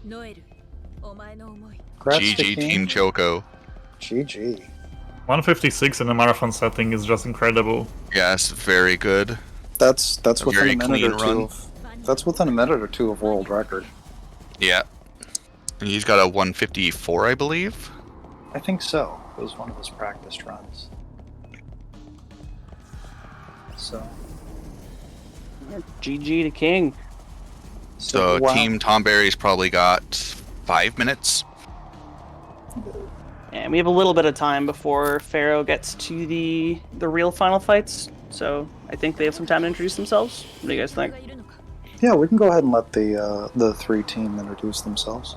GG Team Choco. GG. 156 in a marathon setting is just incredible. Yes, very good. That's within very a minute clean or two. run. That's within a minute or two of world record. Yeah. And he's got a 154, I believe. I think so. It was one of his practiced runs. So. GG to King. So wow. Team Tomberry's probably got 5 minutes. And we have a little bit of time before Pharaoh gets to the real final fights. So I think they have some time to introduce themselves. What do you guys think? Yeah, we can go ahead and let the three team introduce themselves.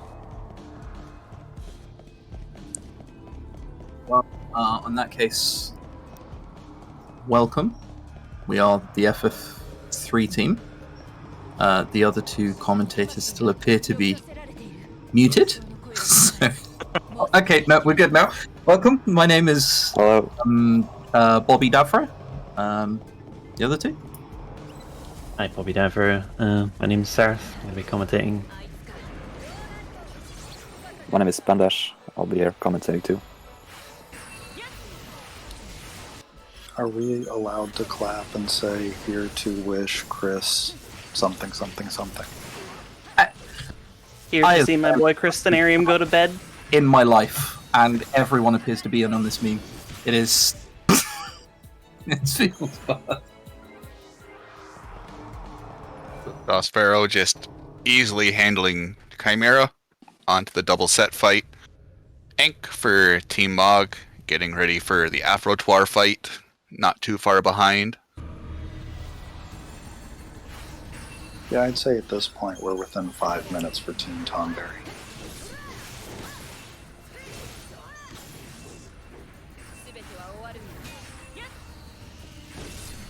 Well, in that case, welcome. We are the FF3 team. The other two commentators still appear to be muted. So, okay, no, we're good now. Welcome. My name is Bobby Davra. The other two? Hi, Bobby Davra. My name's Sarth. I'm going to be commentating. My name is Pandash. I'll be here commentating too. Are we allowed to clap and say, here to wish Chris something, something, something? Here to see my boy Chris Stenarium go to bed. In my life, and everyone appears to be in on this meme. It is... it feels bad. Pharaoh just easily handling Chimera onto the double set fight. Enk for Team Mog, getting ready for the Afrotoir fight, not too far behind. Yeah, I'd say at this point we're within 5 minutes for Team Tomberry.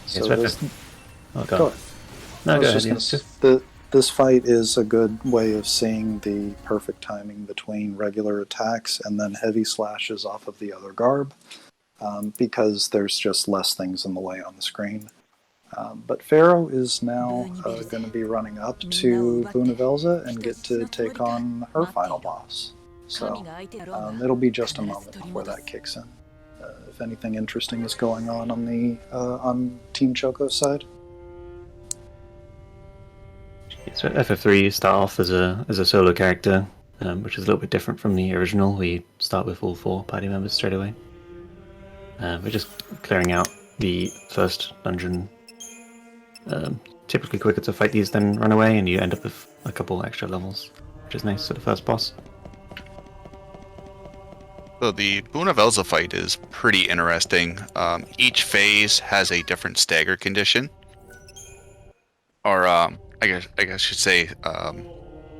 So this, go ahead. No, go ahead. This fight is a good way of seeing the perfect timing between regular attacks and then heavy slashes off of the other garb, because there's just less things in the way on the screen. But Pharaoh is now going to be running up to Boon of Elza and get to take on her final boss. So it'll be just a moment before that kicks in. If anything interesting is going on the on Team Choco's side. So FF3 you start off as a solo character, which is a little bit different from the original. We start with all 4 party members straight away. We're just clearing out the first dungeon. Typically quicker to fight these than run away, and you end up with a couple extra levels, which is nice for the first boss. So the Boon of Elza fight is pretty interesting. Each phase has a different stagger condition. Or, I guess I should say,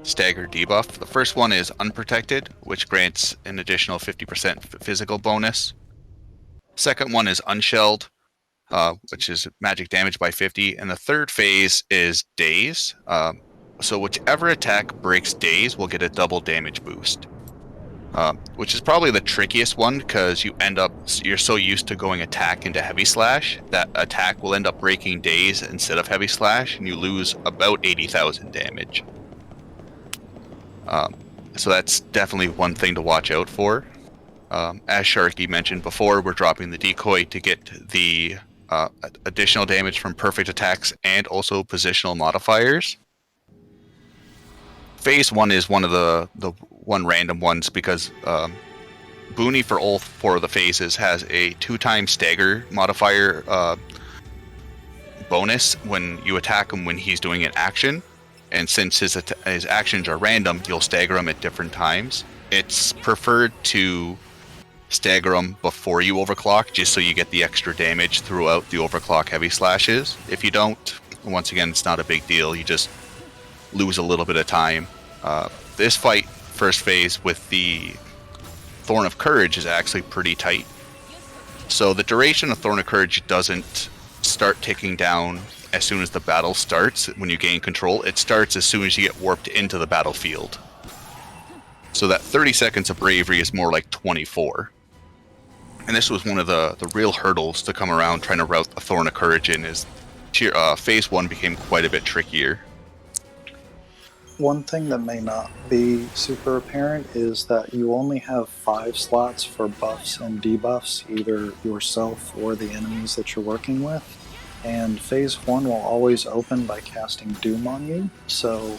stagger debuff. The first one is Unprotected, which grants an additional 50% physical bonus. Second one is Unshelled, which is magic damage by 50. And the third phase is Daze. So whichever attack breaks Daze will get a double damage boost. Which is probably the trickiest one, because you're so used to going attack into heavy slash that attack will end up breaking Daze instead of heavy slash, and you lose about 80,000 damage. So that's definitely one thing to watch out for. As Sharky mentioned before, we're dropping the decoy to get the additional damage from perfect attacks and also positional modifiers. Phase 1 is one of the one random ones, because Booney for all 4 of the phases has a 2-time stagger modifier bonus when you attack him when he's doing an action. And since his actions are random, you'll stagger him at different times. It's preferred to stagger him before you overclock, just so you get the extra damage throughout the overclock heavy slashes. If you don't, once again, it's not a big deal. You just lose a little bit of time. This fight, first phase with the Thorn of Courage, is actually pretty tight. So the duration of Thorn of Courage doesn't start ticking down as soon as the battle starts. When you gain control, it starts as soon as you get warped into the battlefield. So that 30 seconds of bravery is more like 24. And this was one of the real hurdles to come around trying to route the Thorn of Courage in, is phase 1 became quite a bit trickier. one thing that may not be super apparent is that you only have 5 slots for buffs and debuffs, either yourself or the enemies that you're working with. And Phase 1 will always open by casting Doom on you, so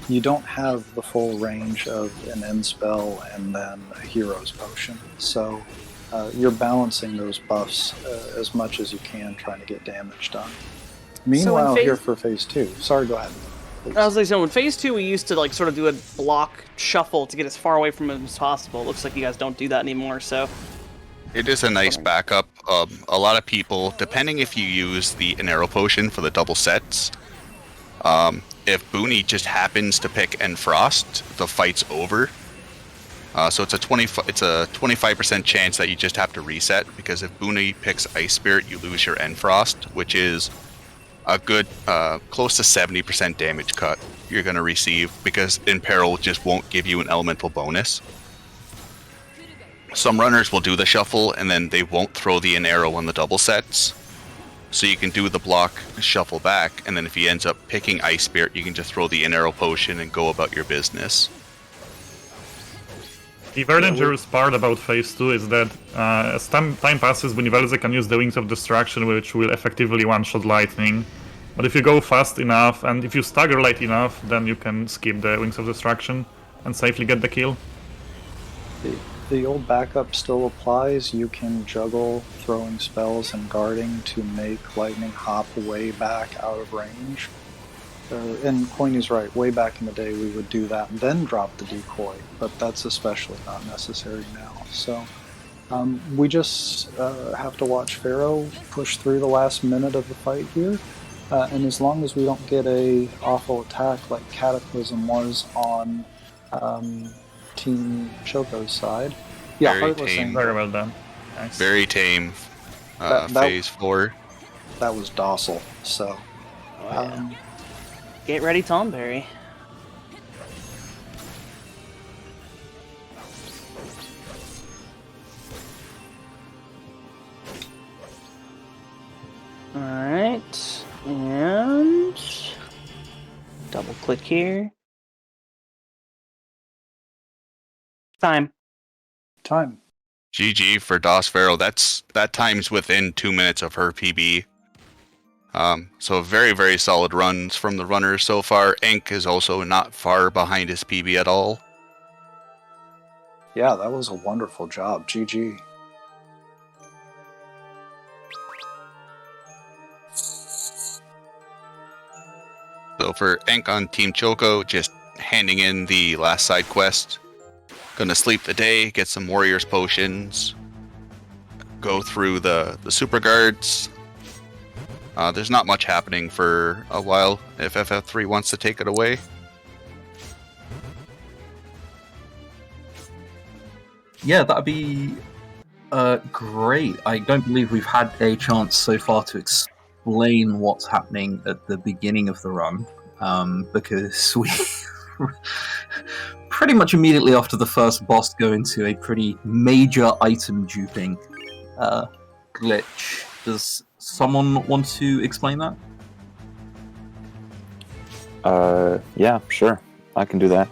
you don't have the full range of an end spell and then a hero's potion. So you're balancing those buffs as much as you can, trying to get damage done. Meanwhile, here for Phase 2, sorry, go ahead. Please. I was like, so in Phase 2, we used to like sort of do a block shuffle to get as far away from him as possible. It looks like you guys don't do that anymore, so... It is a nice backup. A lot of people, depending if you use the Arrow Potion for the double sets, if Booney just happens to pick Enfrost, the fight's over. So it's a 25% chance that you just have to reset, because if Booney picks Ice Spirit, you lose your Enfrost, which is a good close to 70% damage cut you're going to receive, because Imperil just won't give you an elemental bonus. Some runners will do the shuffle and then they won't throw the arrow on the double sets. So you can do the block, shuffle back, and then if he ends up picking Ice Spirit, you can just throw the arrow potion and go about your business. The very dangerous part about Phase 2 is that as time passes, Boon of Elza can use the Wings of Destruction, which will effectively one-shot lightning. But if you go fast enough, and if you stagger light enough, then you can skip the Wings of Destruction and safely get the kill. The old backup still applies. You can juggle throwing spells and guarding to make lightning hop way back out of range. And Coiney's right, way back in the day we would do that and then drop the decoy, but that's especially not necessary now. So we just have to watch Pharaoh push through the last minute of the fight here, and as long as we don't get a awful attack like Cataclysm was on Team Choco's side. Yeah, Very Heartless tame. Angel. Very well done. Nice. Very tame. Phase 4. That was docile, so... Get ready, Tomberry. Alright, and double click here. Time. GG for DOS Pharaoh. That time's within 2 minutes of her PB. So very, very solid runs from the runners so far. Ink is also not far behind his PB at all. Yeah, that was a wonderful job. GG. So for Ink on Team Choco, just handing in the last side quest. Gonna sleep the day, get some Warriors potions, go through the super guards. There's not much happening for a while if FF3 wants to take it away. Yeah, that'd be great. I don't believe we've had a chance so far to explain what's happening at the beginning of the run, because we pretty much immediately after the first boss go into a pretty major item duping glitch. Does someone want to explain that? Yeah, sure. I can do that.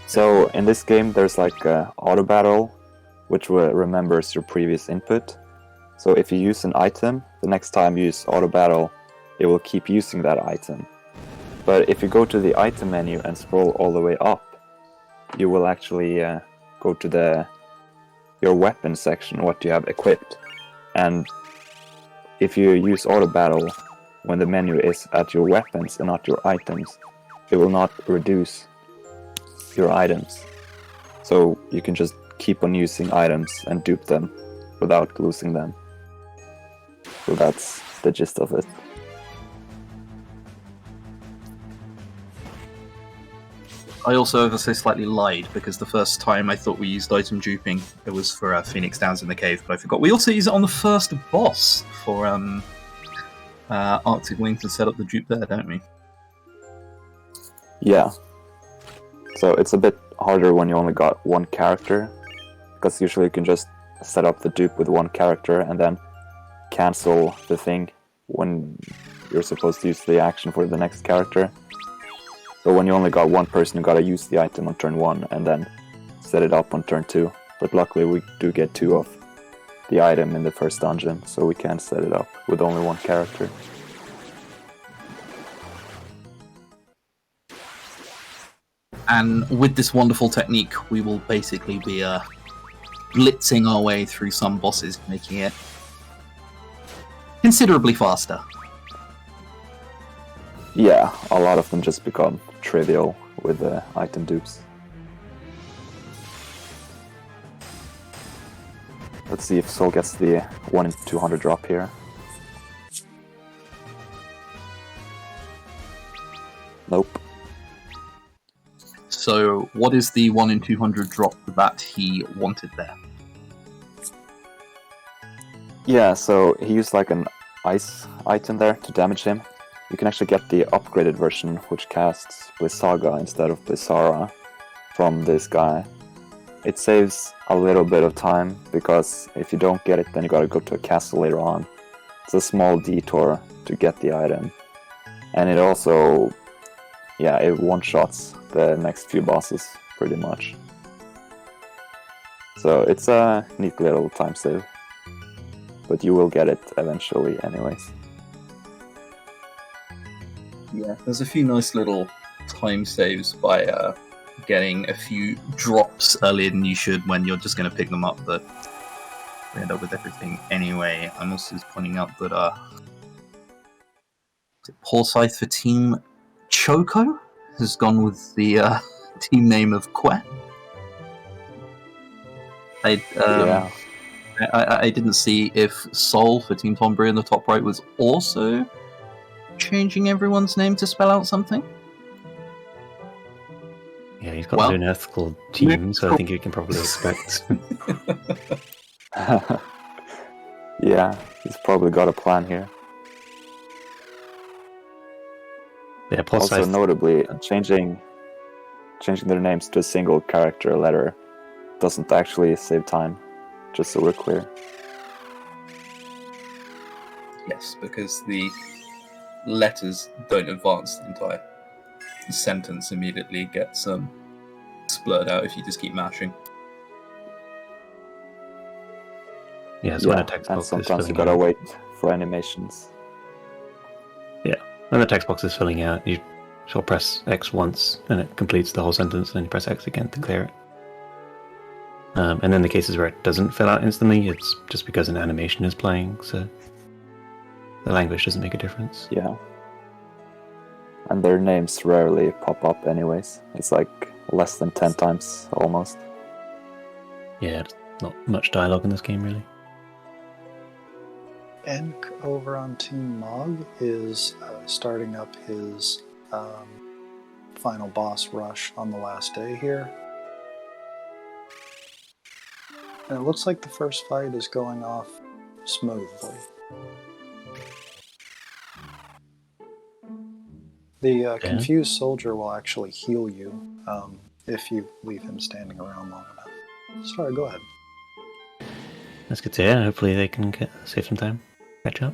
So in this game, there's like auto battle, which remembers your previous input. So if you use an item, the next time you use auto battle, it will keep using that item. But if you go to the item menu and scroll all the way up, you will actually go to your weapon section, what you have equipped. And if you use auto battle when the menu is at your weapons and not your items, it will not reduce your items. So you can just keep on using items and dupe them without losing them. So that's the gist of it. I also ever so slightly lied, because the first time I thought we used item duping, it was for Phoenix Downs in the Cave, but I forgot. We also use it on the first boss for Arctic Wings to set up the dupe there, don't we? Yeah. So it's a bit harder when you only got one character, because usually you can just set up the dupe with one character and then cancel the thing when you're supposed to use the action for the next character. But when you only got one person, you gotta use the item on turn 1 and then set it up on turn 2. But luckily we do get 2 of the item in the first dungeon, so we can set it up with only one character. And with this wonderful technique, we will basically be blitzing our way through some bosses, making it considerably faster. Yeah, a lot of them just become trivial with the item dupes. Let's see if Sol gets the 1 in 200 drop here. Nope. So, what is the 1 in 200 drop that he wanted there? Yeah, so he used like an ice item there to damage him. You can actually get the upgraded version, which casts Blizzaga instead of Blizzara from this guy. It saves a little bit of time, because if you don't get it, then you gotta go to a castle later on. It's a small detour to get the item. And it also, yeah, it one-shots the next few bosses, pretty much. So it's a neat little time save. But you will get it eventually anyways. Yeah, there's a few nice little time saves by getting a few drops earlier than you should when you're just going to pick them up, but we end up with everything anyway. I'm also just pointing out that Paul Scythe for Team Choco has gone with the team name of Que. I didn't see if Sol for Team Tombury in the top right was also changing everyone's name to spell out something. Yeah, he's got his own ethical team, so I think you can probably expect. Yeah, he's probably got a plan here. Yeah, Paul Also, Scythe, notably, changing their names to a single character letter doesn't actually save time, just so we're clear. Yes, because the letters don't advance the entire sentence, immediately gets splurred out if you just keep mashing. yeah, so when a text and box is sometimes you filling gotta out, wait for animations. when the text box is filling out, you sort of press X once, and it completes the whole sentence, and then you press X again to clear it. And then the cases where it doesn't fill out instantly, it's just because an animation is playing, so the language doesn't make a difference. Yeah. And their names rarely pop up anyways. It's like less than 10 times, almost. Yeah, not much dialogue in this game, really. Enk over on Team Mog is starting up his final boss rush on the last day here. And it looks like the first fight is going off smoothly. The confused soldier will actually heal you if you leave him standing around long enough. Sorry, go ahead. That's good to hear. Hopefully they can save some time, catch up.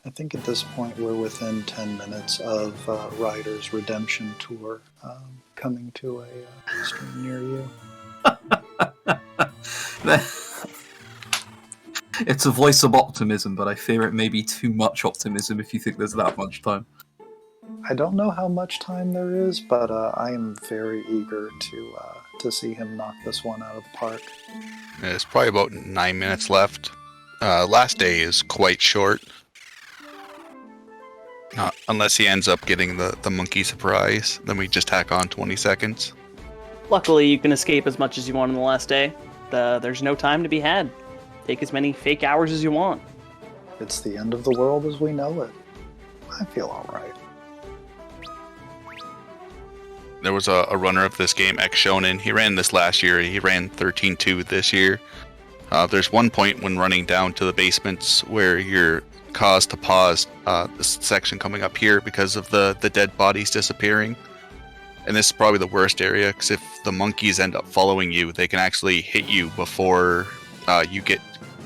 I think at this point we're within 10 minutes of Ryder's Redemption Tour coming to a stream near you. It's a voice of optimism, but I fear it may be too much optimism if you think there's that much time. I don't know how much time there is, but I am very eager to see him knock this one out of the park. There's probably about 9 minutes left. Last day is quite short. Unless he ends up getting the monkey surprise, then we just tack on 20 seconds. Luckily, you can escape as much as you want on the last day. There's no time to be had. Take as many fake hours as you want. It's the end of the world as we know it. I feel alright. There was a runner of this game, X Shonen. He ran this last year. He ran 13-2 this year. There's one point when running down to the basements where you're caused to pause this section coming up here because of the dead bodies disappearing. And this is probably the worst area, because if the monkeys end up following you, they can actually hit you before you get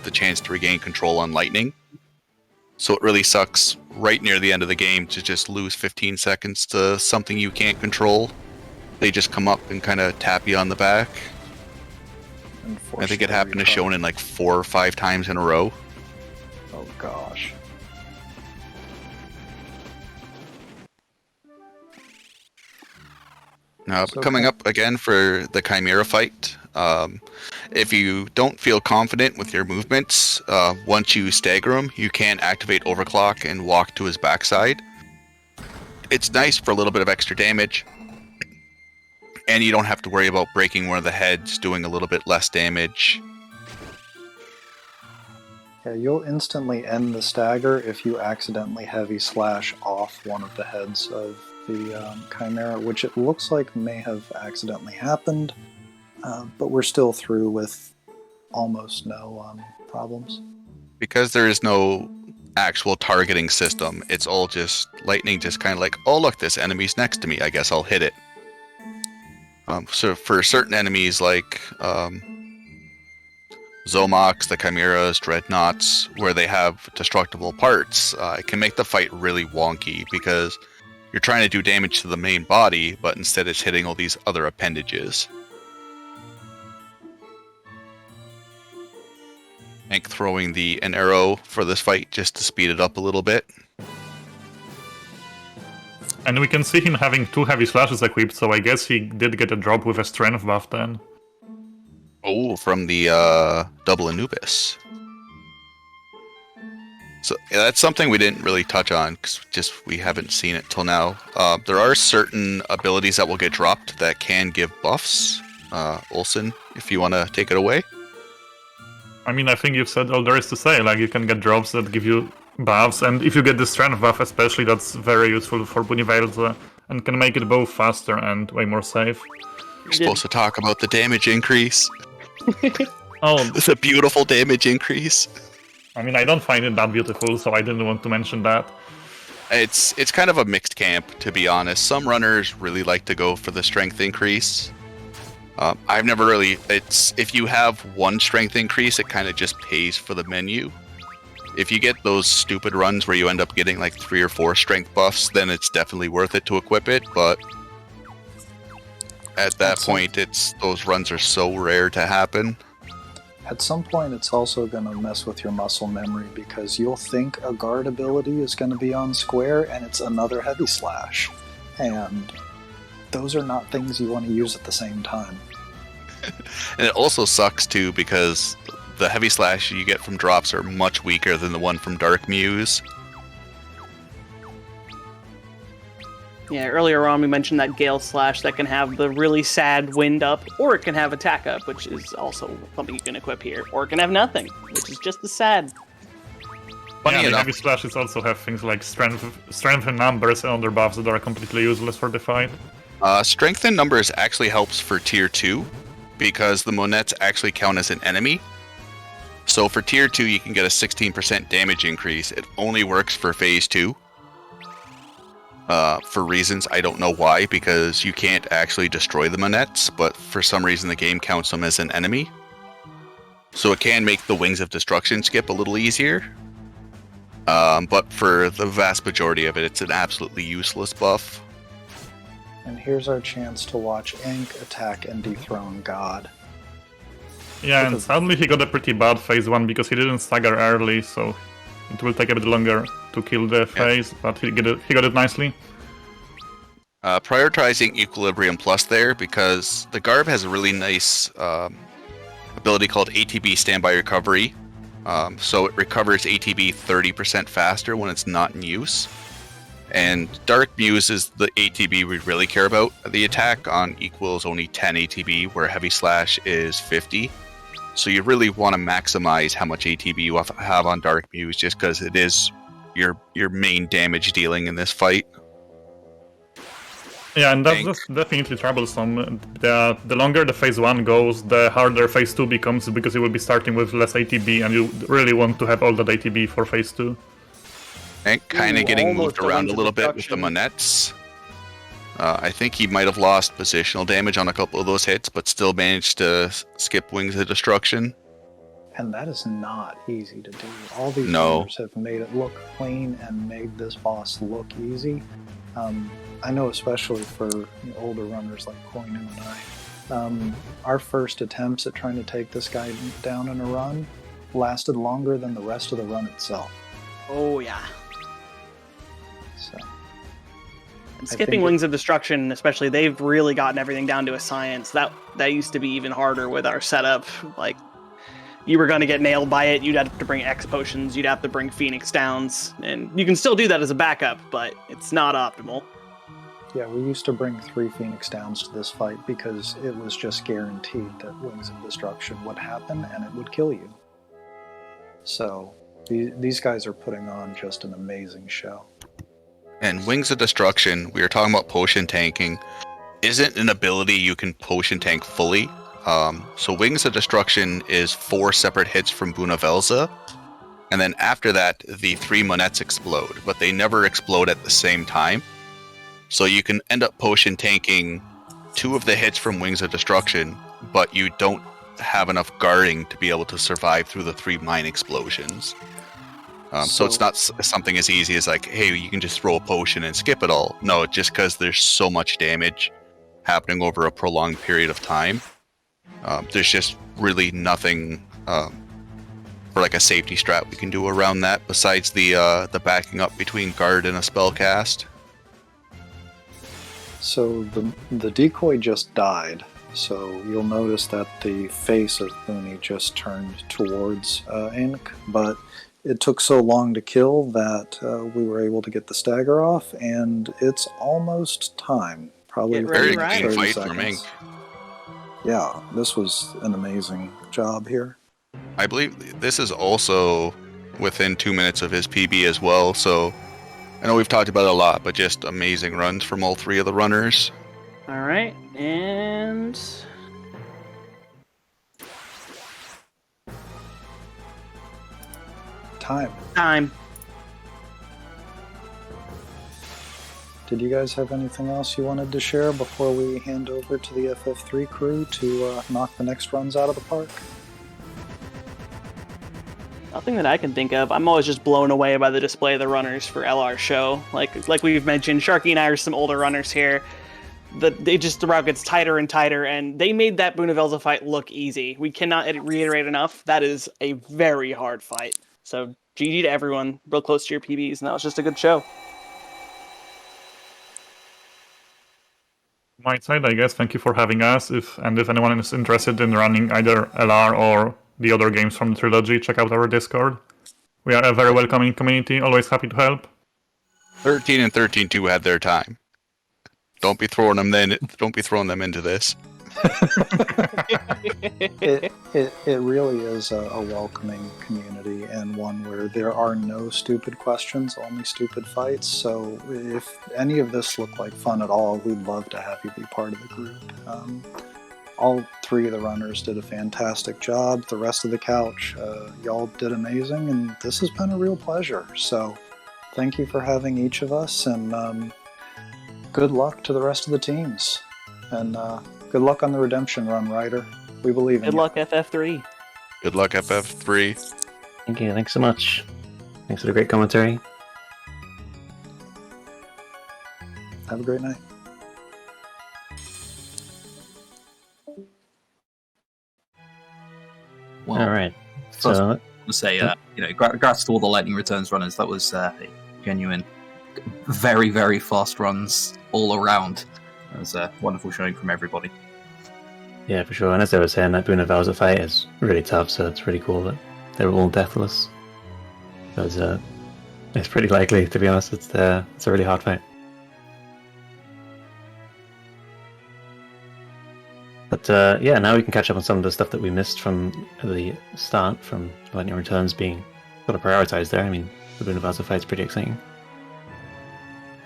the chance to regain control on lightning. So it really sucks right near the end of the game to just lose 15 seconds to something you can't control. They just come up and kind of tap you on the back. I think it happened to Shonen like 4 or 5 times in a row. Oh gosh. Now, coming up again for the Chimera fight. If you don't feel confident with your movements, once you stagger him, you can activate Overclock and walk to his backside. It's nice for a little bit of extra damage, and you don't have to worry about breaking one of the heads, doing a little bit less damage. Yeah, you'll instantly end the stagger if you accidentally heavy slash off one of the heads of the Chimera, which it looks like may have accidentally happened, but we're still through with almost no problems. Because there is no actual targeting system, it's all just lightning, just kind of like, oh look, this enemy's next to me, I guess I'll hit it. So for certain enemies like Zomox, the Chimeras, Dreadnoughts, where they have destructible parts, it can make the fight really wonky, because you're trying to do damage to the main body, but instead it's hitting all these other appendages. Hank throwing an arrow for this fight just to speed it up a little bit. And we can see him having 2 heavy slashes equipped, so I guess he did get a drop with a strength buff then. Oh, from the double Anubis. So yeah, that's something we didn't really touch on, because we haven't seen it till now. There are certain abilities that will get dropped that can give buffs. Olsen, if you want to take it away. I mean, I think you've said all there is to say. Like, you can get drops that give you buffs, and if you get the strength buff especially, that's very useful for Boon of Elza, and can make it both faster and way more safe. We're supposed to talk about the damage increase. Oh, It's a beautiful damage increase. I mean, I don't find it that beautiful, so I didn't want to mention that. It's kind of a mixed camp, to be honest. Some runners really like to go for the strength increase. I've never really... if you have one strength increase, it kind of just pays for the menu. If you get those stupid runs where you end up getting like 3 or 4 strength buffs, then it's definitely worth it to equip it, but at that point, those runs are so rare to happen. At some point, it's also going to mess with your muscle memory, because you'll think a guard ability is going to be on square, and it's another heavy slash. And those are not things you want to use at the same time. And it also sucks, too, because the heavy slash you get from drops are much weaker than the one from Dark Muse. Yeah, earlier on we mentioned that Gale Slash that can have the really sad wind up, or it can have attack up, which is also something you can equip here. Or it can have nothing, which is just as sad. Funny Yeah, the enough, heavy slashes also have things like strength and numbers and other buffs that are completely useless for the fight. strength in numbers actually helps for tier 2, because the monettes actually count as an enemy. So for tier 2, you can get a 16% damage increase. It only works for phase 2. For reasons I don't know why, because you can't actually destroy the monettes, but for some reason the game counts them as an enemy. So it can make the Wings of Destruction skip a little easier. But for the vast majority of it, it's an absolutely useless buff. And here's our chance to watch Ink attack and dethrone God. Yeah, and sadly he got a pretty bad phase 1 because he didn't stagger early, so it will take a bit longer to kill the phase, but he got it nicely. Prioritizing Equilibrium Plus there, because the Garb has a really nice ability called ATB Standby Recovery. So it recovers ATB 30% faster when it's not in use. And Dark Muse is the ATB we really care about. The attack on Equal is only 10 ATB, where Heavy Slash is 50. So you really want to maximize how much ATB you have on Dark Muse, just because it is your main damage dealing in this fight. Yeah, and that's definitely troublesome. The longer the phase 1 goes, the harder phase 2 becomes, because you will be starting with less ATB, and you really want to have all that ATB for phase 2. And kind of getting almost moved around a a little bit with the deduction. monettes. I think he might have lost positional damage on a couple of those hits, but still managed to skip Wings of Destruction. And that is not easy to do. All these No. runners have made it look clean and made this boss look easy. I know especially for older runners like Koinu and I, our first attempts at trying to take this guy down in a run lasted longer than the rest of the run itself. Oh yeah. So And skipping Wings of Destruction, especially, they've really gotten everything down to a science. That used to be even harder with our setup. Like, you were going to get nailed by it, you'd have to bring X potions, you'd have to bring Phoenix Downs, and you can still do that as a backup, but it's not optimal. yeah, we used to bring 3 Phoenix Downs to this fight because it was just guaranteed that Wings of Destruction would happen and it would kill you. So these guys are putting on just an amazing show. And Wings of Destruction, we were talking about potion tanking, isn't an ability you can potion tank fully. So Wings of Destruction is 4 separate hits from Boon of Elza, and then after that, the 3 monettes explode, but they never explode at the same time. So you can end up potion tanking 2 of the hits from Wings of Destruction, but you don't have enough guarding to be able to survive through the 3 mine explosions. So it's not something as easy as like, hey, you can just throw a potion and skip it all. No, just because there's so much damage happening over a prolonged period of time. There's just really nothing for like a safety strat we can do around that besides the backing up between guard and a spell cast. So the decoy just died. So you'll notice that the face of Booney just turned towards Ink, but it took so long to kill that we were able to get the stagger off, and it's almost time. Probably Get ready, Very right? clean 30 fight from Ink. seconds. Yeah, this was an amazing job here. I believe this is also within 2 minutes of his PB as well, so I know we've talked about it a lot, but just amazing runs from all 3 of the runners. Alright, and... Time. Did you guys have anything else you wanted to share before we hand over to the FF3 crew to knock the next runs out of the park? Nothing that I can think of. I'm always just blown away by the display of the runners for LR show. Like we've mentioned, Sharky and I are some older runners here. The route gets tighter and tighter, and they made that Boon of Elza fight look easy. We cannot reiterate enough. That is a very hard fight. So GG to everyone, real close to your PBs, and that was just a good show. My side, I guess, thank you for having us. If anyone is interested in running either LR or the other games from the trilogy, check out our Discord. We are a very welcoming community, always happy to help. 13 and 13-2 had their time. Don't be throwing them into this. It really is a welcoming community, and one where there are no stupid questions, only stupid fights. So if any of this looked like fun at all, we'd love to have you be part of the group. All 3 of the runners did a fantastic job. The rest of the couch, y'all did amazing, and this has been a real pleasure. So thank you for having each of us, and good luck to the rest of the teams. And good luck on the redemption run, Ryder. We believe in you. Good luck, FF3. Good luck, FF3. Thank you. Thanks so much. Thanks for the great commentary. Have a great night. Well, All right. first So to say, congrats to all the Lightning Returns runners. That was genuine, very, very fast runs all around. It was a wonderful showing from everybody. yeah, for sure. And as I was saying, that Boon of Elza fight is really tough, so it's really cool that they were all deathless. Because it's pretty likely, to be honest. It's a really hard fight. But yeah, now we can catch up on some of the stuff that we missed from the start, from Lightning Returns being sort of prioritized there. I mean, the Boon of Elza fight's pretty exciting.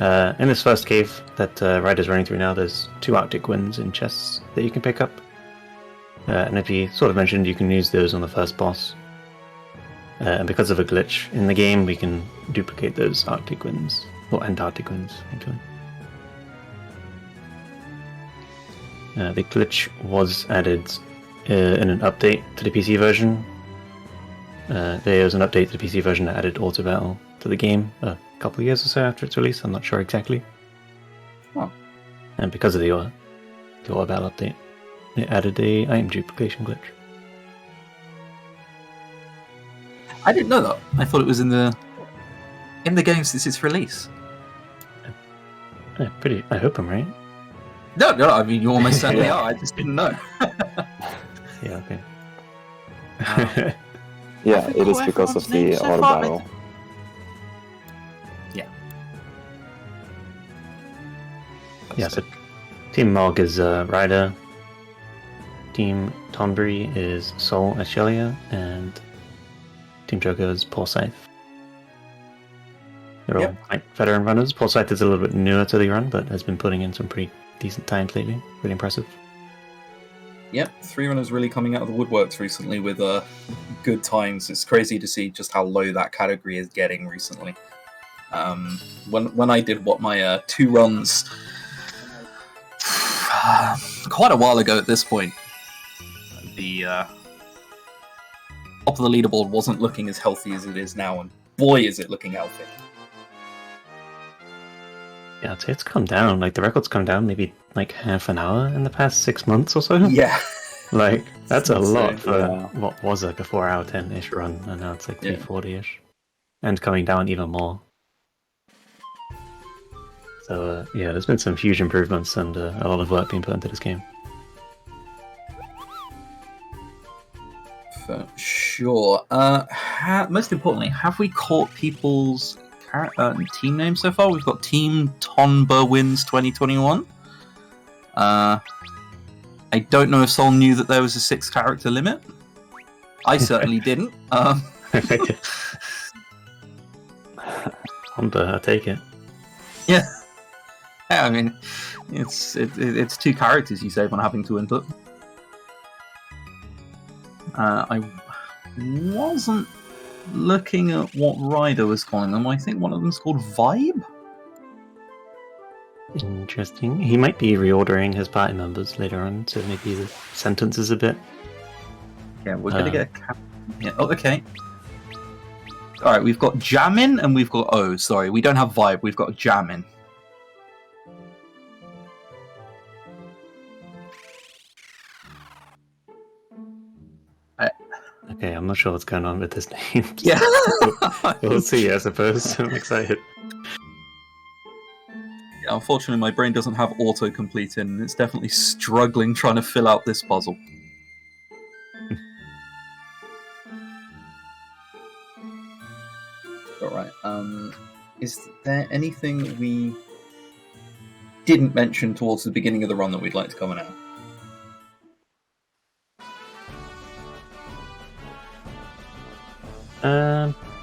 In this first cave that Ryder's running through now, there's 2 Arctic Winds in chests that you can pick up. And if you sort of mentioned, you can use those on the first boss. And because of a glitch in the game, we can duplicate those Arctic Winds, or Antarctic Winds, actually. The glitch was added in an update to the PC version. There was an update to the PC version that added auto battle to the game a couple of years or so after its release. I'm not sure exactly. Oh. And because of the auto battle update, it added a item duplication glitch. I didn't know that. I thought it was in the game since its release. I hope I'm right. No, I mean, you almost certainly are. I just didn't know. Yeah, okay. Yeah, it is because of the auto battle. Yeah, so Team Mog is Ryder, Team Tonbury is Sol Ashelia, and Team Joker is Paul Scythe. They're all like veteran runners. Paul Scythe is a little bit newer to the run, but has been putting in some pretty decent times lately. Really impressive. Yep, 3 runners really coming out of the woodworks recently with good times. It's crazy to see just how low that category is getting recently. When I did my 2 runs quite a while ago at this point, the top of the leaderboard wasn't looking as healthy as it is now, and boy is it looking healthy. Yeah, I'd say it's come down. Like, the record's come down maybe like half an hour in the past 6 months or so. Yeah. Like, that's a lot for yeah. what was like a 4 hour 10-ish run, and now it's like 340-ish. And coming down even more. So, yeah, there's been some huge improvements and a lot of work being put into this game. For sure. Most importantly, have we caught people's team names so far? We've got Team Tonber wins 2021. I don't know if Sol knew that there was a 6-character limit. I certainly didn't. I take it. Yeah. Yeah, I mean, it's 2 characters you save on having to input. I wasn't looking at what Ryder was calling them. I think one of them's called Vibe. Interesting. He might be reordering his party members later on, so maybe the sentence is a bit... Yeah, we're going to get a... Yeah. Oh, okay. Alright, we've got Jamin and we've got... Oh, sorry, we don't have Vibe, we've got Jamin. Okay, I'm not sure what's going on with his name. Yeah. We'll see, I suppose. I'm excited. Yeah, unfortunately, my brain doesn't have autocomplete in, and it's definitely struggling trying to fill out this puzzle. Alright, is there anything we didn't mention towards the beginning of the run that we'd like to cover now?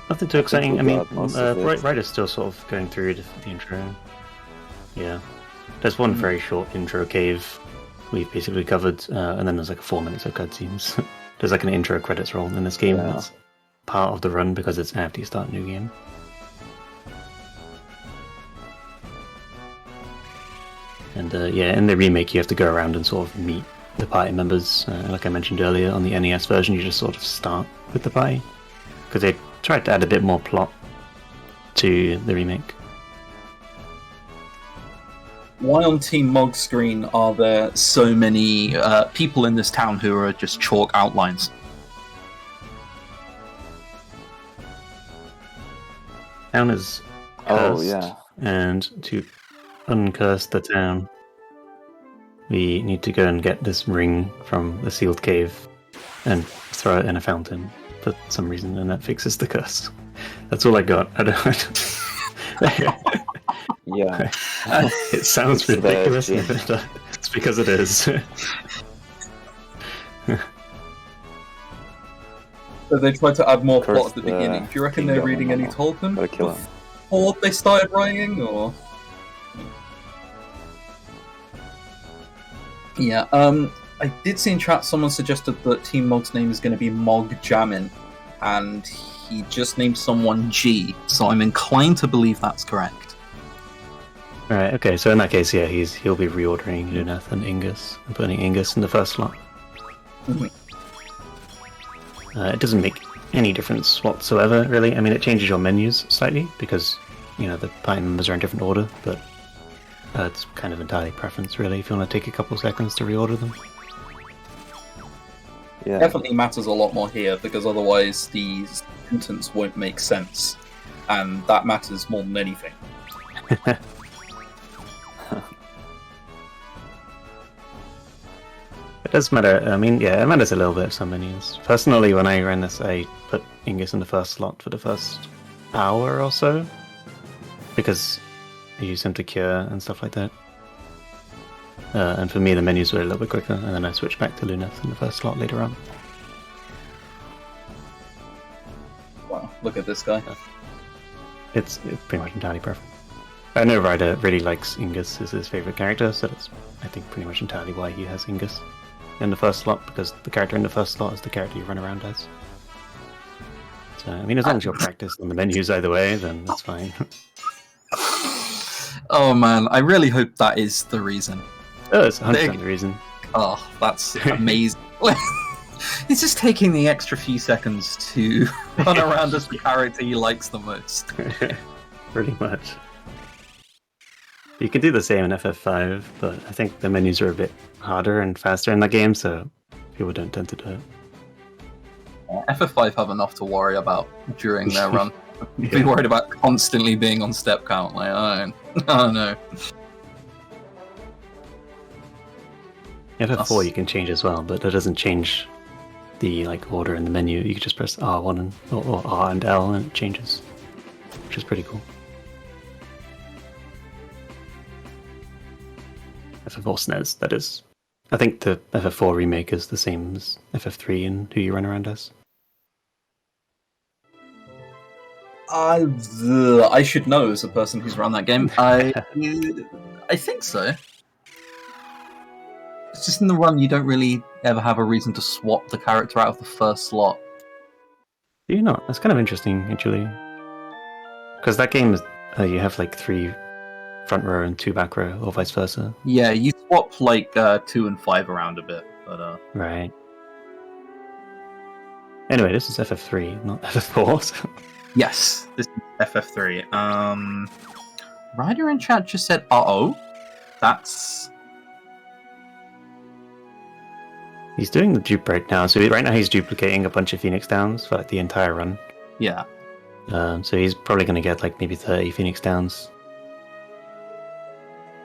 Nothing too exciting. I mean, Right. Ryder's still sort of going through the intro. Yeah. There's one very short intro cave we've basically covered, and then there's like 4 minutes of cutscenes. There's like an intro credits roll in this game, and that's part of the run because it's after you start a new game. And in the remake you have to go around and sort of meet the party members. Like I mentioned earlier, on the NES version you just sort of start with the party. Because they tried to add a bit more plot to the remake. Why on Team Mog's screen are there so many people in this town who are just chalk outlines? Town is cursed, and to uncurse the town, we need to go and get this ring from the sealed cave and throw it in a fountain for some reason, and that fixes the curse. That's all I got. I don't. Yeah. It sounds ridiculous, but it's because it is. So they tried to add more plot at the beginning. Do you reckon they're reading any Tolkien before they started writing, or? Yeah, I did see in chat someone suggested that Team Mog's name is going to be Mog Jamin, and he just named someone G, so I'm inclined to believe that's correct. Right, okay, so in that case, yeah, he'll be reordering Luneth and Ingus, and putting Ingus in the first slot. It doesn't make any difference whatsoever, really. I mean, it changes your menus slightly, because, you know, the party members are in different order, but it's kind of entirely preference, really, if you want to take a couple seconds to reorder them. Yeah. Definitely matters a lot more here, because otherwise the sentence won't make sense, and that matters more than anything. It does matter. I mean, yeah, it matters a little bit, some menus. Personally, when I ran this, I put Ingus in the first slot for the first hour or so, because I use him to cure and stuff like that. And for me, the menus were a little bit quicker, and then I switched back to Luneth in the first slot later on. Wow, look at this guy. It's pretty much entirely preference. I know Ryder really likes Ingus as his favourite character, so that's, I think, pretty much entirely why he has Ingus in the first slot, because the character in the first slot is the character you run around as. So, I mean, as long as you're practiced on the menus either way, then that's fine. Oh man, I really hope that is the reason. Oh, it's 100% the reason. Oh, that's amazing. It's just taking the extra few seconds to run around as the character he likes the most. Pretty much. You can do the same in FF5, but I think the menus are a bit harder and faster in that game, so people don't tend to do it. FF5 have enough to worry about during their run. Be worried about constantly being on step count. Like, oh no. FF4 you can change as well, but that doesn't change the order in the menu. You can just press R1 and or R and L and it changes, which is pretty cool. FF4 SNES, that is. I think the FF4 remake is the same as FF3 and who you run around as. I should know as a person who's run that game. I think so. It's just in the run you don't really ever have a reason to swap the character out of the first slot. Do you not? That's kind of interesting, actually. Because that game is you have 3 front row and 2 back row, or vice versa. Yeah, you swap 2 and 5 around a bit, but Right. Anyway, this is FF3, not FF4. So. Yes, this is FF3. Ryder in chat just said, "Uh-oh." That's... He's doing the dupe right now, so right now he's duplicating a bunch of Phoenix Downs for the entire run. Yeah. So he's probably going to get maybe 30 Phoenix Downs.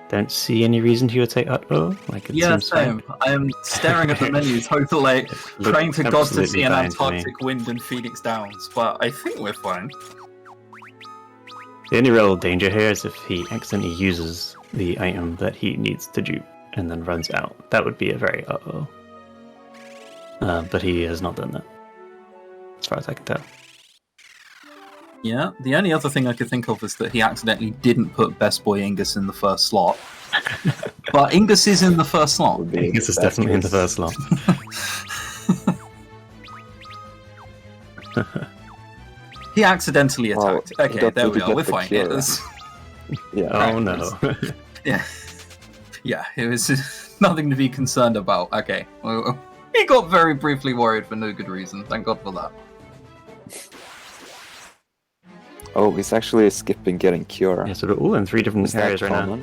Don't see any reason he would say uh-oh. Yeah, same. I am staring at the menus, hopefully praying to God to see an Antarctic wind and Phoenix Downs, but I think we're fine. The only real danger here is if he accidentally uses the item that he needs to dupe and then runs out. That would be a very uh-oh. But he has not done that, as far as I can tell. Yeah, the only other thing I could think of is that he accidentally didn't put Best Boy Ingus in the first slot. But Ingus is in the first slot. Ingus is definitely in the first slot. He accidentally attacked. Okay, there we are. We're fine. Yeah. Oh no. Yeah. Yeah, it was nothing to be concerned about. Okay. Well, he got very briefly worried for no good reason. Thank God for that. Oh, he's actually skipping getting cure. Yeah, so they're all in 3 different Is that areas right now. common?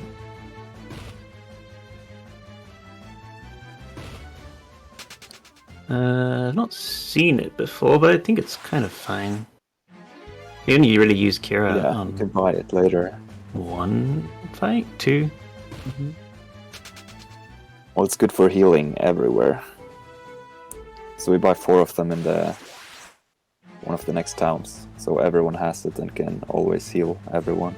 I've not seen it before, but I think it's kind of fine. You only really use Kira Yeah, on you can buy it later. 1 fight, 2. Mm-hmm. Well, it's good for healing everywhere. So we buy 4 of them in one of the next towns, so everyone has it and can always heal everyone.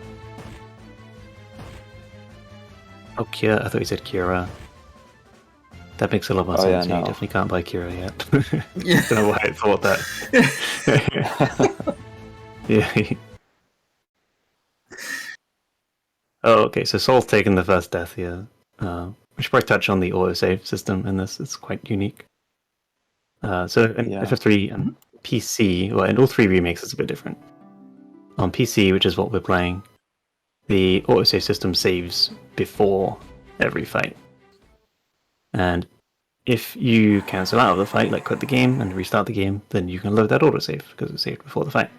Oh, Kira. I thought you said Kira. That makes a lot more Oh, sense. yeah, You no. definitely can't buy Kira yet. Yeah. Don't know why I thought that. Yeah. Oh, okay. So Saul's taken the first death here. We should probably touch on the autosave system in this. It's quite unique. So in Yeah. FF3 and PC, well, in all 3 remakes, it's a bit different. On PC, which is what we're playing, the autosave system saves before every fight. And if you cancel out of the fight, like quit the game and restart the game, then you can load that autosave because it's saved before the fight.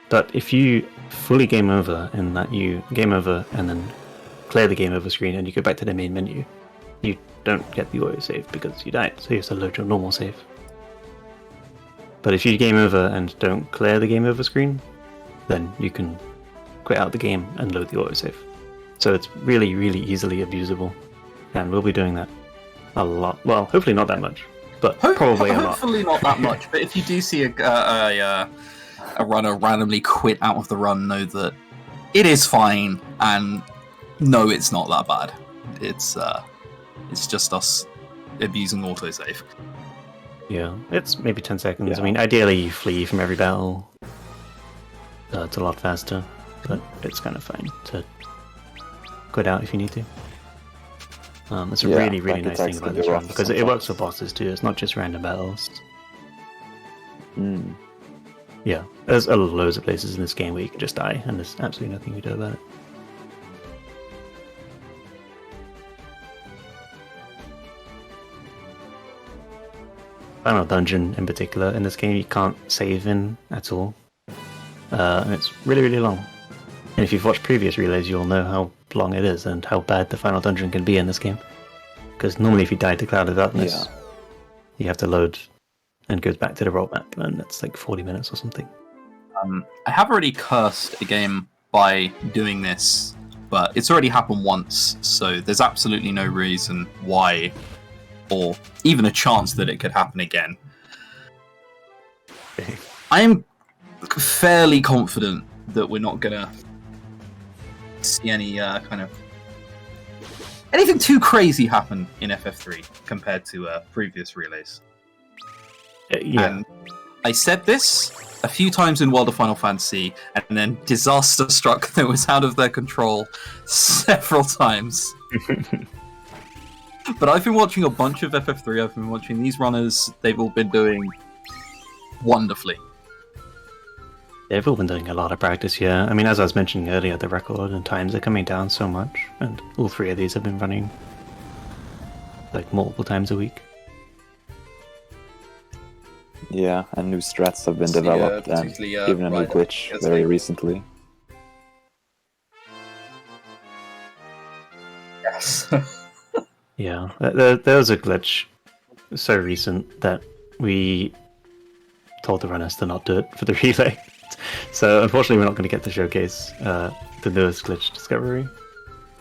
But if you fully game over in that you game over and then clear the game over screen and you go back to the main menu, you don't get the autosave because you died, so you have to load your normal save. But if you game over and don't clear the game over screen, then you can quit out the game and load the autosave. So it's really, really easily abusable, and we'll be doing that a lot. Well, hopefully not that much, but probably a lot. Hopefully not that much. But if you do see a runner randomly quit out of the run, know that it is fine, and no, it's not that bad. It's just us abusing autosave. Yeah, it's maybe 10 seconds. Yeah. I mean, ideally you flee from every battle. It's a lot faster, but it's kind of fine to quit out if you need to. It's a really, really nice thing about this run, because it works for bosses too, it's not just random battles. Yeah, there's loads of places in this game where you can just die, and there's absolutely nothing you do about it. Final dungeon in particular, in this game you can't save in at all. And it's really, really long. And if you've watched previous relays, you'll know how long it is and how bad the final dungeon can be in this game. Because normally if you die to Cloud of Darkness, you have to load and goes back to the rollback, and that's like 40 minutes or something. I have already cursed a game by doing this, but it's already happened once, so there's absolutely no reason why, or even a chance that it could happen again. I am fairly confident that we're not gonna see any anything too crazy happen in FF3 compared to previous relays. And I said this a few times in World of Final Fantasy, and then disaster struck that was out of their control several times. But I've been watching a bunch of FF3, I've been watching these runners, they've all been doing wonderfully. They've all been doing a lot of practice, yeah. I mean, as I was mentioning earlier, the record and times are coming down so much, and all three of these have been running like multiple times a week. Yeah, and new strats have been developed, and even a new glitch very recently. Yes. Yeah, there was a glitch so recent that we told the runners to not do it for the relay. So unfortunately we're not going to get to showcase the newest glitch discovery.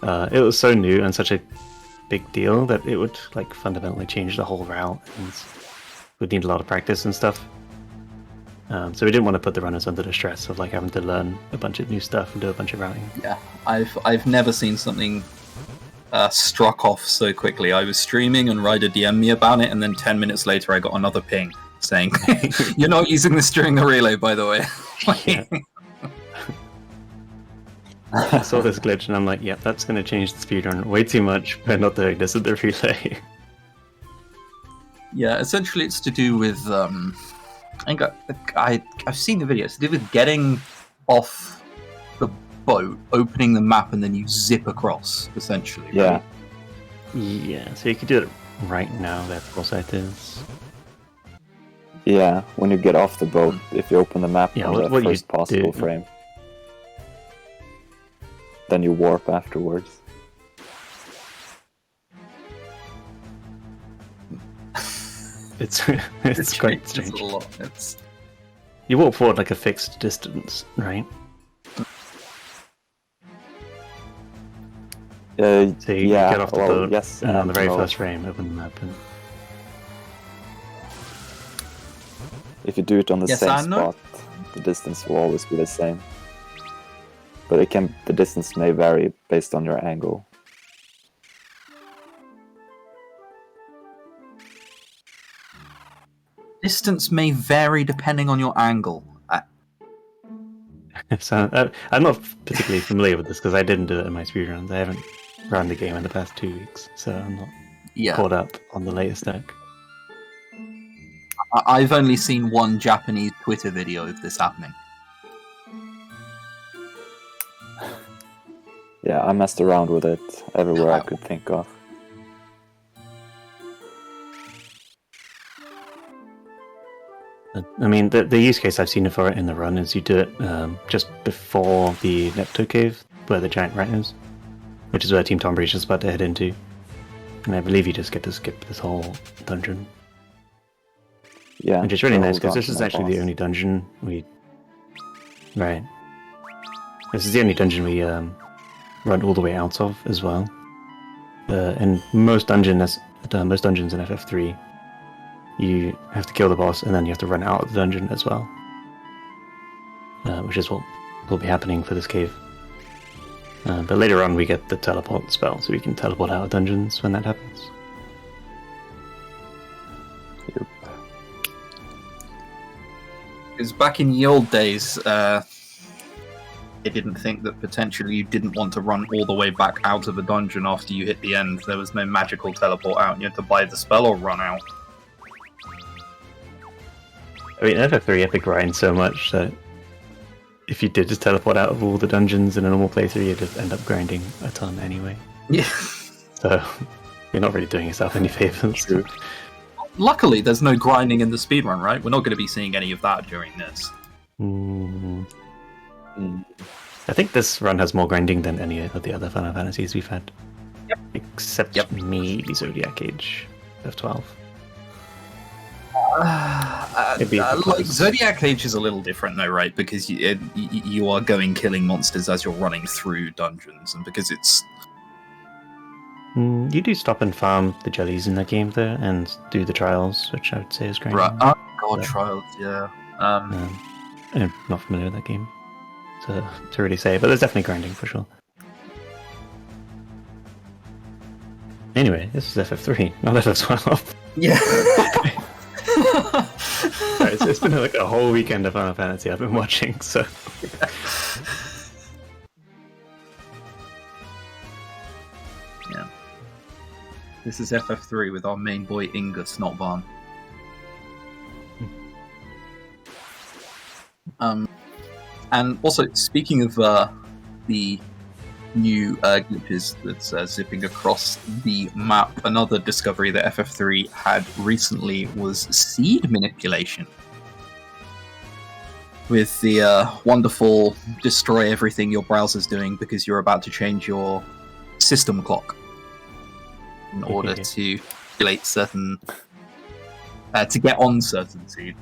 It was so new and such a big deal that it would like fundamentally change the whole route, and would need a lot of practice and stuff. So we didn't want to put the runners under the stress of like having to learn a bunch of new stuff and do a bunch of routing. Yeah, I've never seen something struck off so quickly. I was streaming and Ryder DM'd me about it, and then 10 minutes later I got another ping saying, "You're not using this during the relay, by the way." I saw this glitch and I'm like, yeah, that's going to change the speedrun way too much. We're not doing this at the relay. Yeah, essentially it's to do with I've seen the video. It's to do with getting off the boat, opening the map, and then you zip across, essentially. Yeah. Right? Yeah, so you could do it right now, that foresight is. Yeah, when you get off the boat, if you open the map Yeah, on the what you first possible do- frame, then you warp afterwards. It's quite strange. It's a lot. It's... You walk forward like a fixed distance, right? So you yeah, get off the well, boat, yes, and on the very no. first frame, open the map. And... If you do it on the Yes same and no. spot, the distance will always be the same. But the distance may vary based on your angle. Distance may vary depending on your angle. So I'm not particularly familiar with this because I didn't do it in my speedruns. I haven't run the game in the past 2 weeks, so I'm not caught up on the latest tech. I've only seen one Japanese Twitter video of this happening. Yeah, I messed around with it everywhere I could think of. I mean, the use case I've seen for it in the run is you do it just before the Nepto Cave, where the giant rat is, which is where Team Tom Breach is about to head into. And I believe you just get to skip this whole dungeon. Yeah, which is really the nice, whole because this is dungeon actually the boss. only dungeon we... Right. This is the only dungeon we run all the way out of as well. In most dungeons in FF3, you have to kill the boss and then you have to run out of the dungeon as well. Which is what will be happening for this cave. But later on we get the teleport spell, so we can teleport out of dungeons when that happens. Because back in the old days, I didn't think that potentially you didn't want to run all the way back out of a dungeon after you hit the end. There was no magical teleport out. You had to buy the spell or run out. I mean, FF3 you have to grind so much that if you did just teleport out of all the dungeons in a normal playthrough, you'd just end up grinding a ton anyway. Yeah. So you're not really doing yourself any favors. Luckily, there's no grinding in the speedrun, right? We're not going to be seeing any of that during this. I think this run has more grinding than any of the other Final Fantasies we've had. Yep. Except maybe Zodiac Age F12. Like Zodiac Age is a little different though, right? Because you are going killing monsters as you're running through dungeons, and because it's... You do stop and farm the jellies in that game though, and do the trials, which I would say is grinding. Right. Oh god, Yeah. Trials, yeah. I'm not familiar with that game to really say, but there's definitely grinding for sure. Anyway, this is FF3, not FF12. Yeah. Sorry, it's been like a whole weekend of Final Fantasy I've been watching, so... Yeah. This is FF3 with our main boy Ingus, not Van. And also, speaking of the new glitches that's zipping across the map, another discovery that FF3 had recently was seed manipulation. With the wonderful destroy everything your browser's doing because you're about to change your system clock in order to manipulate certain... to get on certain seed.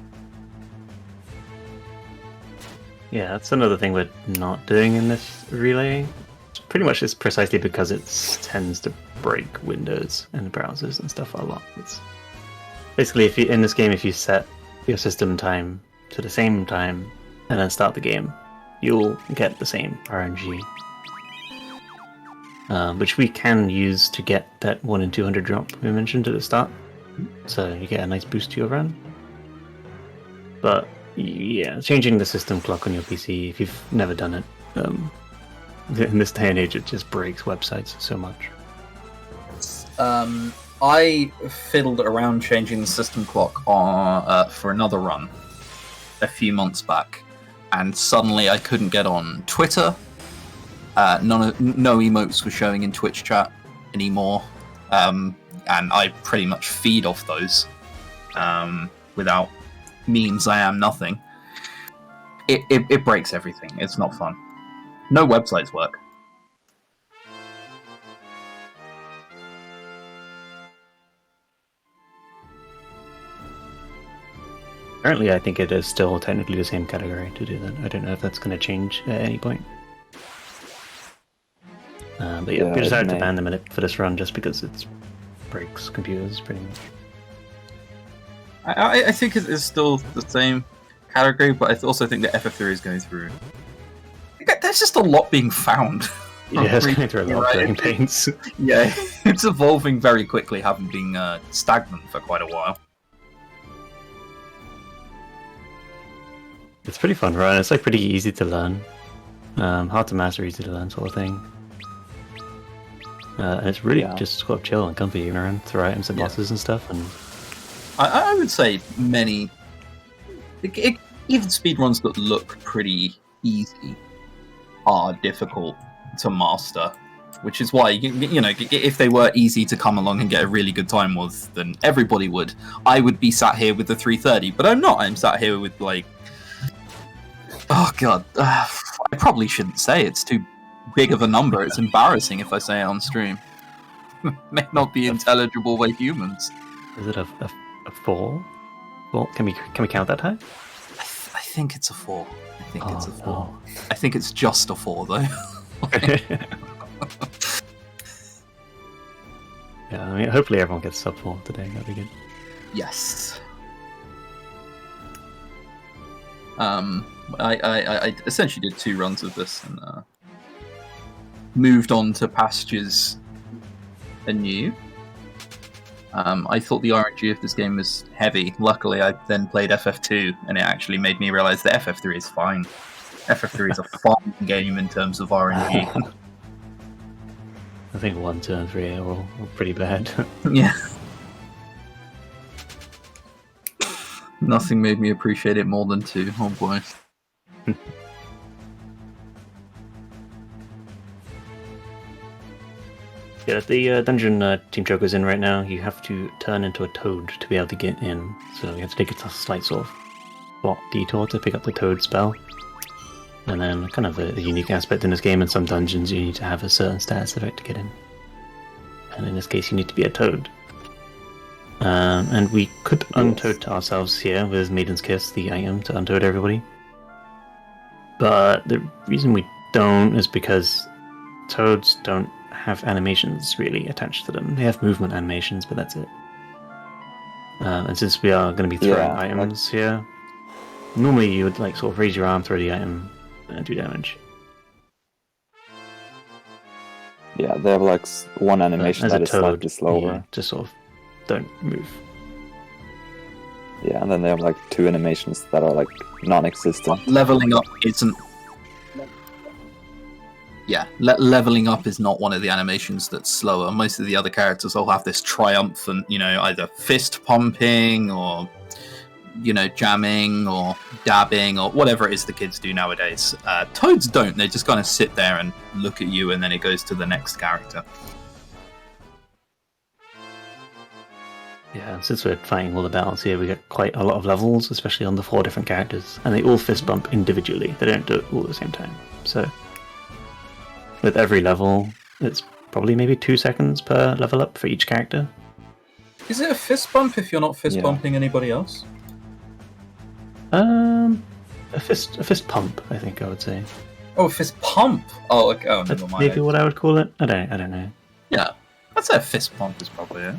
Yeah, that's another thing we're not doing in this relay. Pretty much it's precisely because it tends to break Windows and browsers and stuff a lot. It's basically, if you in this game, if you set your system time to the same time and then start the game, you'll get the same RNG, which we can use to get that 1 in 200 drop we mentioned at the start. So you get a nice boost to your run. But yeah, changing the system clock on your PC, if you've never done it, in this day and age, it just breaks websites so much. I fiddled around changing the system clock on, for another run a few months back, and suddenly I couldn't get on Twitter. No emotes were showing in Twitch chat anymore, and I pretty much feed off those. Without memes, I am nothing. It breaks everything. It's not fun. No websites work. Apparently, I think it is still technically the same category to do that. I don't know if that's going to change at any point. But yeah, we decided to ban them in it for this run just because it breaks computers pretty much. I think it is still the same category, but I also think that FF3 is going through... There's just a lot being found. Yeah, it's going through a lot of growing pains. Yeah, it's evolving very quickly, having been stagnant for quite a while. It's pretty fun, right? It's like pretty easy to learn. Hard to master, easy to learn sort of thing. And it's really just sort of chill and comfy. You can run through items and bosses and stuff. And I would say many... even speedruns that look pretty easy are difficult to master, which is why you know, if they were easy to come along and get a really good time with, then everybody would. I would be sat here with the 330, but I'm not. I'm sat here with like, oh god, I probably shouldn't say it's too big of a number. It's embarrassing if I say it on stream. May not be intelligible by humans. Is it a 4? Well, can we count that high? I think it's a 4. I think it's a 4. No. I think it's just a 4 though. Yeah, I mean, hopefully everyone gets sub 4 today. That'd be good. Yes. I essentially did 2 runs of this and moved on to pastures anew. I thought the RNG of this game was heavy. Luckily, I then played FF2, and it actually made me realize that FF3 is fine. FF3 is a fun game in terms of RNG. I think 1, 2, and 3 are all pretty bad. Yeah. Nothing made me appreciate it more than 2. Oh boy. Yeah, the dungeon Team Choco's in right now, you have to turn into a toad to be able to get in. So you have to take a slight sort of plot detour to pick up the toad spell. And then kind of a unique aspect in this game, in some dungeons you need to have a certain status effect to get in. And in this case you need to be a toad. And we could untoad ourselves here with Maiden's Kiss, the item to untoad everybody. But the reason we don't is because toads don't have animations really attached to them. They have movement animations, but that's it. And since we are going to be throwing items here, normally you would like sort of raise your arm, throw the item, and do damage. Yeah, they have like one animation that is slightly slower. You just sort of don't move. Yeah, and then they have like 2 animations that are like non-existent. Leveling up isn't. Yeah, leveling up is not one of the animations that's slower. Most of the other characters all have this triumphant, you know, either fist pumping or, you know, jamming or dabbing or whatever it is the kids do nowadays. Toads don't. They just kind of sit there and look at you, and then it goes to the next character. Yeah, and since we're fighting all the battles here, we get quite a lot of levels, especially on the 4 different characters, and they all fist bump individually. They don't do it all at the same time. So with every level, it's probably maybe 2 seconds per level up for each character. Is it a fist bump if you're not fist bumping anybody else? A fist pump, I think I would say. Oh, a fist pump. Oh, okay. Oh, never mind. Maybe what I would call it. I don't know. Yeah, I'd say a fist pump is probably it.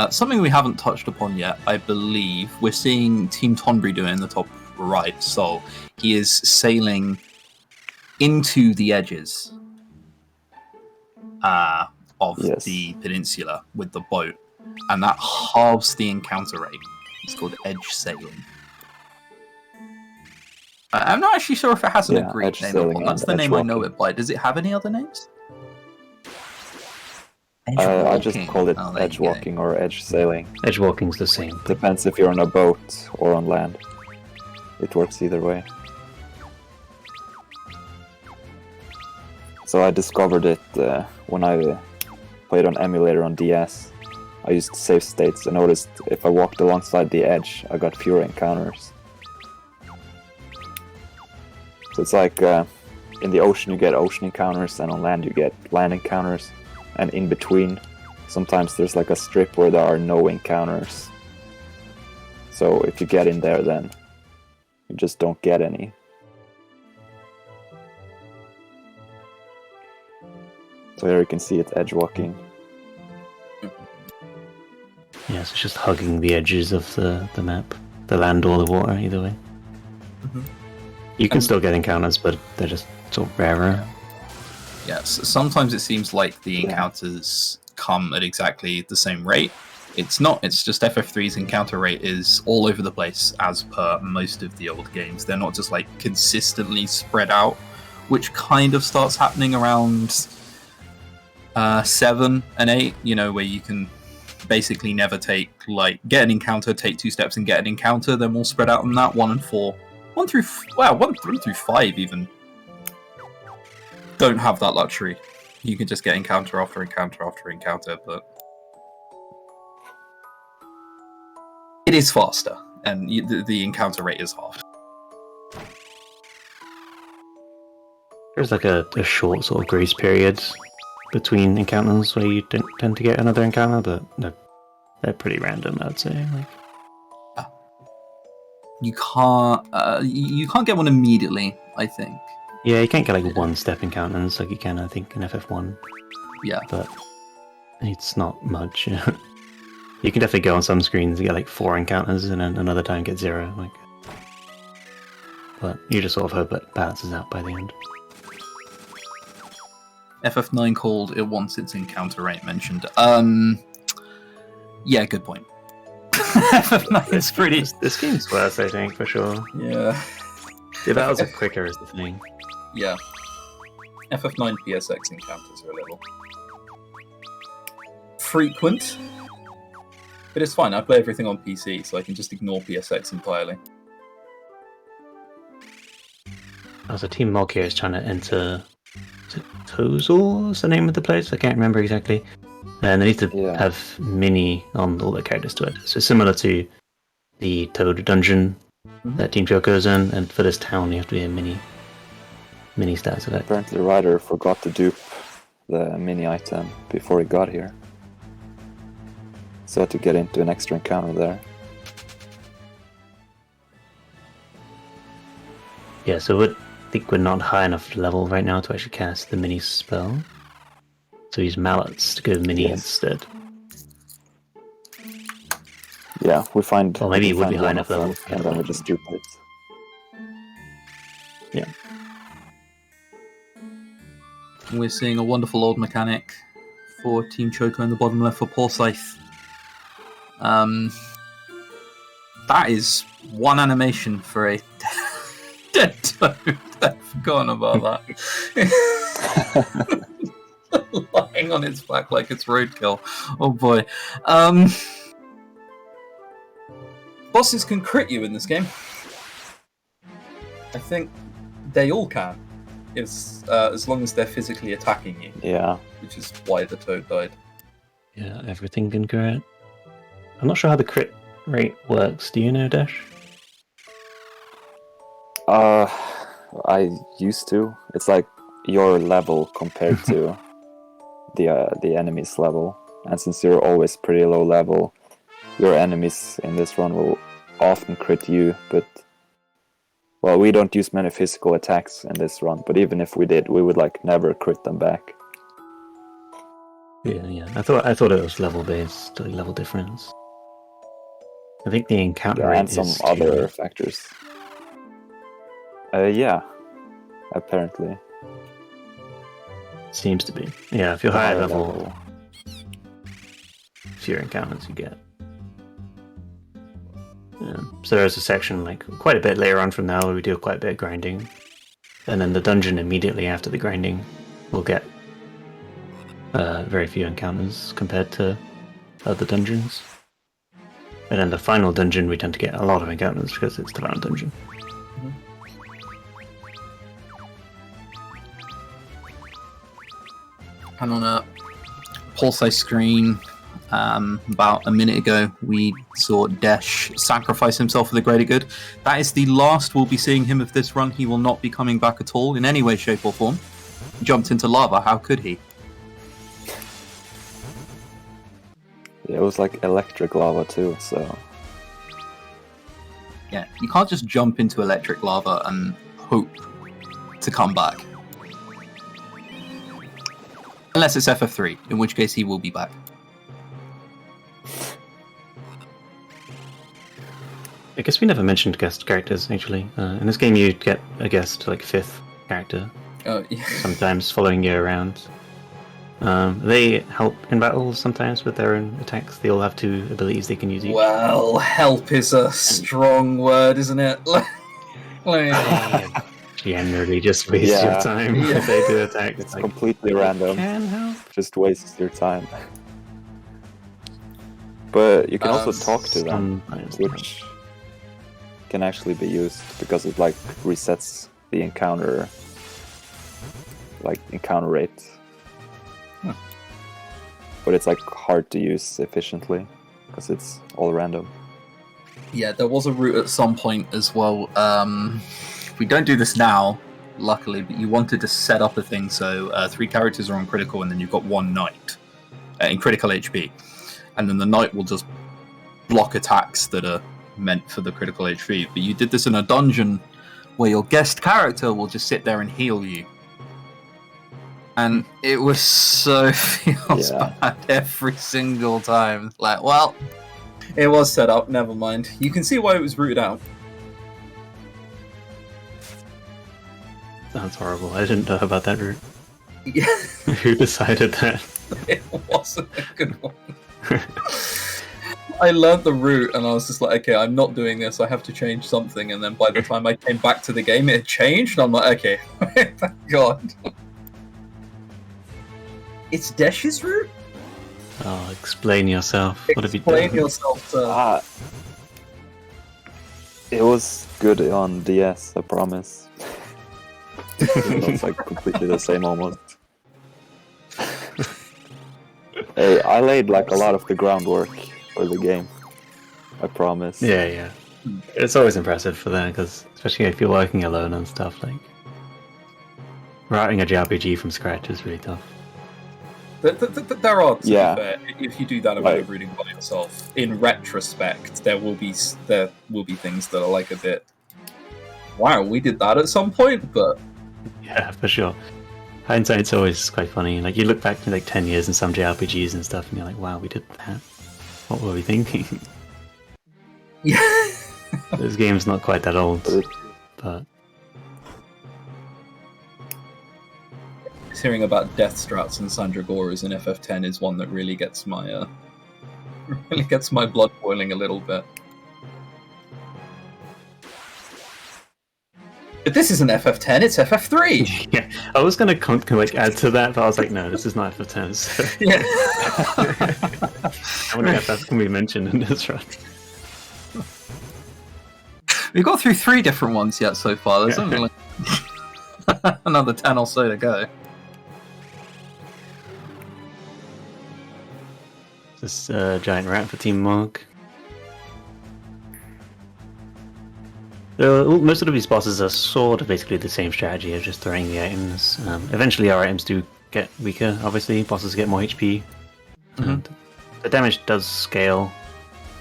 Something we haven't touched upon yet, I believe, we're seeing Team Tonbury do it in the top right. So he is sailing into the edges of the peninsula with the boat, and that halves the encounter rate. It's called edge sailing. I'm not actually sure if it has an agreed name. That's the name I know it by. Does it have any other names? I just call it edge walking or edge sailing. Edge walking's the same. Depends if you're on a boat or on land. It works either way. So I discovered it when I played on emulator on DS. I used save states and noticed if I walked alongside the edge, I got fewer encounters. So it's like in the ocean you get ocean encounters, and on land you get land encounters. And in between, sometimes there's like a strip where there are no encounters. So if you get in there, then you just don't get any. So here you can see it's edge walking. Yeah, so it's just hugging the edges of the map. The land or the water, either way. Mm-hmm. You can still get encounters, but they're just sort of rarer. Yes, sometimes it seems like the encounters come at exactly the same rate. It's not, it's just FF3's encounter rate is all over the place as per most of the old games. They're not just like consistently spread out, which kind of starts happening around 7 and 8, you know, where you can basically never take, like, get an encounter, take 2 steps and get an encounter. They're more spread out than that. 1 and 4. 1 through 5 even. don't have that luxury. You can just get encounter after encounter after encounter, but it is faster, and the encounter rate is half. There's like a short sort of grace period between encounters where you don't tend to get another encounter, but they're pretty random, I'd say. Like, you can't get one immediately, I think. yeah, you can't get like one-step encounters like you can, I think, in FF1. Yeah. But it's not much. You can definitely go on some screens and get like 4 encounters, and then another time get 0. Like, but you just sort of hope it balances out by the end. FF9 called it wants its encounter rate mentioned. Yeah, good point. FF9 is pretty... This game's worse, I think, for sure. Yeah. The battles are quicker is the thing. Yeah. FF9 PSX encounters are a little frequent. But it's fine, I play everything on PC, so I can just ignore PSX entirely. Also, Team Mog here is trying to enter... Is it Tozor? What's the name of the place? I can't remember exactly. And they need to have mini on all the characters to it. So similar to the Toad dungeon that Team Choco's in, and for this town you have to be a mini stats of it. Apparently Ryder forgot to dupe the mini item before he got here. So I had to get into an extra encounter there. Yeah, so I think we're not high enough level right now to actually cast the mini spell. So use mallets to go mini instead. Yeah, we find... Or maybe it would be find high one enough of level. them, and then we just dupe it. Yeah. We're seeing a wonderful old mechanic for Team Choco in the bottom left for Paul Scythe. That is one animation for a dead toad. I've forgotten about that. Lying on its back like it's roadkill. Oh boy. Bosses can crit you in this game. I think they all can. As long as they're physically attacking you. Yeah. Which is why the toad died. Yeah, everything can crit. I'm not sure how the crit rate works. Do you know, Dash? I used to. It's like your level compared to the enemy's level. And since you're always pretty low level, your enemies in this run will often crit you, but... Well, we don't use many physical attacks in this run, but even if we did, we would like never crit them back. Yeah. I thought it was level based, like level difference. I think the encounter rate and some is other factors. Yeah, apparently. Seems to be. Yeah, if you're higher level, fewer encounters you get. Yeah. So there's a section like quite a bit later on from now where we do quite a bit of grinding. And then the dungeon immediately after the grinding will get very few encounters compared to other dungeons. And then the final dungeon we tend to get a lot of encounters because it's the final dungeon. And on a pulse screen about a minute ago, we saw Desh sacrifice himself for the greater good. That is the last we'll be seeing him of this run. He will not be coming back at all in any way, shape, or form. He jumped into lava. How could he? Yeah, it was like electric lava too, so... Yeah, you can't just jump into electric lava and hope to come back. Unless it's FF3, in which case he will be back. I guess we never mentioned guest characters, actually. In this game you get a guest, like 5th character, Oh, yeah. sometimes following you around. They help in battles sometimes with their own attacks. They all have 2 abilities they can use each. Well, help is a strong word, isn't it? Generally just waste your time if they do attack. It's like, completely random. Can help. Just wastes your time. But you can also talk to them, which can actually be used because it like resets the encounter like encounter rate. But it's like hard to use efficiently because it's all random. Yeah, there was a route at some point as well. We don't do this now, luckily, but you wanted to set up a thing so 3 characters are on critical, and then you've got 1 knight in critical HP, and then the knight will just block attacks that are meant for the critical HP. But you did this in a dungeon where your guest character will just sit there and heal you. And it was so feels bad every single time. Like, well, it was set up, never mind. You can see why it was rooted out. That's horrible. I didn't know about that route. Yeah. Who decided that? It wasn't a good one. I learned the route and I was just like, okay, I'm not doing this, I have to change something. And then by the time I came back to the game, it had changed. And I'm like, okay, thank God. It's Desh's route? Oh, explain yourself. What have you done? Explain yourself, sir. It was good on DS, I promise. It's like completely the same almost. Hey, I laid like a lot of the groundwork for the game. I promise. Yeah. It's always impressive for that, because especially if you're working alone and stuff, like writing a JRPG from scratch is really tough. There are, to be fair, if you do that amount of Like- reading by yourself, in retrospect, there will be things that are like a bit, wow, we did that at some point, but Yeah, for sure. Hindsight's always quite funny. Like, you look back to like 10 years in some JRPGs and stuff, and you're like, wow, we did that. What were we thinking? yeah. This game's not quite that old, but Hearing about death strats and Sandragoras in FF10 is one that really gets my blood boiling a little bit. But this isn't FF10, it's FF3. yeah, I was gonna like add to that, but I was like, no, this is not FF10. So Yeah. I wonder if that's gonna be mentioned in this run. We've got through 3 different ones yet so far. There's only like another 10 or so to go. This giant rat for Team Mark. So, most of these bosses are sort of basically the same strategy of just throwing the items. Eventually our items do get weaker, obviously. Bosses get more HP. And the damage does scale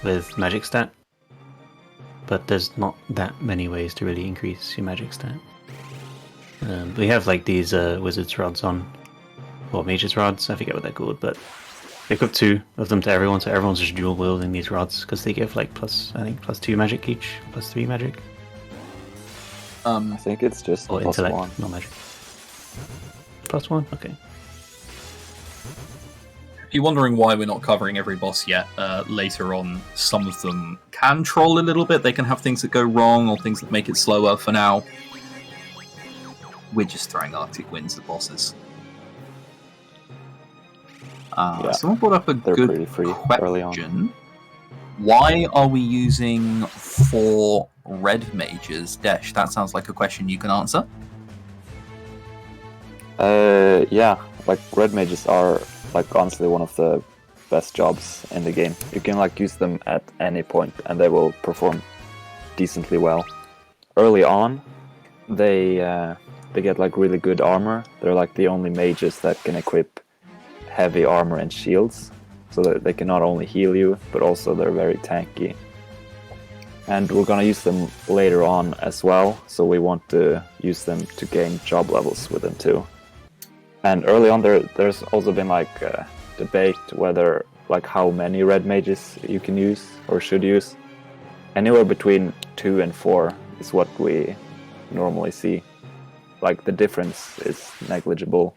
with magic stat. But there's not that many ways to really increase your magic stat. We have like these wizard's rods on. Or mage's rods, I forget what they're called, but they equip 2 of them to everyone, so everyone's just dual wielding these rods, because they give like +2 magic each, +3 magic. I think it's just Or plus intellect, 1. not magic. +1? Okay. If you're wondering why we're not covering every boss yet, later on, some of them can troll a little bit. They can have things that go wrong or things that make it slower. For now, we're just throwing Arctic Winds at bosses. Someone brought up a They're good pretty free early on. question. Why are we using 4 red mages? Desh, that sounds like a question you can answer. Yeah, like red mages are like honestly one of the best jobs in the game. You can like use them at any point and they will perform decently well. Early on, they get like really good armor. They're like the only mages that can equip heavy armor and shields, so that they can not only heal you, but also they're very tanky. And we're gonna use them later on as well, so we want to use them to gain job levels with them too. And early on there's also been like a debate whether like how many red mages you can use or should use. Anywhere between 2 and 4 is what we normally see. Like the difference is negligible.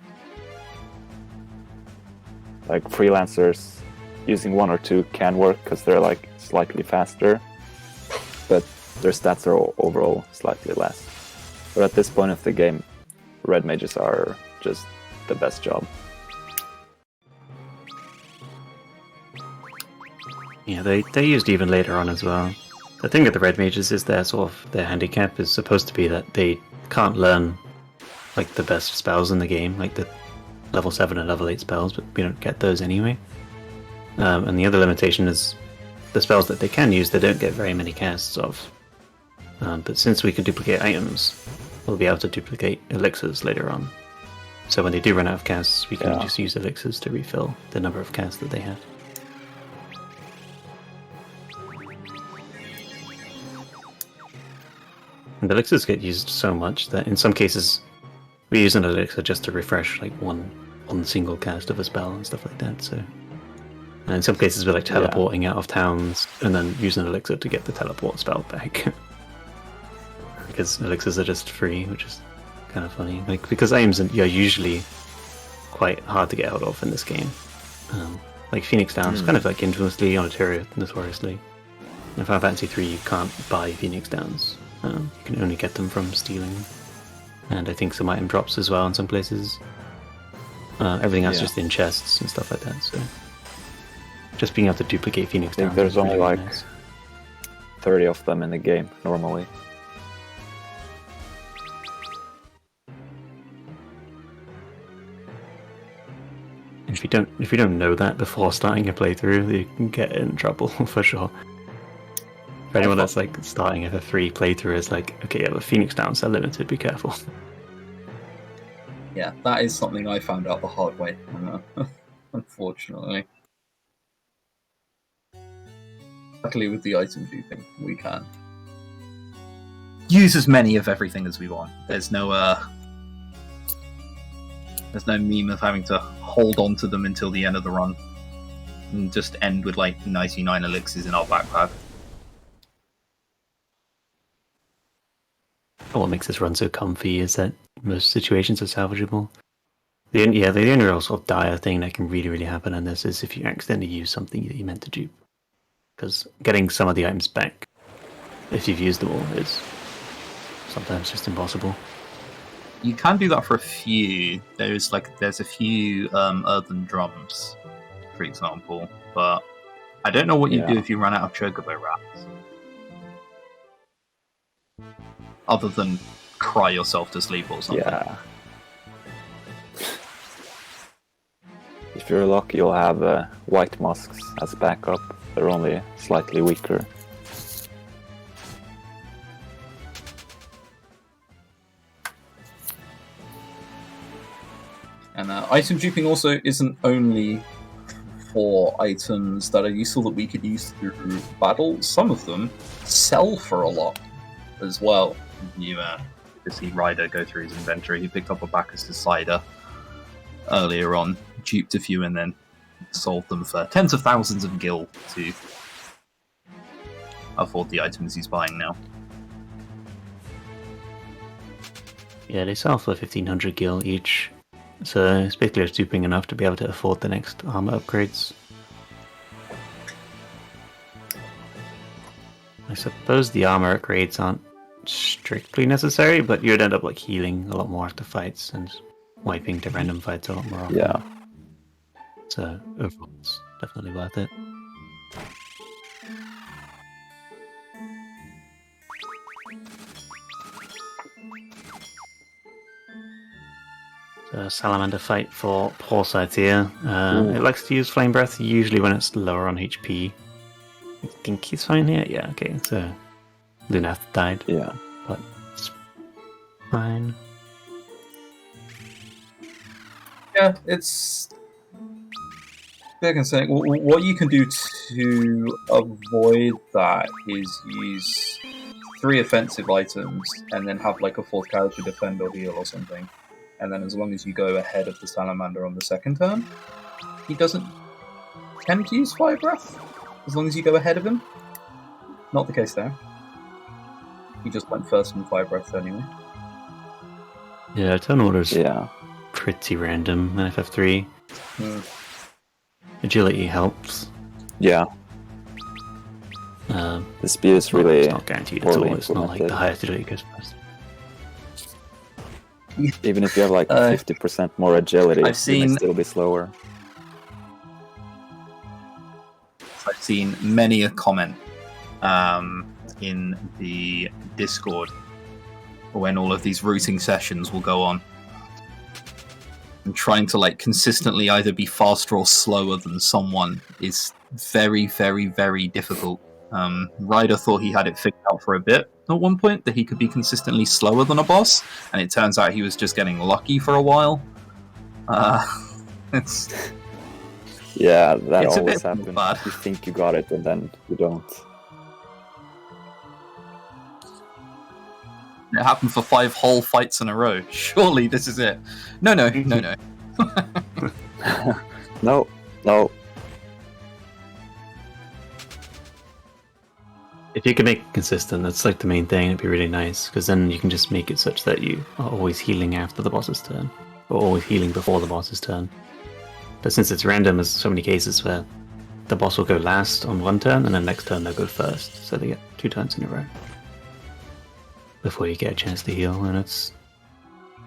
Like freelancers using 1 or 2 can work because they're like slightly faster, but their stats are overall slightly less. But at this point of the game, red mages are just the best job. Yeah, they're used even later on as well. The thing with the red mages is their handicap is supposed to be that they can't learn like the best spells in the game, like the level 7 and level 8 spells, but we don't get those anyway. And the other limitation is the spells that they can use, they don't get very many casts of. But since we can duplicate items, we'll be able to duplicate elixirs later on. So when they do run out of casts, we can just use elixirs to refill the number of casts that they have. And elixirs get used so much that in some cases we use an elixir just to refresh like one single cast of a spell and stuff like that. So, and in some cases we're like teleporting out of towns and then use an elixir to get the teleport spell back. Because elixirs are just free, which is kind of funny. Like, because items are usually quite hard to get hold of in this game. Like Phoenix Downs, kind of like infamously, notoriously. In Final Fantasy 3 you can't buy Phoenix Downs. You can only get them from stealing. And I think some item drops as well in some places. Everything else just in chests and stuff like that, so... Just being able to duplicate Phoenix Downs. I think there's only really like nice. 30 of them in the game, normally. If you don't know that before starting a playthrough, you can get in trouble for sure. For anyone that's like starting FF3 playthrough is like, okay, yeah, the Phoenix Downs are limited, be careful. Yeah, that is something I found out the hard way, unfortunately. Luckily with the item duping, we can use as many of everything as we want. There's no meme of having to hold on to them until the end of the run and just end with like 99 elixirs in our backpack. What makes this run so comfy is that most situations are salvageable. The only real sort of dire thing that can really, really happen in this is if you accidentally use something that you meant to dupe. Because getting some of the items back, if you've used them all, is sometimes just impossible. You can do that for a few. There's a few Earthen Drums, for example, but I don't know what you do if you run out of Chocobo wraps. Other than cry yourself to sleep or something. Yeah. If you're lucky, you'll have white musks as backup. They're only slightly weaker. And item duping also isn't only for items that are useful that we could use through battle. Some of them sell for a lot as well. You see Ryder go through his inventory. He picked up a Bacchus' cider earlier on, duped a few, and then sold them for tens of thousands of gil to afford the items he's buying now. Yeah, they sell for 1500 gil each, so it's basically just duping enough to be able to afford the next armor upgrades. I suppose the armor upgrades aren't strictly necessary, but you'd end up like healing a lot more after fights and wiping to random fights a lot more often. Yeah. So overall, it's definitely worth it. So Salamander fight for poor sides here. It likes to use Flame Breath, usually when it's lower on HP. I think he's fine here. Yeah, okay, so Lunath died. Yeah. But it's fine. Yeah, it's... Big and saying, what you can do to avoid that is use 3 offensive items and then have like a 4th character defend or heal or something. And then as long as you go ahead of the Salamander on the second turn, he doesn't tend to use Fire Breath, as long as you go ahead of him. Not the case there. He just went first in Fire Breath anyway. Yeah, turn order's pretty random in FF3. Agility helps. Yeah. The speed is really it's not guaranteed at all. It's not like the highest agility goes first. Even if you have like 50% more agility, I've seen... you may still be slower. I've seen many a comment in the Discord when all of these routing sessions will go on, and trying to like consistently either be faster or slower than someone is very, very, very difficult. Ryder thought he had it figured out for a bit at one point, that he could be consistently slower than a boss, and it turns out he was just getting lucky for a while. It's Yeah, that It's a always bit happens. bad. You think you got it, and then you don't. It happened for 5 whole fights in a row. Surely this is it. No. No. If you can make it consistent, that's like the main thing. It'd be really nice, because then you can just make it such that you are always healing after the boss's turn, or always healing before the boss's turn. But since it's random, there's so many cases where the boss will go last on one turn, and then next turn they'll go first, so they get 2 turns in a row before you get a chance to heal, and it's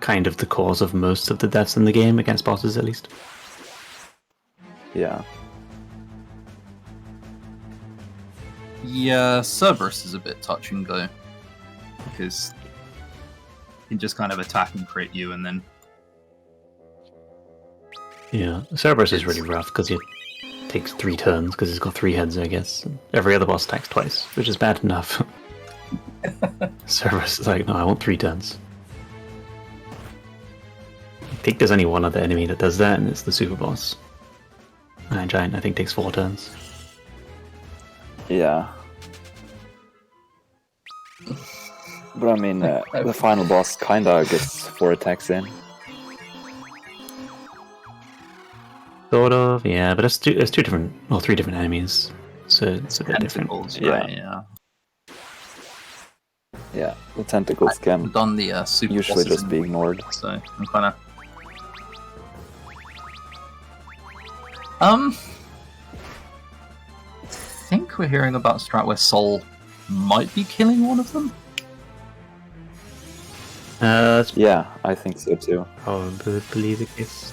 kind of the cause of most of the deaths in the game, against bosses at least. Yeah. Yeah, Cerberus is a bit touch and go, because he can just kind of attack and crit you, and then Yeah, Cerberus is really rough, because it takes 3 turns, because it's got 3 heads, I guess. And every other boss attacks twice, which is bad enough. Cerberus is like, no, I want 3 turns. I think there's only one other enemy that does that, and it's the super boss. Iron Giant, I think, takes 4 turns. Yeah. But I mean, the final boss kinda gets 4 attacks in. Sort of, yeah, but there's 3 different enemies, so it's a bit different. tentacles, Yeah. right? Yeah. Yeah, the tentacles can I've done the super usually bosses just in be ignored. so I'm kind of. I think we're hearing about a strat where Soul might be killing one of them. That's Yeah, I think so too. probably the case.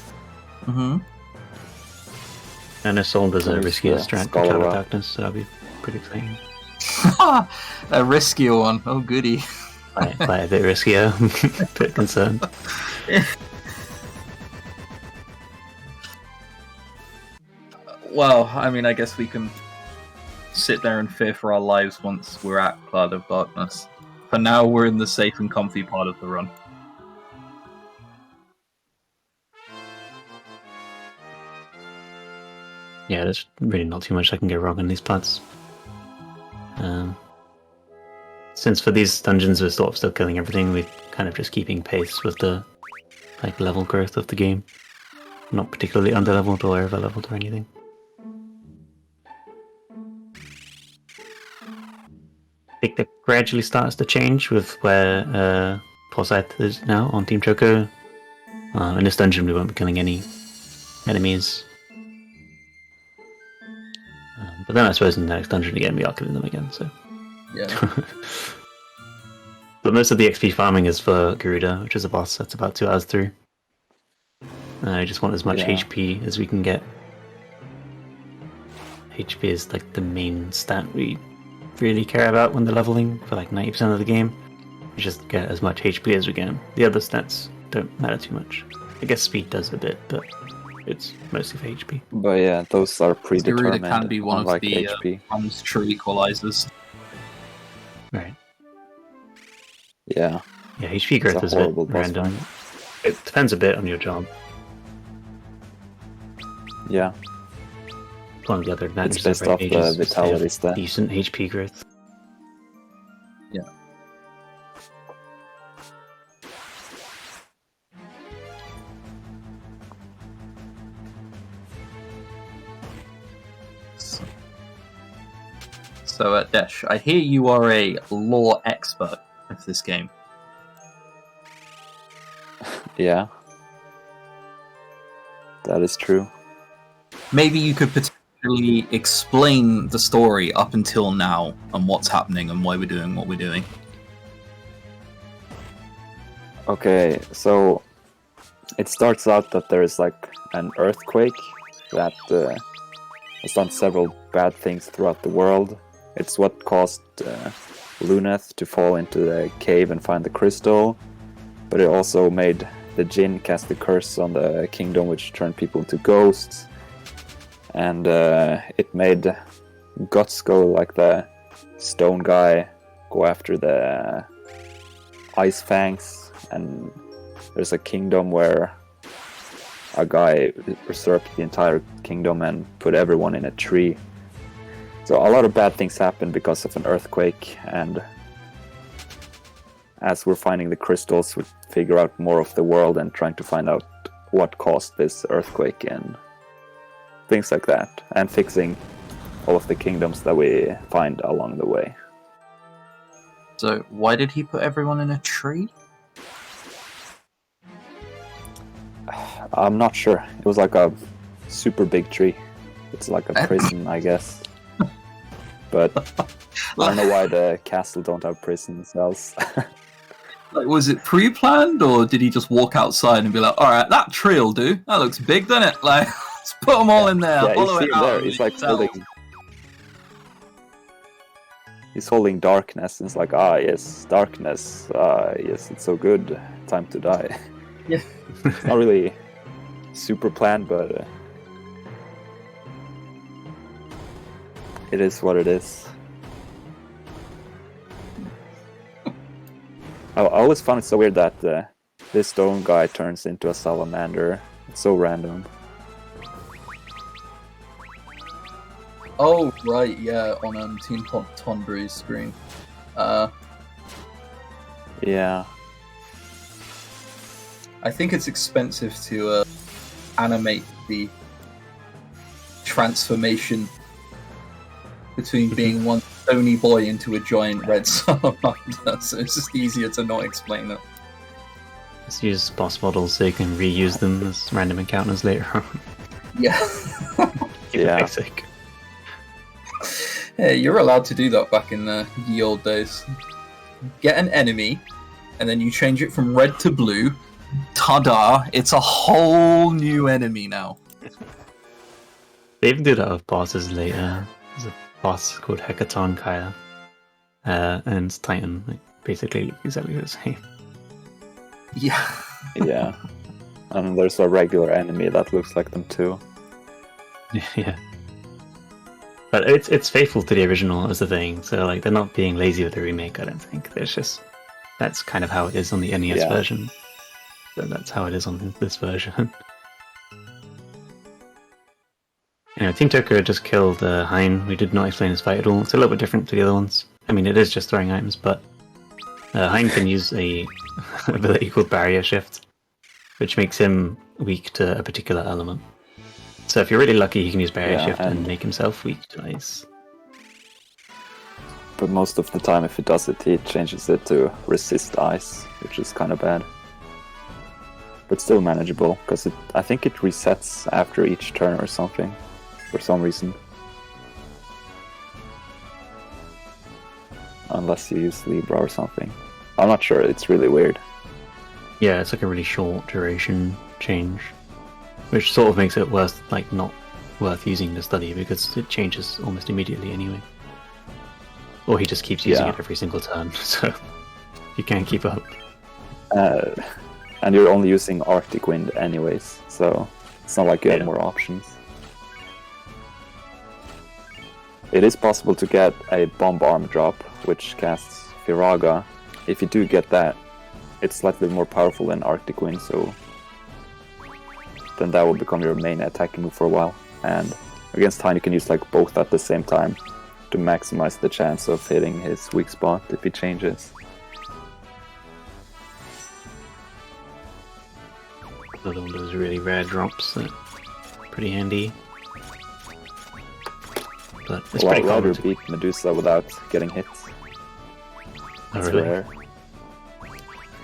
Mm-hmm. And if Soul does a There's, riskier yeah, strat, Scholar Cloud of Rock. Darkness, so that'll be pretty exciting. A riskier one. Oh, goody. By a bit riskier, a bit concerned. Well, I mean, I guess we can sit there and fear for our lives once we're at Cloud of Darkness. For now, we're in the safe and comfy part of the run. Yeah, there's really not too much that can go wrong in these parts. Since for these dungeons we're sort of still killing everything, we're kind of just keeping pace with the level growth of the game. Not particularly underleveled or overleveled or anything. I think that gradually starts to change with where Forsyth is now on Team Choco. In this dungeon we won't be killing any enemies. But then I suppose in the next dungeon again we are killing them again, so... Yeah. But most of the XP farming is for Garuda, which is a boss that's about 2 hours through. I just want as much Yeah. HP as we can get. HP is like the main stat we really care about when they're leveling for like 90% of the game. We just get as much HP as we can. The other stats don't matter too much. I guess speed does a bit, but it's mostly for HP. But yeah, those are Garuda predetermined, can be one of unlike the HP. run's true equalizers. Right. Yeah, Yeah, HP growth a is a bit horrible boss random. It depends a bit on your job. yeah. One of the other advantages based of off the mages is they vitality have stat. decent HP growth. Yeah. So, Desh, I hear you are a lore expert of this game. Yeah. That is true. Maybe you could potentially explain the story up until now and what's happening and why we're doing what we're doing. Okay, so it starts out that there is like an earthquake that has done several bad things throughout the world. It's what caused Luneth to fall into the cave and find the crystal, but it also made the Jinn cast the curse on the kingdom, which turned people into ghosts, and it made Gutskull, like the stone guy, go after the Ice Fangs, and there's a kingdom where a guy usurped the entire kingdom and put everyone in a tree. So a lot of bad things happened because of an earthquake, and as we're finding the crystals, we figure out more of the world and trying to find out what caused this earthquake and things like that, and fixing all of the kingdoms that we find along the way. So why did he put everyone in a tree? I'm not sure. It was like a super big tree. It's like a prison, I guess. But I don't know why the castle don't have prison cells. Like, was it pre-planned, or did he just walk outside and be like, "All right, that tree'll do. That looks big, doesn't it? Like, let's put them all in there. Yeah, you Follow see it him out there. and He's make like cells." holding. He's holding darkness, and it's like, yes, darkness. Yes, it's so good. Time to die. Yeah. It's not really super planned, but it is what it is. I always found it so weird that this stone guy turns into a salamander. It's so random. Oh right, yeah, on Team Tonbree's screen. Yeah. I think it's expensive to animate the transformation between being one stony boy into a giant red salamander, so it's just easier to not explain it. Just use boss models so you can reuse them as random encounters later on. Yeah. Keep it Yeah. basic. Hey, you're allowed to do that back in the ye old days. Get an enemy, and then you change it from red to blue. Ta-da! It's a whole new enemy now. They even do that with bosses later. There's a boss called Hecaton Kaya, and Titan, like, basically look exactly the same. Yeah. Yeah. And there's a regular enemy that looks like them too. Yeah. But it's faithful to the original as the thing, so like they're not being lazy with the remake, I don't think. It's just that's kind of how it is on the NES Yeah. version. So that's how it is on this version. Anyway, Team Toker just killed Hein. We did not explain his fight at all. It's a little bit different to the other ones. I mean, it is just throwing items, but Hein can use a ability called Barrier Shift, which makes him weak to a particular element. So if you're really lucky, he can use Barrier Yeah, Shift and and- make himself weak to ice. But most of the time, if it does it, he changes it to resist ice, which is kind of bad. But still manageable, because I think it resets after each turn or something, for some reason. Unless you use Libra or something. I'm not sure, it's really weird. Yeah, it's like a really short duration change, which sort of makes it worth, like, not worth using the study because it changes almost immediately anyway. Or he just keeps using Yeah. it every single turn, so you can't keep up. And you're only using Arctic Wind anyways, so it's not like you have Yeah. more options. It is possible to get a Bomb Arm drop, which casts Firaga. If you do get that, it's slightly more powerful than Arctic Wind, so then that will become your main attacking move for a while. And against Hein you can use like both at the same time to maximize the chance of hitting his weak spot if he changes. Another one of those really rare drops that pretty handy. But it's Well, pretty I'd rather common to beat Medusa without getting hit. Oh, That's really? rare.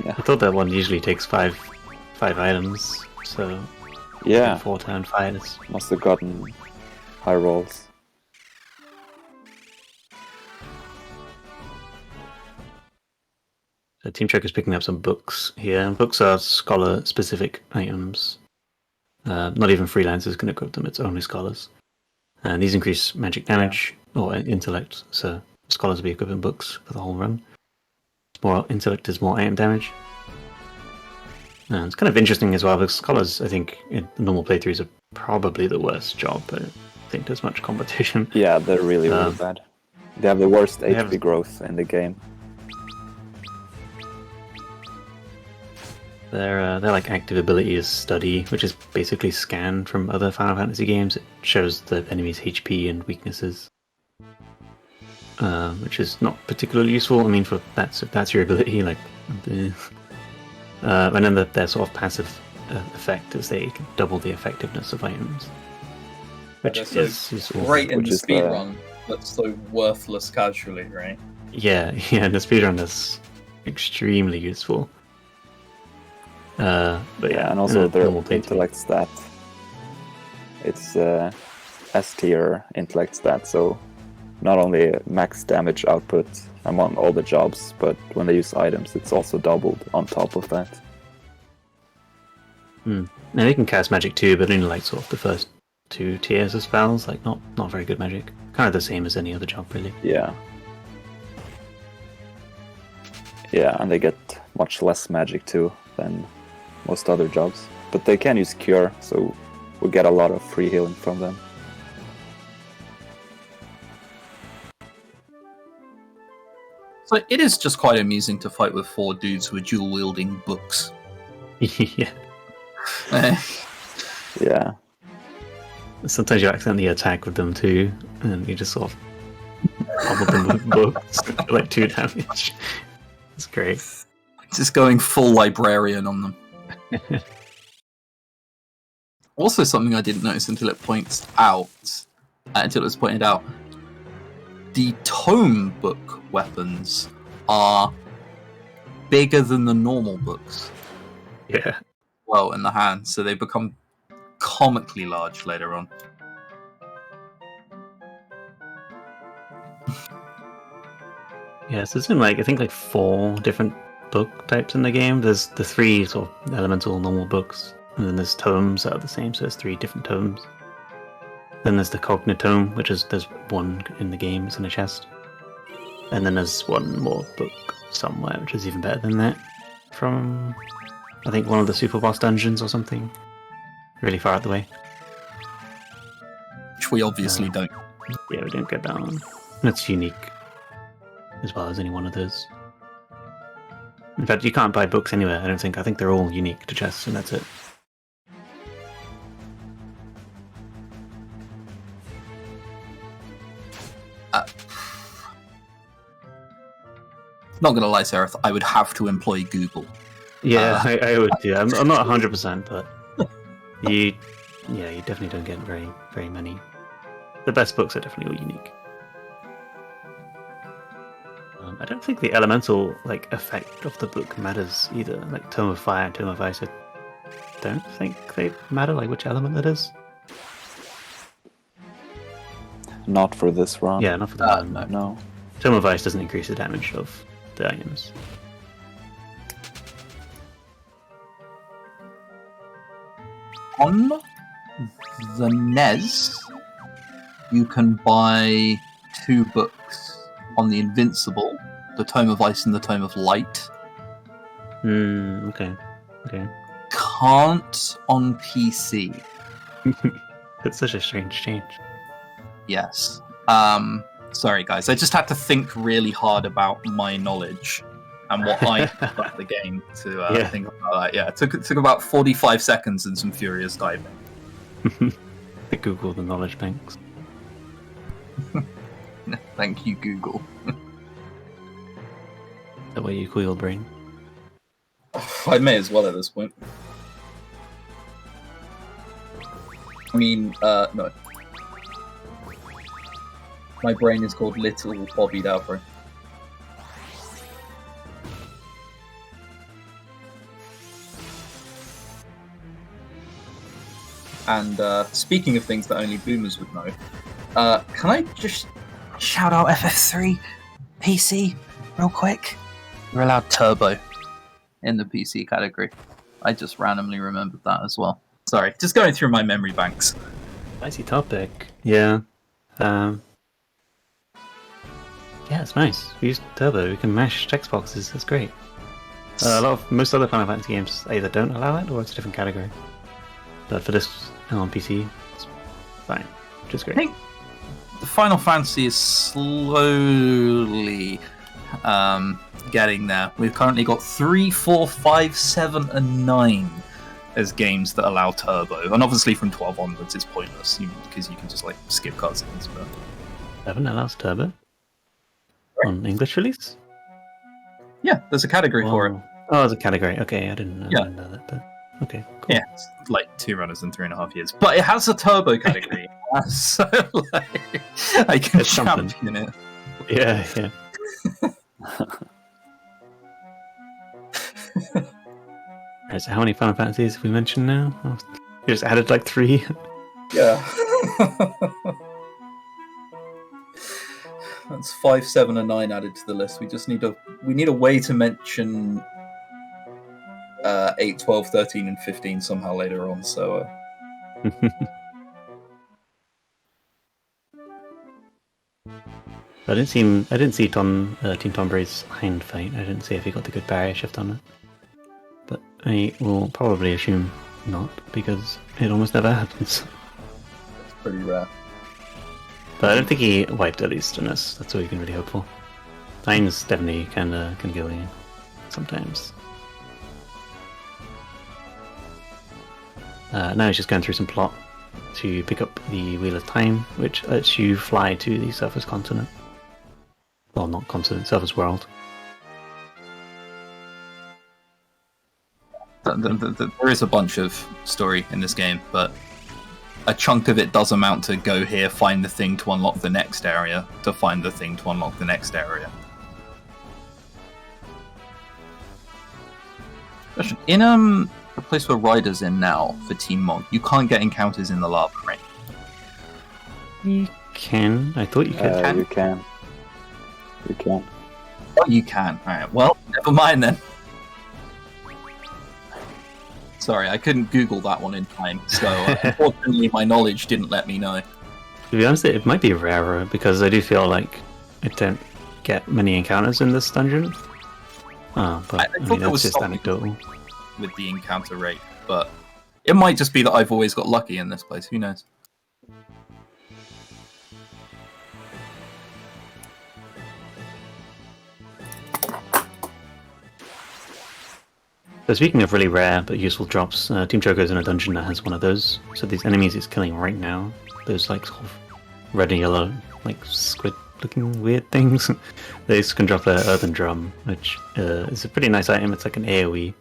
I thought that one usually takes five items, so Yeah, 4-turn fights. must have gotten high rolls. So Team Check is picking up some books here. Books are scholar-specific items. Not even freelancers can equip them, it's only scholars. And these increase magic damage, or intellect, so scholars will be equipping books for the whole run. More intellect is more item damage. It's kind of interesting as well, because scholars, I think, in normal playthroughs are probably the worst job. I don't think there's much competition. Yeah, they're really bad. They have the worst have- HP growth in the game. Their like active ability is study, which is basically scan from other Final Fantasy games. It shows the enemy's HP and weaknesses, which is not particularly useful. I mean, if that's your ability, like, and then their sort of passive effect is they can double the effectiveness of items, which They're is so useful. great in Which the is speedrun, but so worthless casually, right? Yeah, in the speedrun that's extremely useful. But Yeah, and also their normal playthrough. intellect stat. It's S tier intellect stat, so not only max damage output among all the jobs, but when they use items, it's also doubled on top of that. And they can cast magic too, but only like sort of the first 2 tiers of spells, like not very good magic. Kind of the same as any other job, really. Yeah. Yeah, and they get much less magic too than most other jobs. But they can use Cure, so we get a lot of free healing from them. So it is just quite amusing to fight with 4 dudes who are dual wielding books. Yeah. Eh, Yeah. Sometimes you accidentally attack with them too, and you just sort of pummel them with books, like 2 damage. It's great. just going full librarian on them. Also, something I didn't notice until it was pointed out. The tome book weapons are bigger than the normal books. Yeah. Well, in the hand, so they become comically large later on. Yeah, so there's been I think 4 different book types in the game. There's the 3 sort of elemental normal books, and then there's tomes that are the same, so there's 3 different tomes. Then there's the cognitome, which is there's 1 in the game, it's in a chest. And then there's 1 more book somewhere, which is even better than that. From I think one of the super boss dungeons or something. Really far out the way. Which we obviously don't. Yeah, we don't get that one. That's unique. As well as any one of those. In fact, you can't buy books anywhere, I don't think. I think they're all unique to chests, and that's it. Not gonna lie, Seraph, I would have to employ Google. Yeah, I would do. I'm not 100%, but you definitely don't get very, very many. The best books are definitely all unique. I don't think the elemental effect of the book matters either. Like Tome of Fire and Tome of Ice, I don't think they matter. Which element that is. Not for this run. Yeah, not for that. No. No. Tome of Ice doesn't increase the damage of the items. On the NES, you can buy 2 books on the Invincible, the Tome of Ice and the Tome of Light. Okay. Can't on PC. That's such a strange change. Yes. Sorry guys, I just had to think really hard about my knowledge and what I know about the game to think about that. Yeah, it took about 45 seconds and some furious diving. Google the knowledge banks. Thank you, Google. That way you cool your brain. I may as well at this point. I mean, no. My brain is called Little Bobby Dalbro. And speaking of things that only boomers would know, can I just shout out FF3 PC real quick? We're allowed Turbo in the PC category. I just randomly remembered that as well. Sorry, just going through my memory banks. Spicy topic. Yeah. Yeah, it's nice. We use Turbo. We can mash text boxes. That's great. Most other Final Fantasy games either don't allow it or it's a different category. But for this on PC, it's fine, which is great. I think the Final Fantasy is slowly getting there. We've currently got 3, 4, 5, 7, and 9 as games that allow turbo, and obviously from 12 onwards it's pointless because you can just like skip cutscenes. But 7 allows turbo on English release. yeah, there's a category for it. Oh, there's a category. Okay, I didn't know that, but okay, cool. Yeah, it's like 2 runners in 3.5 years, but it has a turbo category, so like I can It's something. champion it. Yeah. Right, so how many Final Fantasies have we mentioned now? Oh, we just added like 3. Yeah. That's 5, 7, and 9 added to the list. We just need a way to mention 8, 12, 13, and 15 somehow later on. So I didn't see Team Tombray's hind fight. I didn't see if he got the good barrier shift on it. But I will probably assume not, because it almost never happens. it's pretty rare. But I don't think he wiped at least on us. That's all you can really hope for. Hind's definitely can kill you sometimes. Now he's just going through some plot to pick up the Wheel of Time, which lets you fly to the Surface Continent. Well, not continent, Surface World. There is a bunch of story in this game, but a chunk of it does amount to go here, find the thing to unlock the next area, to find the thing to unlock the next area. In the place where Ryder's in now for Team Mod, you can't get encounters in the lava ring. You can. I thought you could. You can. You can. Oh, you can. Alright, well, never mind then. Sorry, I couldn't Google that one in time, so unfortunately my knowledge didn't let me know. To be honest, it might be rarer, because I do feel like I don't get many encounters in this dungeon. But I thought mean, there was that's just something anecdotal. with the encounter rate, but it might just be that I've always got lucky in this place, who knows? So speaking of really rare but useful drops, Team Choco's in a dungeon that has one of those. So these enemies it's killing right now, those like sort of red and yellow, like squid looking weird things, they can drop an Earthen Drum, which is a pretty nice item. It's like an AoE.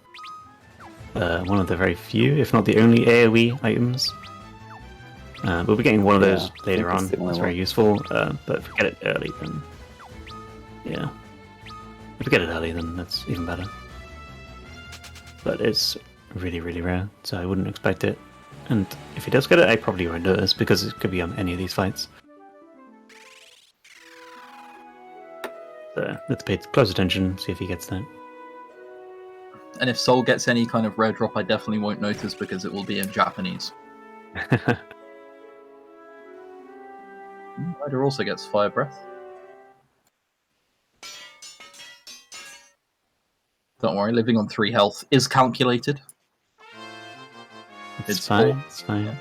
One of the very few, if not the only AoE items. We'll be getting one of those later on. It's very useful, but if we get it early, then yeah. If we get it early, then that's even better. But it's really, really rare, so I wouldn't expect it. And if he does get it, I probably won't notice, because it could be on any of these fights. So let's pay close attention, see if he gets that. And if Soul gets any kind of rare drop, I definitely won't notice because it will be in Japanese. Ryder also gets Fire Breath. Don't worry, living on 3 health is calculated. It's fine, it's fine.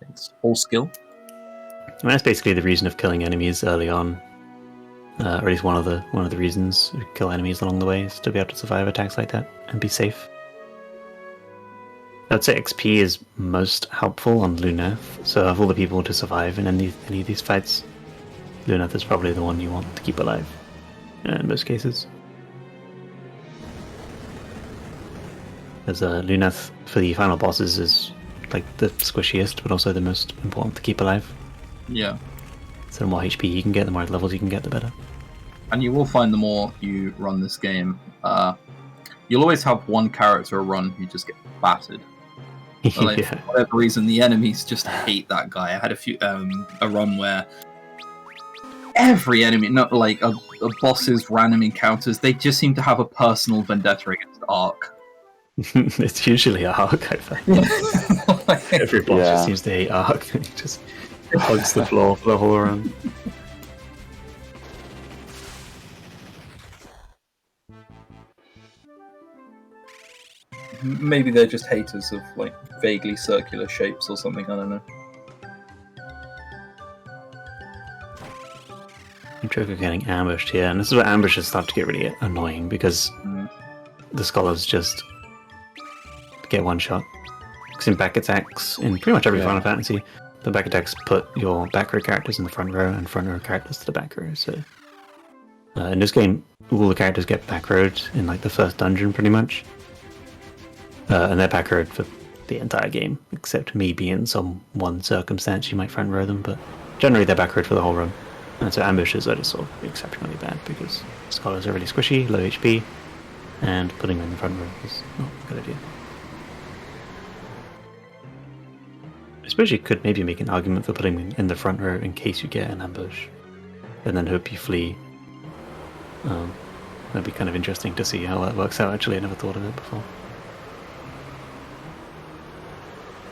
It's all skill. I mean, that's basically the reason of killing enemies early on. Or at least one of the reasons to kill enemies along the way is to be able to survive attacks like that and be safe. I'd say XP is most helpful on Luneth, so of all the people to survive in any of these fights, Luneth is probably the one you want to keep alive, in most cases. As Luneth for the final bosses is like the squishiest, but also the most important to keep alive. Yeah. So the more HP you can get, the more levels you can get, the better. And you will find the more you run this game, you'll always have one character run who just gets battered. Like, Yeah. For whatever reason, the enemies just hate that guy. I had a run where every enemy, not like a boss's random encounters, they just seem to have a personal vendetta against Ark. It's usually Ark, I find. Every boss just seems to hate Ark. He just hugs the floor for the whole run. Maybe they're just haters of like vaguely circular shapes or something. I don't know. I'm Joker getting ambushed here, and this is where ambushes start to get really annoying because the scholars just get one shot. Because in back attacks, in pretty much every Final Fantasy, the back attacks put your back row characters in the front row and front row characters to the back row. So in this game, all the characters get back rowed in like the first dungeon, pretty much, and they're back rowed for the entire game, except maybe in some one circumstance you might front row them, but generally they're back rowed for the whole run. And so ambushes are just sort of exceptionally bad because scholars are really squishy, low HP, and putting them in the front row is not a good idea. I suppose you could maybe make an argument for putting them in the front row in case you get an ambush, and then hope you flee. That'd be kind of interesting to see how that works out. Actually, I never thought of it before.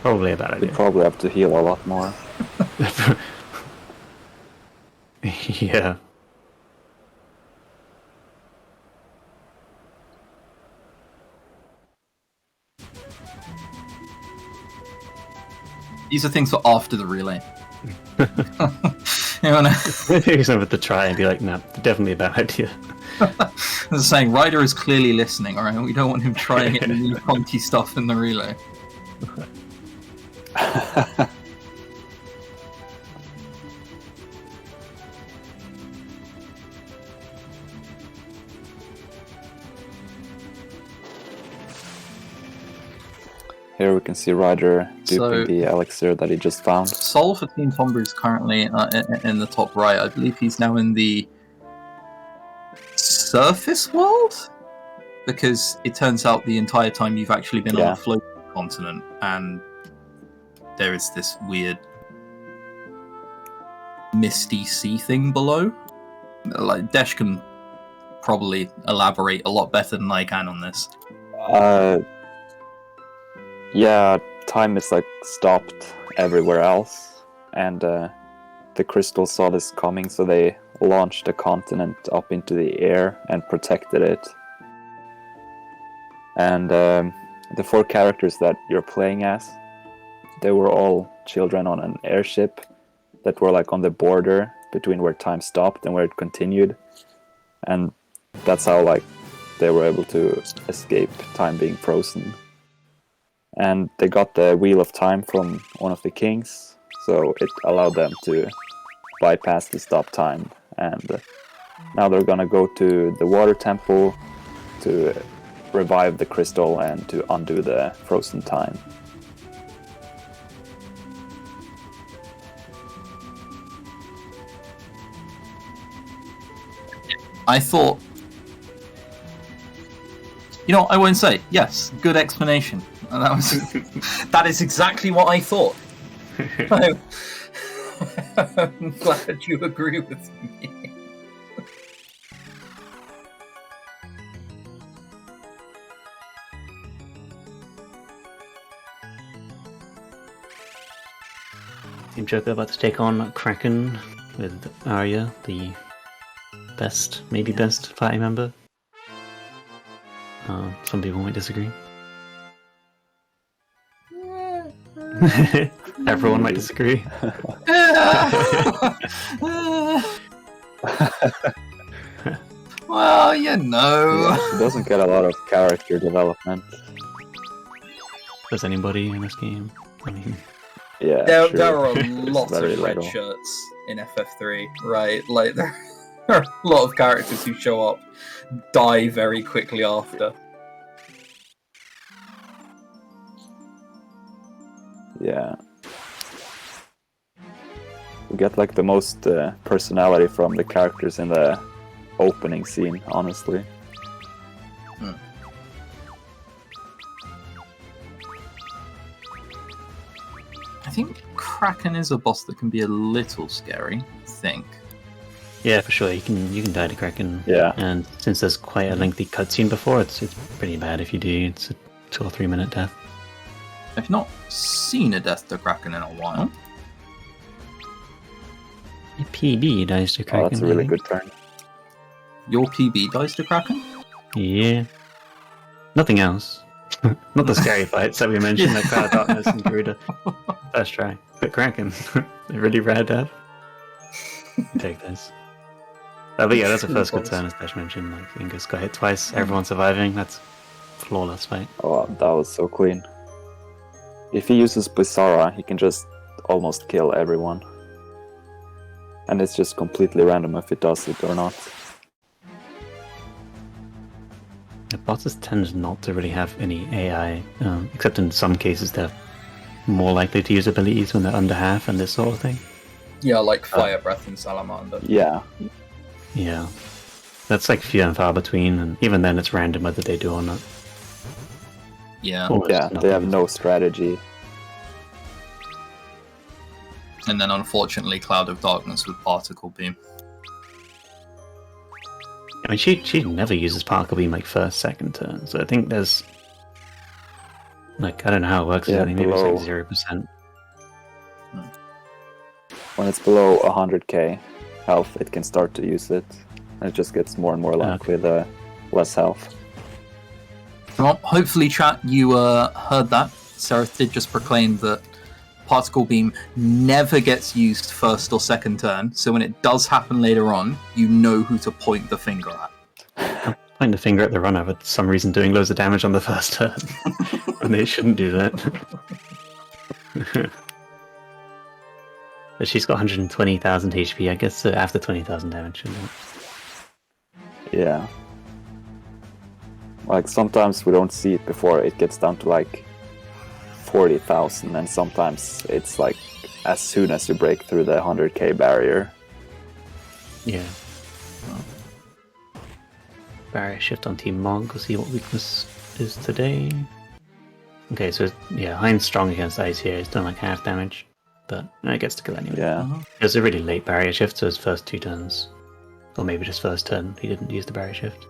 Probably a bad idea. You'd probably have to heal a lot more. Yeah. These are things for after the relay. You wanna... Maybe something to try and be like, no, definitely a bad idea. I was saying, Ryder is clearly listening, alright? We don't want him trying any new funky stuff in the relay. Here we can see Ryder duping the elixir that he just found. Sol for Team Tomber is currently in the top right. I believe he's now in the surface world? Because it turns out the entire time you've actually been on a floating continent, and there is this weird misty sea thing below. Like, Desh can probably elaborate a lot better than I can on this. Yeah, time is like stopped everywhere else, and the crystals saw this coming, so they launched the continent up into the air and protected it. And the 4 characters that you're playing as, they were all children on an airship that were like on the border between where time stopped and where it continued, and that's how like they were able to escape time being frozen. And they got the Wheel of Time from one of the kings, so it allowed them to bypass the stop time. And now they're gonna go to the water temple to revive the crystal and to undo the frozen time. I thought... You know, I won't say. Yes, good explanation. And that was... that is exactly what I thought. I'm glad you agree with me. Team Joker about to take on Kraken with Arya, the best, maybe best party member. Some people might disagree. Everyone might disagree. Well, you know. Yeah, she doesn't get a lot of character development. Does anybody in this game? I mean, Yeah, there are a lot of red shirts in FF3, right? Like, there are a lot of characters who show up, die very quickly after. Yeah. We get like the most personality from the characters in the opening scene, honestly. I think Kraken is a boss that can be a little scary, I think. Yeah, for sure. You can die to Kraken. Yeah. And since there's quite a lengthy cutscene before, it's pretty bad if you do. It's a 2 or 3 minute death. I've not seen a death to Kraken in a while. Your PB dies to Kraken. Oh, that's a really good turn. Your PB dies to Kraken? Yeah. Nothing else. Not the scary fights that we mentioned, like Cloud of Darkness and Garuda. First try. But Kraken. A really rare death. Take this. But yeah, that's the first good turn, as Dash mentioned. Like, Ingus got hit twice, everyone surviving. That's a flawless fight. Oh, that was so clean. If he uses Bizarra, he can just almost kill everyone. And it's just completely random if it does it or not. The bosses tend not to really have any AI, except in some cases they're more likely to use abilities when they're under half and this sort of thing. Yeah, like Fire Breath and Salamander. Yeah. Yeah. That's like few and far between, and even then it's random whether they do or not. Yeah. Yeah, they have no strategy. And then unfortunately Cloud of Darkness with Particle Beam. I mean, she never uses Particle Beam like first, second turn, so I think there's... Like, I don't know how it works, Yeah, maybe it's below. like 0%. When it's below 100k health, it can start to use it. And it just gets more and more luck with less health. Well, hopefully, chat, you heard that. Seraph did just proclaim that Particle Beam never gets used first or second turn, so when it does happen later on, you know who to point the finger at. Point the finger at the runner for some reason doing loads of damage on the first turn. And they shouldn't do that. But she's got 120,000 HP, I guess after 20,000 damage, shouldn't it? Yeah. Like, sometimes we don't see it before it gets down to like 40,000, and sometimes it's like as soon as you break through the 100k barrier. Yeah. Barrier shift on Team Monk, we'll see what weakness is today. Okay, so yeah, Hein's strong against ice here, he's done like half damage, but it gets to kill anyway. Yeah. It was a really late barrier shift, so his first 2 turns. Or maybe just first turn, he didn't use the barrier shift.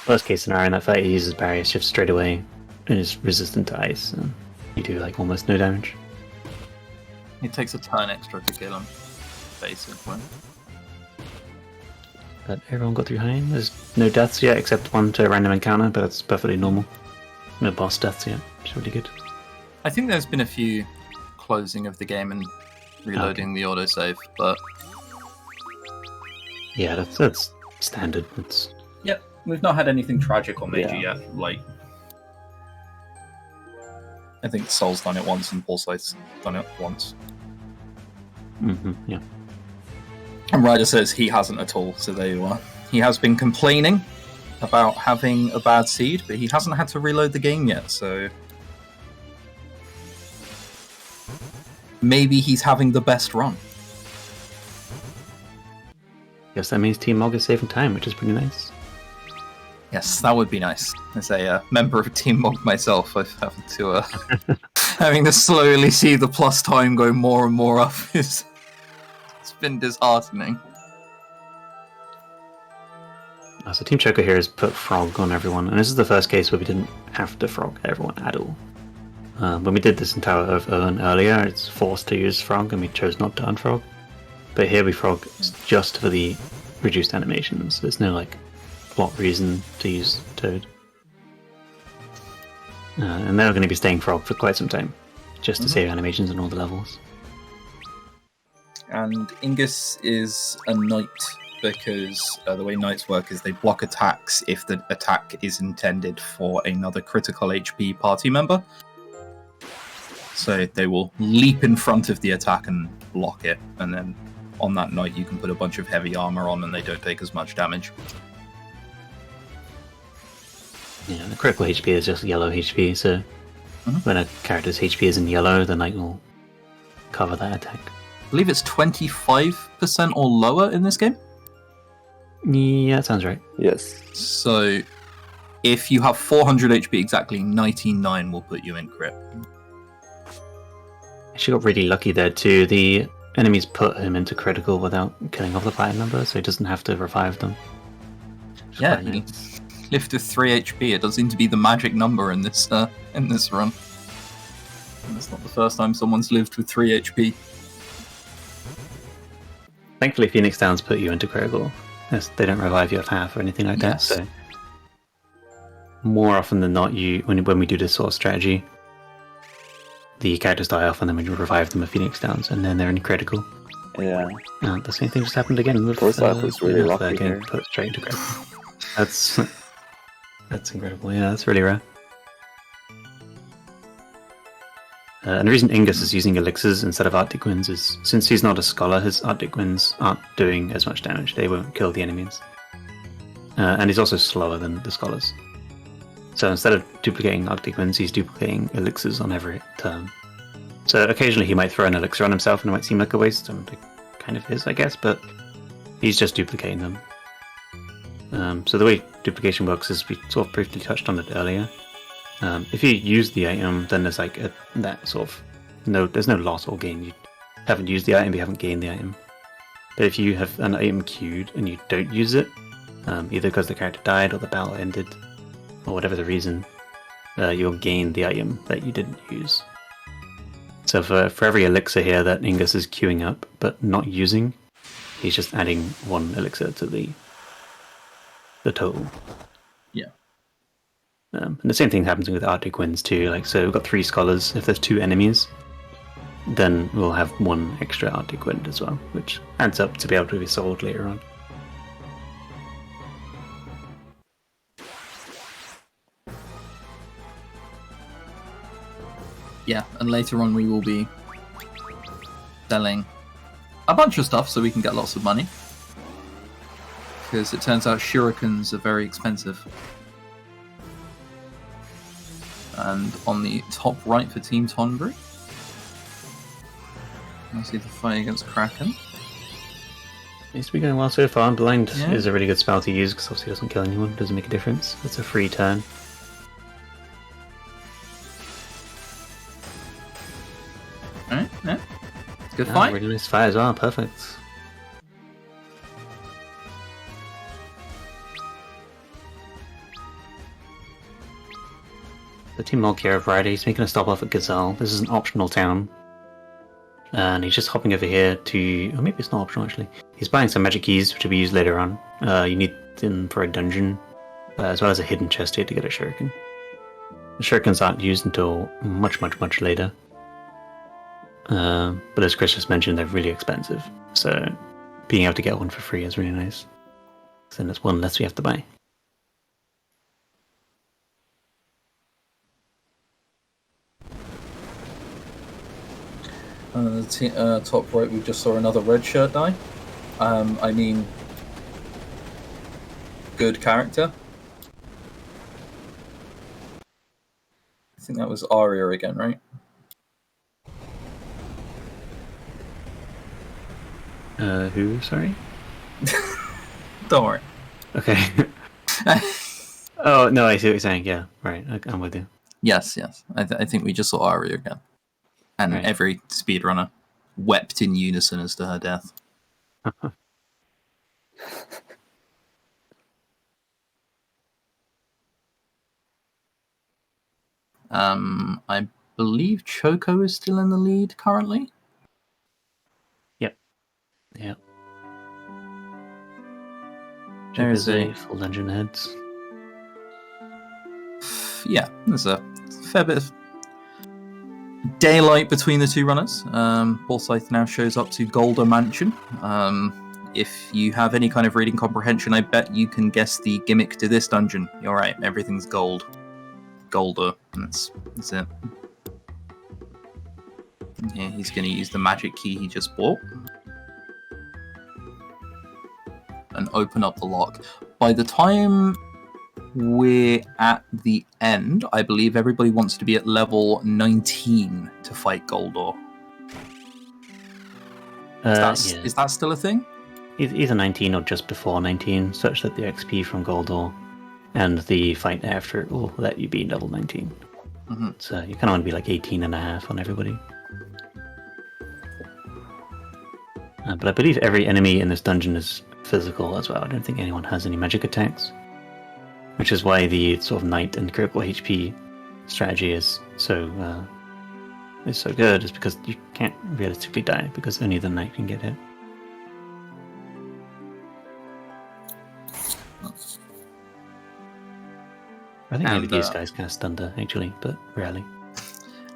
Worst case scenario in that fight, he uses barrier shift straight away and is resistant to ice, and you do like almost no damage. It takes a turn extra to kill him, basically. But everyone got through Hein. There's no deaths yet, except one to a random encounter, but that's perfectly normal. No boss deaths yet, which is really good. I think there's been a few closing of the game and reloading the autosave, but... Yeah, that's standard. It's... Yep, we've not had anything tragic or major yet. Like, I think Soul's done it once and Pulse's done it once. Yeah. And Ryder says he hasn't at all, so there you are. He has been complaining about having a bad seed, but he hasn't had to reload the game yet, so... Maybe he's having the best run. Guess that means Team Mog is saving time, which is pretty nice. Yes, that would be nice. As a member of Team Mog myself, I've had to... having to slowly see the plus time go more and more up is... It's been disheartening. So Team Choco here has put Frog on everyone, and this is the first case where we didn't have to Frog everyone at all. When we did this in Tower of Urn earlier, it's forced to use Frog, and we chose not to unfrog. But here we Frog just for the reduced animations. There's no like plot reason to use Toad. And they're going to be staying Frog for quite some time, just to save animations on all the levels. and Ingus is a knight because the way knights work is they block attacks if the attack is intended for another critical HP party member. So they will leap in front of the attack and block it, and then on that knight you can put a bunch of heavy armor on and they don't take as much damage. Yeah, the critical HP is just yellow HP, so when a character's HP is in yellow, the knight will cover that attack. I believe it's 25% or lower in this game. Yeah, that sounds right. Yes. So if you have 400 HP exactly, 99 will put you in crit. She got really lucky there too. The enemies put him into critical without killing off the party member, so he doesn't have to revive them. Yeah, he lived with 3 HP. It does seem to be the magic number in this run. And it's not the first time someone's lived with 3 HP. Thankfully, Phoenix Downs put you into critical. Yes, they don't revive you at half or anything like that, so more often than not, when we do this sort of strategy, the characters die off, and then when you revive them, a Phoenix Downs, and then they're in critical. Yeah. The same thing just happened again with Forsyth was really lucky getting here. put straight into critical. That's incredible. Yeah, that's really rare. And the reason Ingus is using elixirs instead of Arctic Winds is, since he's not a scholar, his Arctic Winds aren't doing as much damage. They won't kill the enemies. And he's also slower than the scholars. So instead of duplicating Arctic Winds, he's duplicating elixirs on every turn. So occasionally he might throw an elixir on himself and it might seem like a waste, and it kind of is, I guess, but he's just duplicating them. So the way duplication works is, we sort of briefly touched on it earlier. If you use the item, then there's like that sort of there's no loss or gain. You haven't used the item, you haven't gained the item. But if you have an item queued and you don't use it, either because the character died or the battle ended, or whatever the reason, you'll gain the item that you didn't use. So for every elixir here that Ingus is queuing up but not using, he's just adding one elixir to the total. Yeah. And the same thing happens with Arctic Winds too. Like, so we've got 3 scholars. If there's 2 enemies, then we'll have 1 extra Arctic Wind as well, which adds up to be able to be sold later on. Yeah, and later on we will be selling a bunch of stuff so we can get lots of money. Because it turns out shurikens are very expensive. And on the top right for Team Tonbri, I see the fight against Kraken. Seems to be going well so far. Blind Yeah. is a really good spell to use because obviously it doesn't kill anyone, doesn't make a difference. It's a free turn. Alright, yeah. Good fight. Really nice fight as well, perfect. The Team Malkia Friday, he's making a stop off at Gazelle. This is an optional town. And he's just hopping over here to... Oh, maybe it's not optional actually. He's buying some magic keys, which will be used later on. You need them for a dungeon, as well as a hidden chest here to get a shuriken. The shurikens aren't used until much, much, much later. But as Chris just mentioned, they're really expensive. So being able to get one for free is really nice. So then there's one less we have to buy. Top right, we just saw another red shirt die. I mean, good character. I think that was Arya again, right? Who? Sorry? Don't worry. Okay. Oh, no, I see what you're saying. Yeah, right. I'm with you. Yes. I think we just saw Arya again. And Right. every speedrunner wept in unison as to her death. I believe Choco is still in the lead currently. Yeah. There's a a full dungeon heads. yeah. There's a fair bit of daylight between the two runners. Forsyth now shows up to Golder Mansion. If you have any kind of reading comprehension, I bet you can guess the gimmick to this dungeon. You're right. Everything's gold. Golder. That's it. Yeah, he's going to use the magic key he just bought and open up the lock. By the time we're at the end, I believe everybody wants to be at level 19 to fight Goldor. Is that still a thing? Either 19 or just before 19, such that the XP from Goldor and the fight after it will let you be level 19. Mm-hmm. So you kind of want to be like 18 and a half on everybody. But I believe every enemy in this dungeon is physical as well. I don't think anyone has any magic attacks. Which is why the sort of knight and critical HP strategy is so good, is because you can't realistically die, because only the knight can get hit. I think maybe And, these guys cast Thunder, actually, but rarely.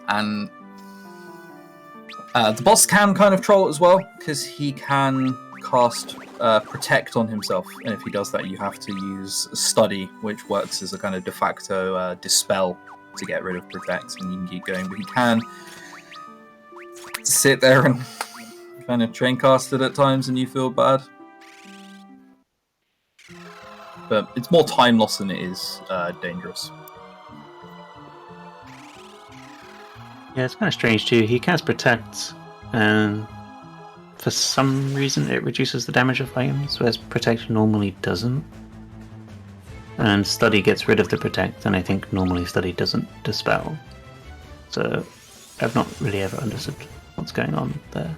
And the boss can kind of troll it as well, because he can cast Protect on himself. And if he does that, you have to use Study, which works as a kind of de facto Dispel to get rid of Protect, and you can keep going. But he can sit there and kind of train cast it at times, and you feel bad. But it's more time loss than it is dangerous. Yeah, it's kind of strange too. He casts Protect, and for some reason it reduces the damage of items, whereas Protect normally doesn't. And Study gets rid of the Protect, and I think normally Study doesn't Dispel. So I've not really ever understood what's going on there.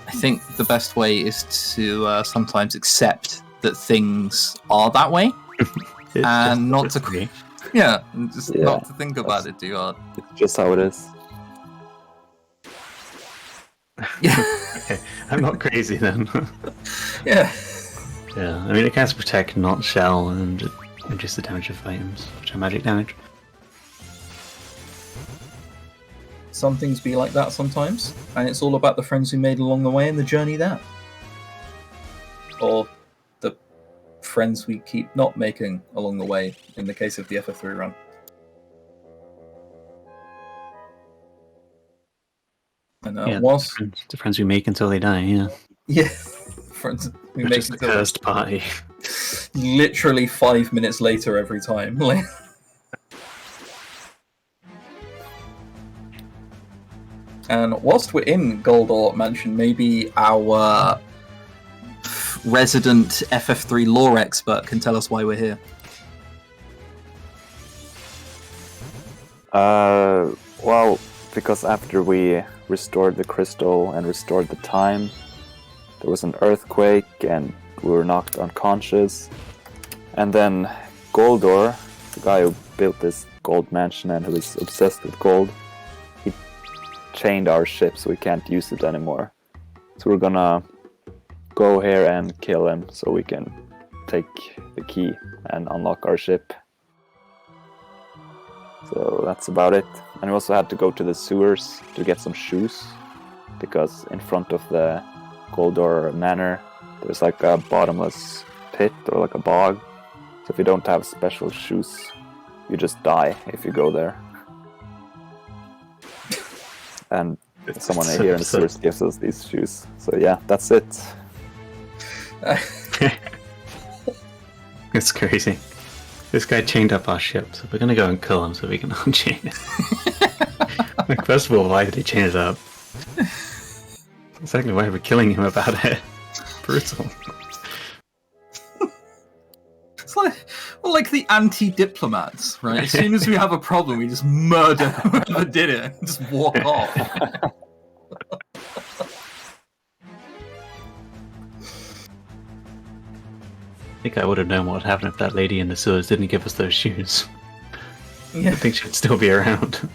I think the best way is to sometimes accept that things are that way, and not to agree. and just Yeah, not to think about it too hard. It's just how it is. Yeah, Okay, I'm not crazy then. yeah. Yeah, I mean it casts Protect, not Shell, and reduce the damage of items, which are magic damage. Some things be like that sometimes, and it's all about the friends we made along the way and the journey there, or the friends we keep not making along the way. In the case of the FF3 run. And Yeah, whilst the friends we make until they die, yeah. yeah, friends we Which make is the until cursed party. literally 5 minutes later every time. Like, and whilst we're in Goldor Mansion, maybe our resident FF3 lore expert can tell us why we're here. Well, because after we restored the crystal and restored the time, there was an earthquake and we were knocked unconscious. And then Goldor, the guy who built this gold mansion and who is obsessed with gold, he chained our ship so we can't use it anymore. So we're gonna go here and kill him so we can take the key and unlock our ship. So that's about it. And we also had to go to the sewers to get some shoes, because in front of the Goldor Manor there's like a bottomless pit or like a bog. So if you don't have special shoes, you just die if you go there. And someone here in the sewers gives us these shoes. So yeah, that's it. It's crazy. This guy chained up our ship, so we're gonna go and kill him so we can unchain it. Like, first of all, why did he chain it up? Secondly, why are we killing him about it? Brutal. It's like the anti-diplomats, right? As soon as we have a problem, we just murder whoever did it and just walk off. I think I would have known what would happen if that lady in the sewers didn't give us those shoes. Yeah. I think she'd still be around.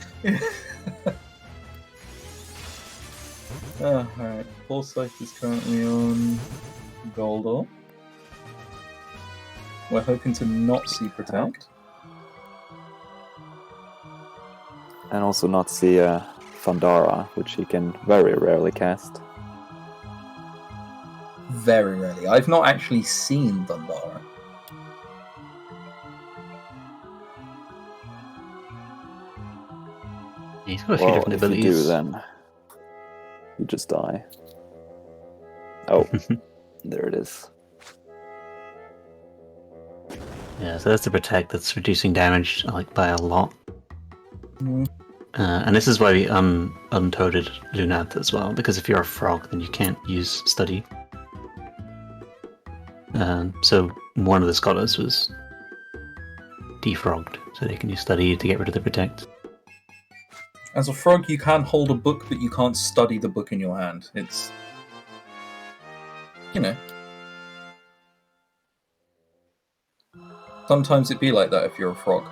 Alright. Foresight is currently on Goldor. We're hoping to not see Protect. And also not see Fandara, which he can very rarely cast. Very rarely. I've not actually seen Thundara. He's got a few Well, different if you abilities. do, then you just die. Oh, there it is. Yeah, so that's the Protect that's reducing damage like by a lot. Mhm. And this is why we untoaded Lunat as well, because if you're a frog, then you can't use Study. So one of the scholars was defrogged, so they can use Study to get rid of the Protect. As a frog, you can hold a book, but you can't study the book in your hand. It's... you know. Sometimes it be like that if you're a frog.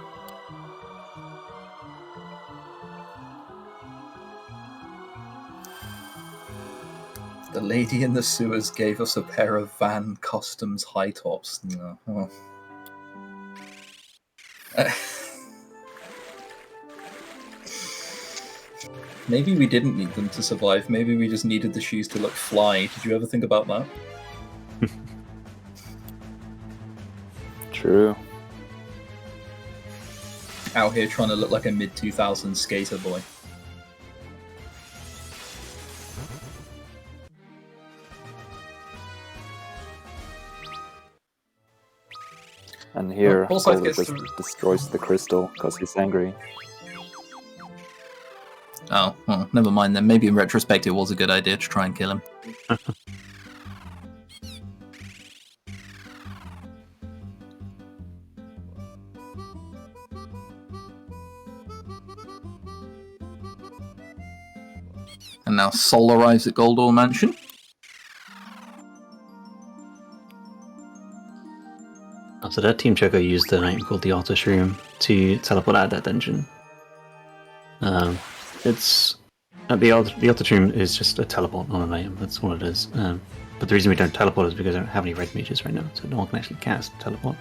The lady in the sewers gave us a pair of Van Customs high tops. No. Oh. Maybe we didn't need them to survive. Maybe we just needed the shoes to look fly. Did you ever think about that? True. Out here trying to look like a mid-2000s skater boy. And here, Well, also, I Golden guess just destroys the crystal because he's angry. Oh, well, never mind then. Maybe in retrospect it was a good idea to try and kill him. And now Sol arrives at Goldor Mansion. So that Team Choco used an item called the Autosave to teleport out of that dungeon. It's the Autosave is just a teleport on an item. That's what it is. But the reason we don't teleport is because I don't have any red mages right now, so no one can actually cast teleport.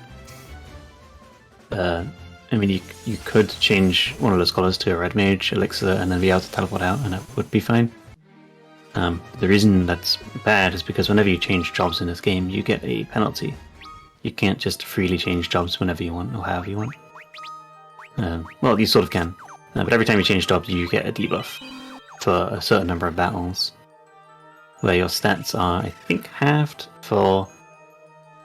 I mean, you could change one of those colors to a red mage elixir and then be able to teleport out, and it would be fine. The reason that's bad is because whenever you change jobs in this game, you get a penalty. You can't just freely change jobs whenever you want or however you want. Well, you sort of can, but every time you change jobs, you get a debuff for a certain number of battles, where your stats are, I think, halved for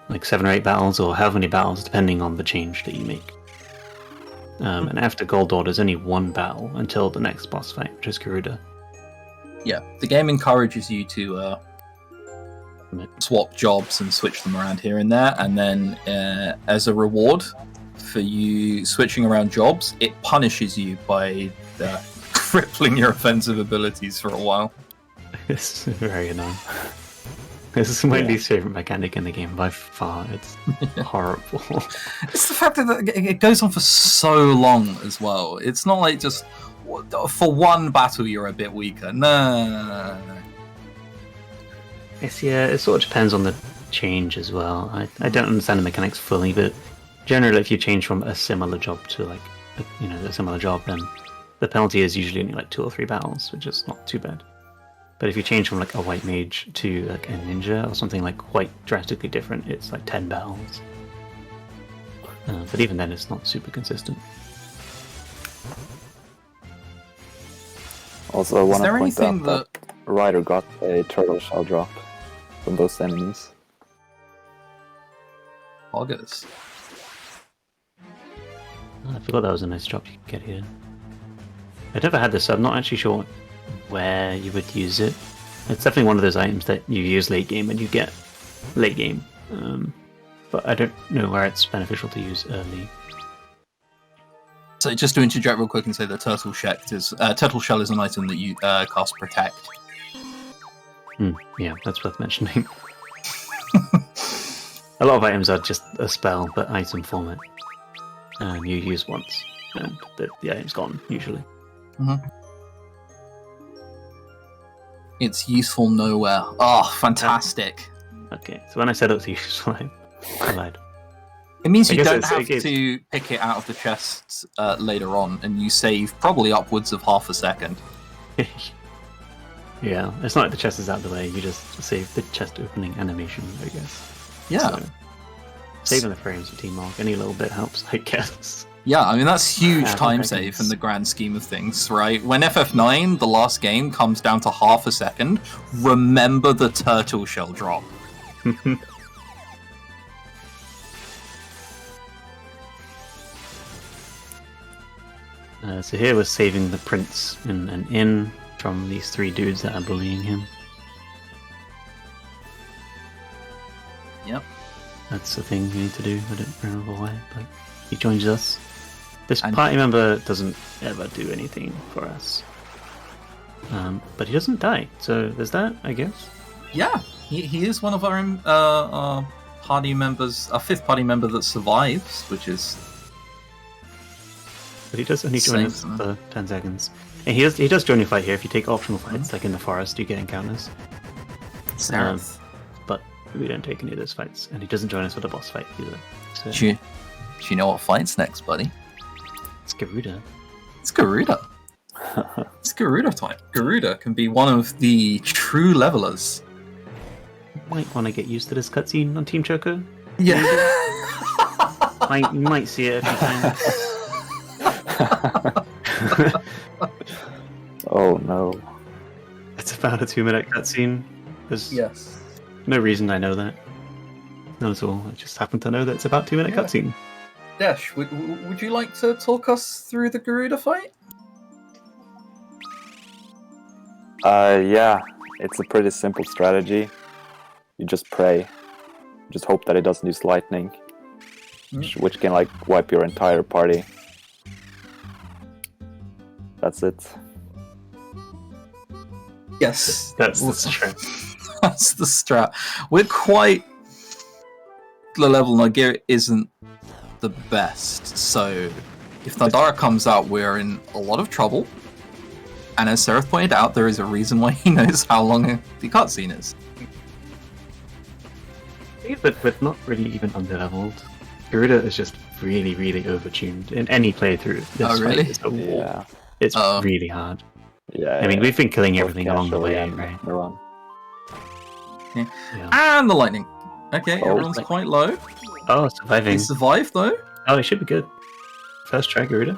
like 7 or 8 battles, or however many battles, depending on the change that you make. And after Goldor, there's only one battle until the next boss fight, which is Garuda. Yeah, the game encourages you to swap jobs and switch them around here and there, and then as a reward for you switching around jobs, it punishes you by crippling your offensive abilities for a while. It's very annoying. This is my least favorite mechanic in the game by far. It's horrible. It's the fact that it goes on for so long as well. It's not like just for one battle you're a bit weaker. No. It sort of depends on the change as well. I don't understand the mechanics fully, but generally if you change from a similar job to like a similar job, then the penalty is usually only like 2 or 3 battles, which is not too bad. But if you change from like a white mage to like a ninja or something like quite drastically different, it's like 10 battles. But even then, it's not super consistent. Also, I want to point anything out that Ryder got a turtle shell drop from those enemies. August. I forgot that was a nice drop you could get here. I've never had this, so I'm not actually sure where you would use it. It's definitely one of those items that you use late game and you get late game. But I don't know where it's beneficial to use early. So just to interject real quick and say that Turtle Shell is an item that you cast Protect. Yeah, that's worth mentioning. A lot of items are just a spell, but item format. And you use once, and the item's gone, usually. Mm-hmm. It's useful nowhere. Oh, fantastic. Okay, so when I said it was useful, I lied. It means you guess don't it's- have it gives- to pick it out of the chest later on, and you save probably upwards of half a second. Yeah, it's not like the chest is out of the way, you just save the chest opening animation, I guess. Yeah. So, saving the frames for Team Mark, any little bit helps, I guess. Yeah, I mean, that's huge Yeah, time okay. save in the grand scheme of things, right? When FF9, the last game, comes down to half a second, remember the turtle shell drop. So here we're saving the prince in an inn from these 3 dudes that are bullying him. Yep. That's the thing we need to do, I don't remember why, but he joins us. This And- party member doesn't ever do anything for us. But he doesn't die, so there's that, I guess. Yeah, he is one of our party members, our 5th party member that survives, which is... But he does only join us Same. for 10 seconds. And he does join your fight here. If you take optional fights, like in the forest, you get encounters. Seraph. But we don't take any of those fights, and he doesn't join us for the boss fight either. So Do you know what fights next, buddy? it's Garuda. It's Garuda. It's Garuda time. Garuda can be one of the true levelers. Might want to get used to this cutscene on Team Choco. Yeah. Might see it a few times. Oh no. It's about a 2-minute cutscene. There's Yes. no reason I know that. Not at all. I just happen to know that it's about 2-minute cutscene. Dash, would you like to talk us through the Garuda fight? Yeah, it's a pretty simple strategy. You just pray. Just hope that it doesn't use lightning, which can like wipe your entire party. That's it. Yes. That's the strat. That's the strat. We're quite... The level in gear isn't the best, so if Thundara comes out, we're in a lot of trouble. And as Seraph pointed out, there is a reason why he knows how long the cutscene is. But with not really even underleveled, Garuda is just really, really overtuned in any playthrough. This Oh, really? fight is a war. Yeah. It's really hard. Yeah. I mean, we've been killing Both everything along the casually way, and right? the run. Yeah. And the lightning. Okay, Oh. everyone's quite low. Oh, surviving. He survived, though. Oh, it should be good. First try, Garuda.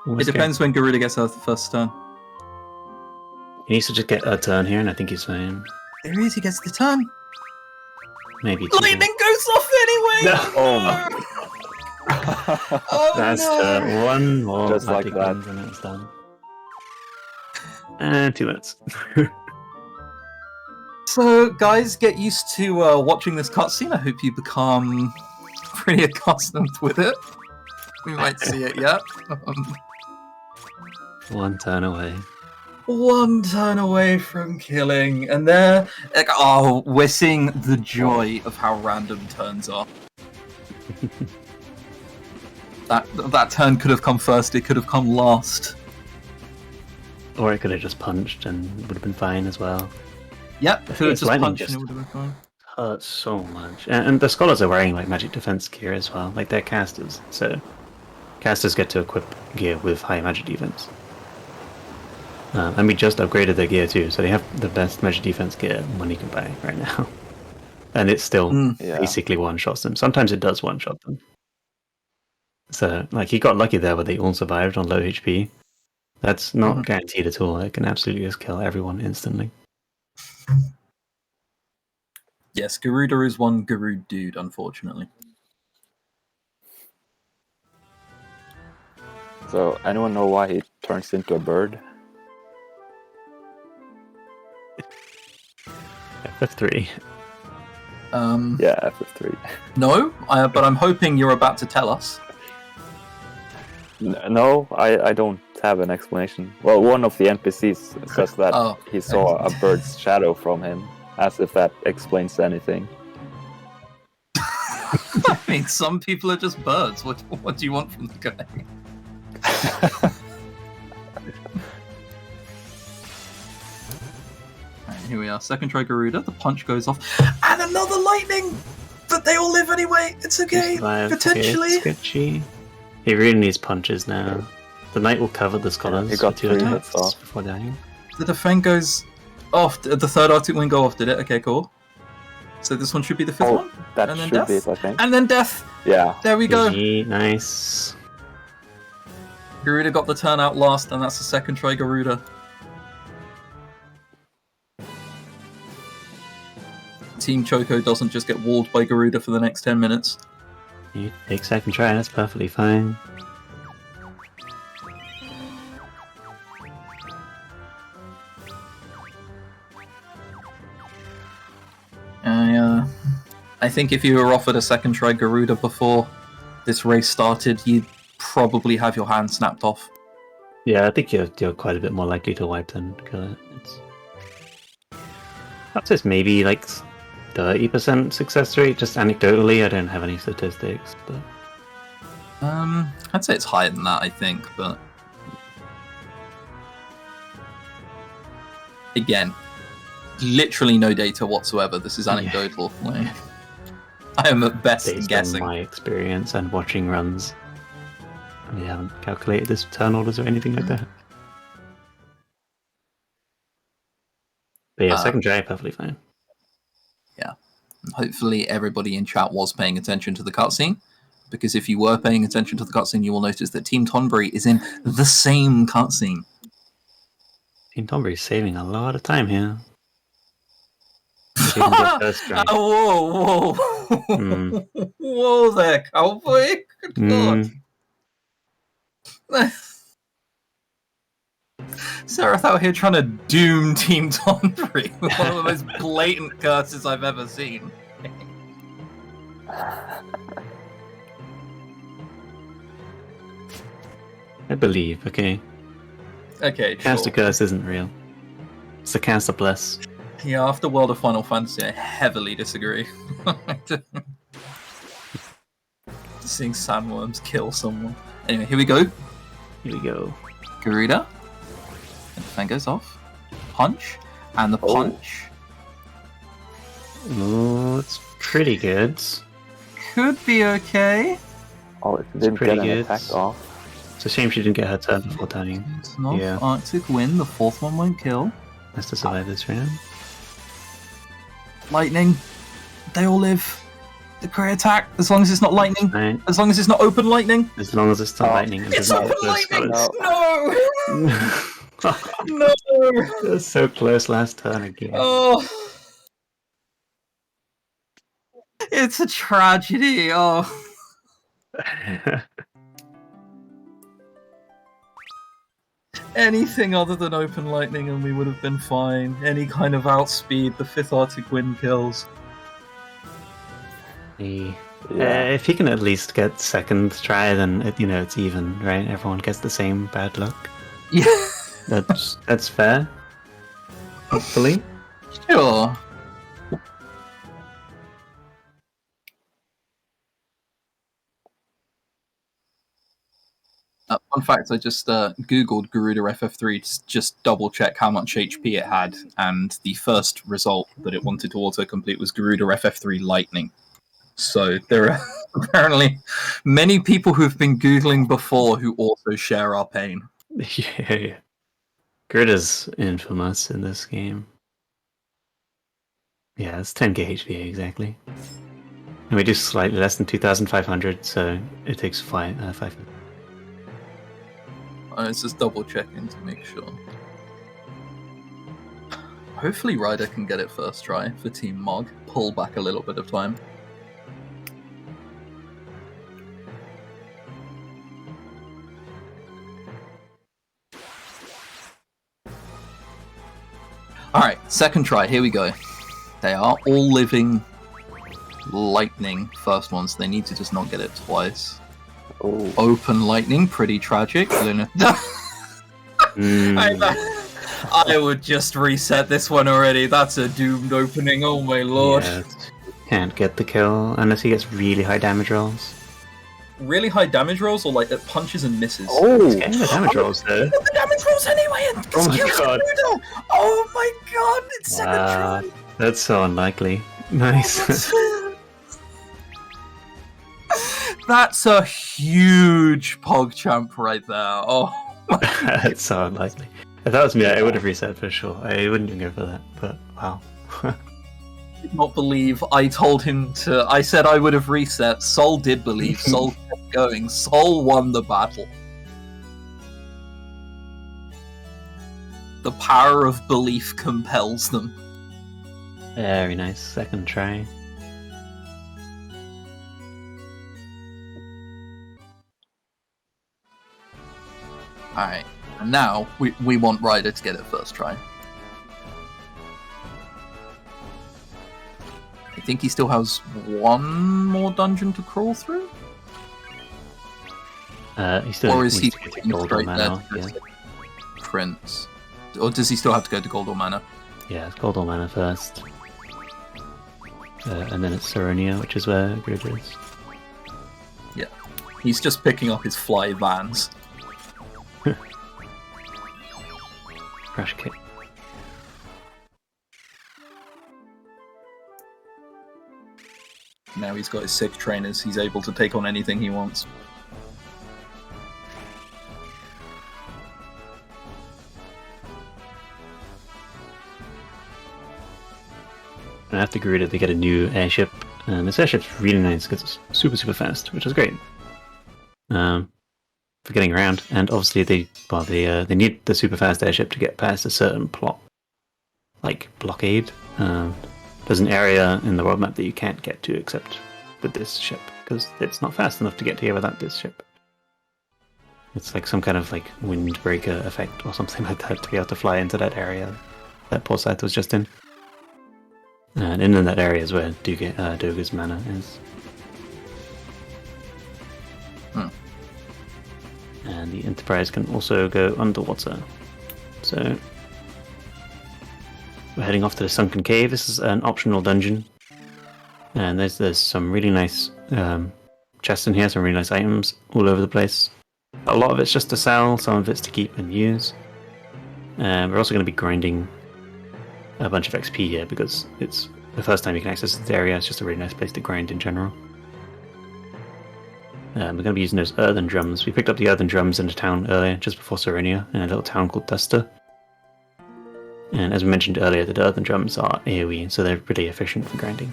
Almost It depends when Garuda gets out the first turn. good. He needs to just get a turn here, and I think he's fine. There he is, he gets the turn. Maybe two. Lightning goes off anyway! No. Oh my. Oh, That's no. one more Just like magic that. wand, and it's done. And 2 minutes. So, guys, get used to watching this cutscene. I hope you become pretty accustomed with it. We might see it yet. One turn away. One turn away from killing, and there, like, oh, we're seeing the joy of how random turns are. That turn could have come first. It could have come last. Or it could have just punched and would have been fine as well. Yep, I could think have it's just lightning punched and just- it would have been fine. Hurts so much. And the scholars are wearing like magic defense gear as well. Like they're casters. So casters get to equip gear with high magic defense. And we just upgraded their gear too, so they have the best magic defense gear money can buy right now. And it still Yeah. basically one-shots them. Sometimes it does one-shot them. So, like, he got lucky there where they all survived on low HP. That's not guaranteed at all. It can absolutely just kill everyone instantly. Yes, Garuda is one Garuda dude, unfortunately. So, anyone know why he turns into a bird? FF3. Yeah, FF3. No, but I'm hoping you're about to tell us. No, I don't have an explanation. Well, one of the NPCs says that Oh. he saw a bird's shadow from him, as if that explains anything. I mean, some people are just birds. What do you want from the guy? Alright, here we are. Second try Garuda. The punch goes off. And another lightning! But they all live anyway. It's okay. Survived. Potentially. Okay, sketchy. He really needs punches now. The knight will cover the scholars he got for 2 3 attacks hits off. before dying. The defense goes off. The third Arctic wing go off, did it? Okay, cool. So this one should be the fifth one. That And then should be death? it, I think. And then death. Yeah. There we go. GG, nice. Garuda got the turn out last, and that's the second try Garuda. Team Choco doesn't just get walled by Garuda for the next 10 minutes. You take second try, that's perfectly fine. I think if you were offered a second try Garuda before this race started, you'd probably have your hand snapped off. Yeah, I think you're quite a bit more likely to wipe than kill it. Perhaps it's maybe like 30% success rate, just anecdotally. I don't have any statistics, but I'd say it's higher than that, I think, but again, literally no data whatsoever. This is anecdotal. Like, I am at best Based guessing. on my experience and watching runs. We haven't calculated this turn orders or anything like that. But yeah, second try, perfectly fine. Yeah. Hopefully everybody in chat was paying attention to the cutscene, because if you were paying attention to the cutscene, you will notice that Team Tonberry is in the same cutscene. Team Tombury's saving a lot of time here. She can get first try. Whoa, whoa there, cowboy! Good God. Seraph out here trying to doom Team Tonberry with one of the most blatant curses I've ever seen. I believe, okay. Okay, Caster sure. Curse isn't real. It's a Caster Bless. Yeah, after World of Final Fantasy, I heavily disagree. Seeing sandworms kill someone. Anyway, here we go. Here we go. Garuda. And the fan goes off. Punch. And the punch. Oh, it's pretty good. Could be okay. Oh, it didn't pretty get an good. attack off. It's a shame she didn't get her turn before turning. It's not Yeah. Arctic Wind. The fourth one won't kill. Has to survive this round. Lightning. They all live. The crit attack. As long as it's not lightning. Right. As long as it's not open lightning. As long as it's not lightning. And It's doesn't open get lightning! those No! spells. No! That's so close last turn again. Oh. It's a tragedy. Oh. Anything other than open lightning and we would have been fine. Any kind of outspeed, the fifth Arctic Wind kills. If he can at least get second try, then it's even, right? Everyone gets the same bad luck. Yeah. That's fair. Hopefully. Sure. Fun fact, I just googled Garuda FF3 to just double check how much HP it had, and the first result that it wanted to autocomplete was Garuda FF3 Lightning. So there are apparently many people who've been googling before who also share our pain. Yeah. Garuda's infamous in this game. Yeah, it's 10k HP exactly. And we do slightly less than 2,500, so it takes 5. It's just double checking to make sure. Hopefully Ryder can get it first try for Team Mog. Pull back a little bit of time. Alright, second try, here we go. They are all living lightning first ones, so they need to just not get it twice. Oh. Open lightning, pretty tragic. I would just reset this one already. That's a doomed opening, oh my lord. Yeah, can't get the kill unless he gets really high damage rolls. Really high damage rolls or like punches and misses? He's getting the damage rolls though. The damage rolls anyway and Oh my kills god. Garuda! Oh my god, it's second try! That's so unlikely. Nice. That's a huge PogChamp right there. Oh my That's so unlikely. If that was me, I would have reset for sure. I wouldn't even go for that, but wow. I did not believe I told him to. I said I would have reset. Sol did believe. Sol kept going. Sol won the battle. The power of belief compels them. Very nice. Second try. Alright, and now we want Ryder to get it first try. I think he still has one more dungeon to crawl through? He still Or is needs he to get to taking Gold or straight there Mana. to Yeah. Prince? Or does he still have to go to Gold or Mana? Yeah, it's Gold or Mana first. And then it's Saronia, which is where Garuda is. Yeah. He's just picking up his fly vans. Crash kick. Now he's got his 6 trainers, he's able to take on anything he wants. And after Garuda, they get a new airship, and this airship's really nice because it's super, super fast, which is great for getting around. And obviously, they need the super fast airship to get past a certain plot, like blockade. There's an area in the world map that you can't get to except with this ship because it's not fast enough to get here without this ship. It's like some kind of like windbreaker effect or something like that to be able to fly into that area that poor Scythe was just in. And in that area is where Doga's mana is. And the Enterprise can also go underwater. So we're heading off to the Sunken Cave. This is an optional dungeon. And there's some really nice chests in here, some really nice items all over the place. A lot of it's just to sell, some of it's to keep and use. We're also going to be grinding a bunch of XP here because it's the first time you can access this area. It's just a really nice place to grind in general. We're going to be using those Earthen Drums. We picked up the Earthen Drums in a town earlier, just before Serenia, in a little town called Duster. And as we mentioned earlier, the Earthen Drums are AoE, so they're really efficient for grinding.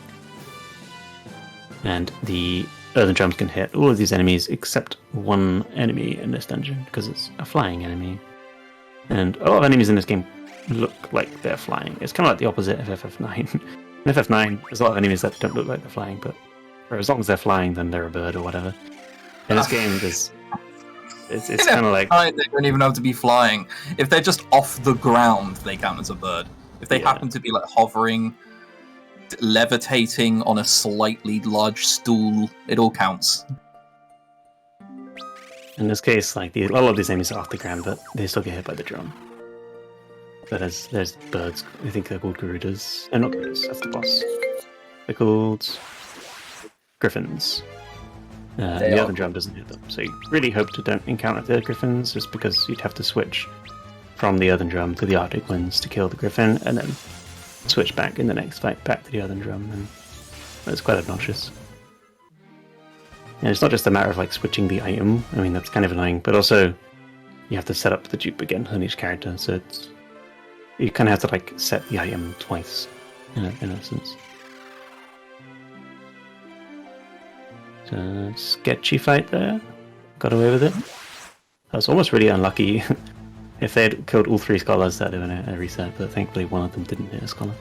And the Earthen Drums can hit all of these enemies except one enemy in this dungeon, because it's a flying enemy. And a lot of enemies in this game look like they're flying. It's kind of like the opposite of FF9. In FF9, there's a lot of enemies that don't look like they're flying, but for as long as they're flying, then they're a bird or whatever. In this game, it's kind of like... They don't even have to be flying. If they're just off the ground, they count as a bird. If they happen to be like hovering, levitating on a slightly large stool, it all counts. In this case, like a lot of these enemies are off the ground, but they still get hit by the drum. But there's birds. I think they're called Garudas. Not Garudas. That's the boss. They're called Griffins. The Earthen Drum doesn't hit them, so you really hope to don't encounter the Griffins, just because you'd have to switch from the Earthen Drum to the Arctic Winds to kill the Griffin, and then switch back in the next fight back to the Earthen Drum, and it's quite obnoxious. And it's not just a matter of like switching the item. I mean, that's kind of annoying, but also you have to set up the dupe again on each character, so you kind of have to like set the item twice, in essence. So, sketchy fight there. Got away with it. I was almost really unlucky. If they had killed all 3 scholars, that would have been a reset, but thankfully one of them didn't hit a scholar.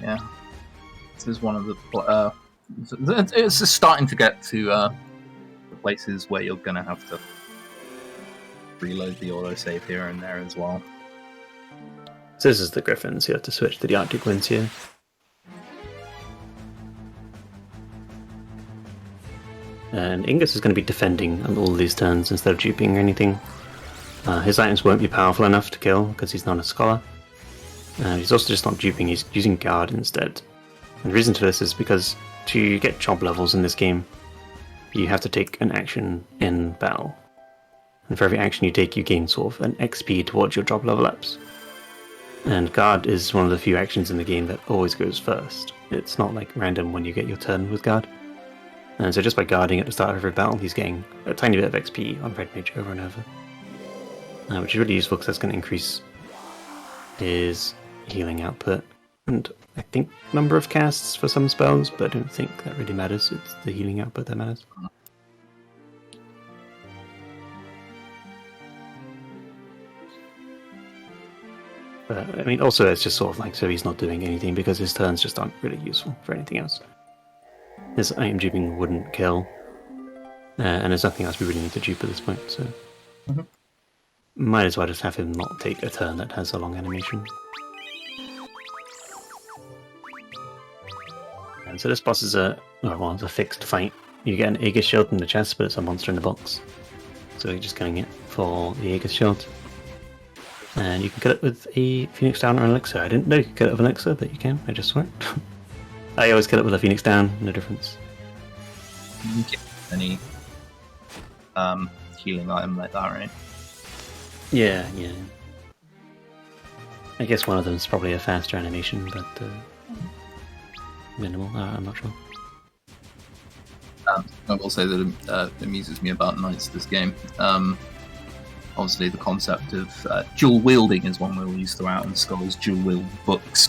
Yeah. This is one of the... it's starting to get to places where you're going to have to reload the autosave here and there as well. So this is the Griffins, you have to switch to the Arctic Winds here. And Ingus is going to be defending on all of these turns instead of duping or anything. His items won't be powerful enough to kill because he's not a scholar. He's also just not duping, he's using guard instead. And the reason for this is because to get job levels in this game, you have to take an action in battle. And for every action you take, you gain sort of an XP towards your job level ups. And guard is one of the few actions in the game that always goes first. It's not like random when you get your turn with guard. And so just by guarding at the start of every battle, he's getting a tiny bit of XP on Red Mage over and over. Which is really useful because that's going to increase his healing output. And I think number of casts for some spells, but I don't think that really matters. It's the healing output that matters. But, I mean, also it's just sort of like so he's not doing anything because his turns just aren't really useful for anything else. His item duping wouldn't kill, and there's nothing else we really need to dupe at this point, so might as well just have him not take a turn that has a long animation. And so this boss is it's a fixed fight. You get an Aegis shield in the chest, but it's a monster in the box. So you're just killing it for the Aegis shield. And you can kill it with a Phoenix Down or an Elixir. I didn't know you could kill it with an Elixir, but you can. I just saw it. I always kill it with a Phoenix Down, no difference. You can get any healing item like that, right? Yeah. I guess one of them is probably a faster animation, but minimal. I'm not sure. I will say that amuses me about Knights this game. Obviously, the concept of dual wielding is one we'll use throughout in Skull's dual wield books.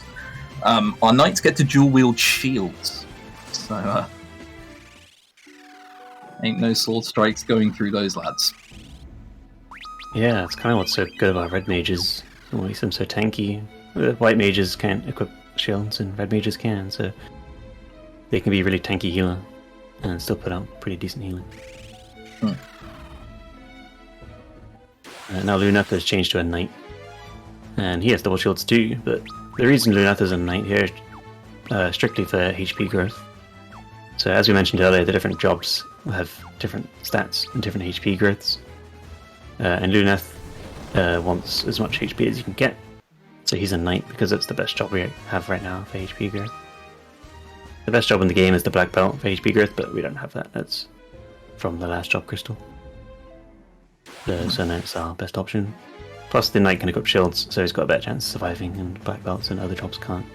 Our Knights get to dual wield shields, so ain't no sword strikes going through those lads. Yeah, it's kind of what's so good about red mages. What makes them so tanky. White mages can't equip shields, and red mages can, so they can be really tanky healer and still put out pretty decent healing. Now Luneth has changed to a knight, and he has double shields too, but the reason Luneth is a knight here is strictly for HP growth. So as we mentioned earlier, the different jobs have different stats and different HP growths, and Luneth wants as much HP as you can get, so he's a knight because it's the best job we have right now for HP growth. The best job in the game is the black belt for HP growth, but we don't have that. That's from the last job crystal. So knight's our best option. Plus the knight can equip shields, so he's got a better chance of surviving in black belts and other jobs can't.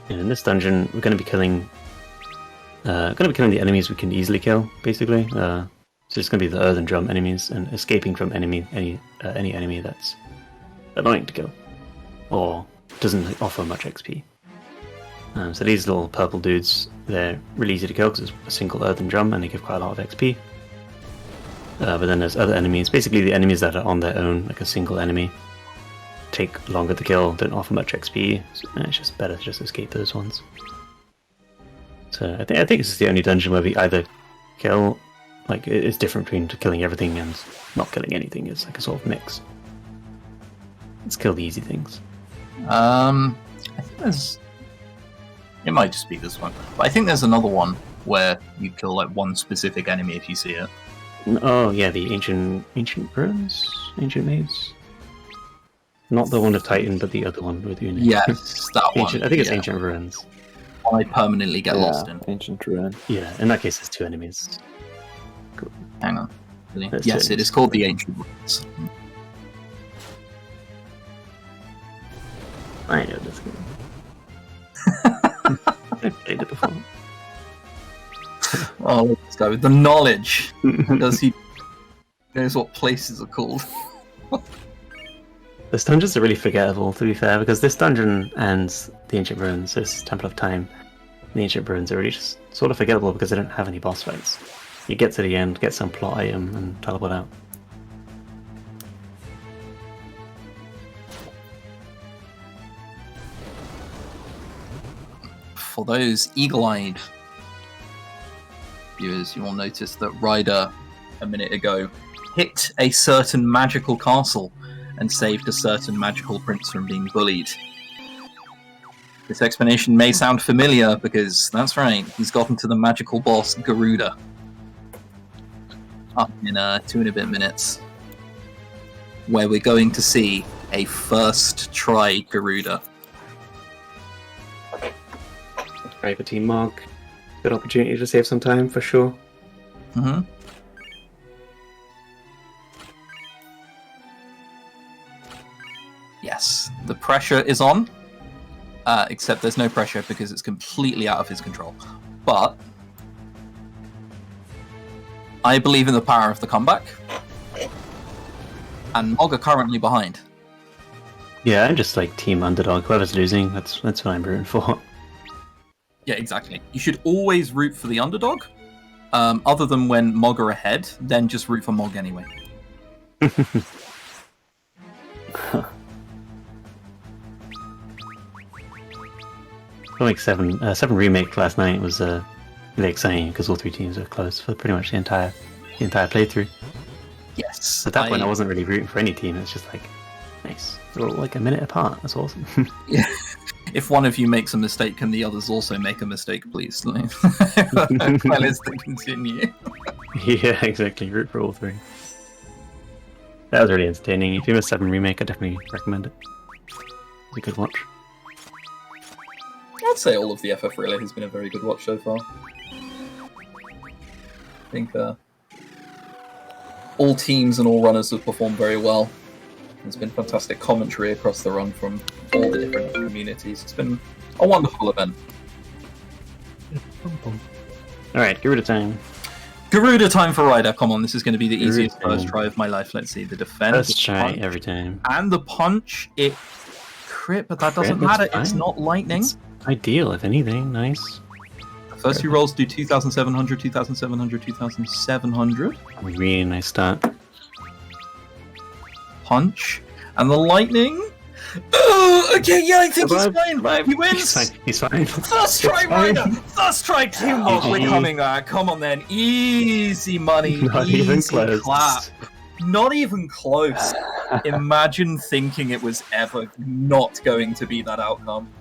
And in this dungeon, we're going to be killing the enemies we can easily kill, basically. So it's going to be the Earthen Drum enemies and escaping from any enemy that's annoying to kill or doesn't offer much XP. So these little purple dudes, they're really easy to kill because it's a single Earthen Drum and they give quite a lot of XP. But then there's other enemies, basically the enemies that are on their own, like a single enemy, take longer to kill, don't offer much XP, so it's just better to just escape those ones. So I think this is the only dungeon where we either kill, like it's different between killing everything and not killing anything. It's like a sort of mix. Let's kill the easy things. I think there's... It might just be this one, but I think there's another one where you kill like one specific enemy if you see it. Oh yeah, the ancient ruins, ancient maze. Not the one of Titan, but the other one with Unit. Yes, that one. I think it's ancient ruins. I permanently get lost in. Ancient ruin. Yeah, in that case, it's two enemies. Cool. Hang on. Really? There's Yes, two it is called the Ancient Ruins. I know this game. I've played it before. Oh, look at this guy with the knowledge. Does he knows what places are called? This dungeons are really forgettable, to be fair, because this dungeon and the Ancient Ruins, this Temple of Time, the Ancient Ruins are really just sort of forgettable because they don't have any boss fights. You get to the end, get some plot item, and teleport out. For those eagle-eyed viewers, you will notice that Ryder, a minute ago, hit a certain magical castle and saved a certain magical prince from being bullied. This explanation may sound familiar because, that's right, he's gotten to the magical boss Garuda. Up in 2 and a bit minutes, where we're going to see a first try Garuda. Great for Team Mark. Good opportunity to save some time, for sure. Mm-hmm. Yes, the pressure is on, except there's no pressure because it's completely out of his control. But I believe in the power of the comeback, and Mog are currently behind. Yeah, I'm just like Team Underdog. Whoever's losing, that's what I'm rooting for. Yeah, exactly. You should always root for the underdog, other than when Mog are ahead, then just root for Mog anyway. Like 7 Remake last night was really exciting because all three teams were close for pretty much the entire playthrough. Yes. At that point, I wasn't really rooting for any team. It's just like, nice. They're all like a minute apart. That's awesome. Yeah. If one of you makes a mistake, can the others also make a mistake, please? Well, let's continue. Yeah, exactly. Root for all three. That was really entertaining. If you missed 7 Remake, I definitely recommend it. It's a good watch. I'd say all of the FF Relay has been a very good watch so far. I think all teams and all runners have performed very well. There's been fantastic commentary across the run from all the different communities. It's been a wonderful event. Alright, Garuda time. Garuda time for Ryder. Come on, this is going to be the Garuda easiest first time. try of my life. Let's see the defense. First try punch, every time. and the punch. It crit, but that Crit, doesn't that's matter. It's fine. not lightning. It's ideal, if anything. Nice. The first two rolls do 2,700, 2,700, 2,700. Really nice start. Punch, and the lightning. Oh, okay, yeah, I think he's Survive, fine. survive. He wins. He's fine. First try, It's fine. Ryder. First try, Team Mog. We're GG. coming back. Come on, then. Easy money. Not easy even close. clap. Not even close. Imagine thinking it was ever not going to be that outcome.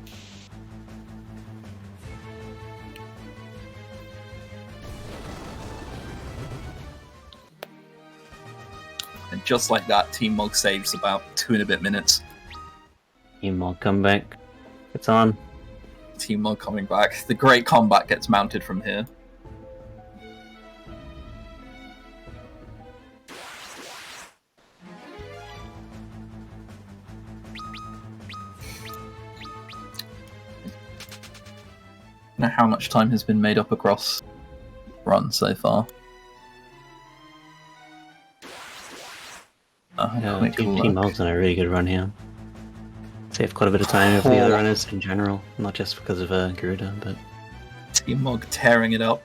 And just like that, Team Mog saves about 2 and a bit minutes. Team Mog comeback. It's on. Team Mog coming back. The great combat gets mounted from here. Now, how much time has been made up across run so far? Quick Team look. Mog's on a really good run here. Saved quite a bit of time over the other runners in general, not just because of Garuda, but Team Mog tearing it up.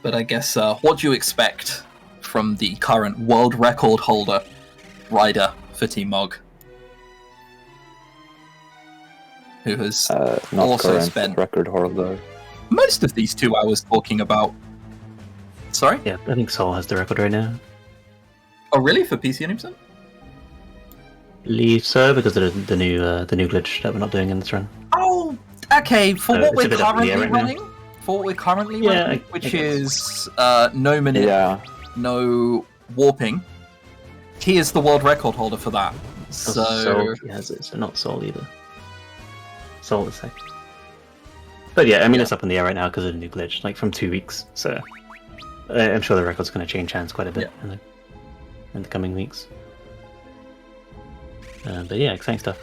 But I guess, what do you expect from the current world record holder, Ryder, for Team Mog? Who has Not also current spent record holder. most of these 2 hours talking about... Sorry? yeah, I think Sol has the record right now. Oh, really? For PC 100%? Believe so, because of the new glitch that we're not doing in this run. Oh, okay. For So what it's we're a bit up in the currently air right now. running? For what we're currently Yeah, running, I which guess. is no minute, Yeah, no warping. He is the world record holder for that. So, Sol has it, so not Sol either. Sol is second. But yeah, I mean, it's up in the air right now because of the new glitch, like from 2 weeks, so I'm sure the record's going to change hands quite a bit in the coming weeks. But yeah, exciting stuff.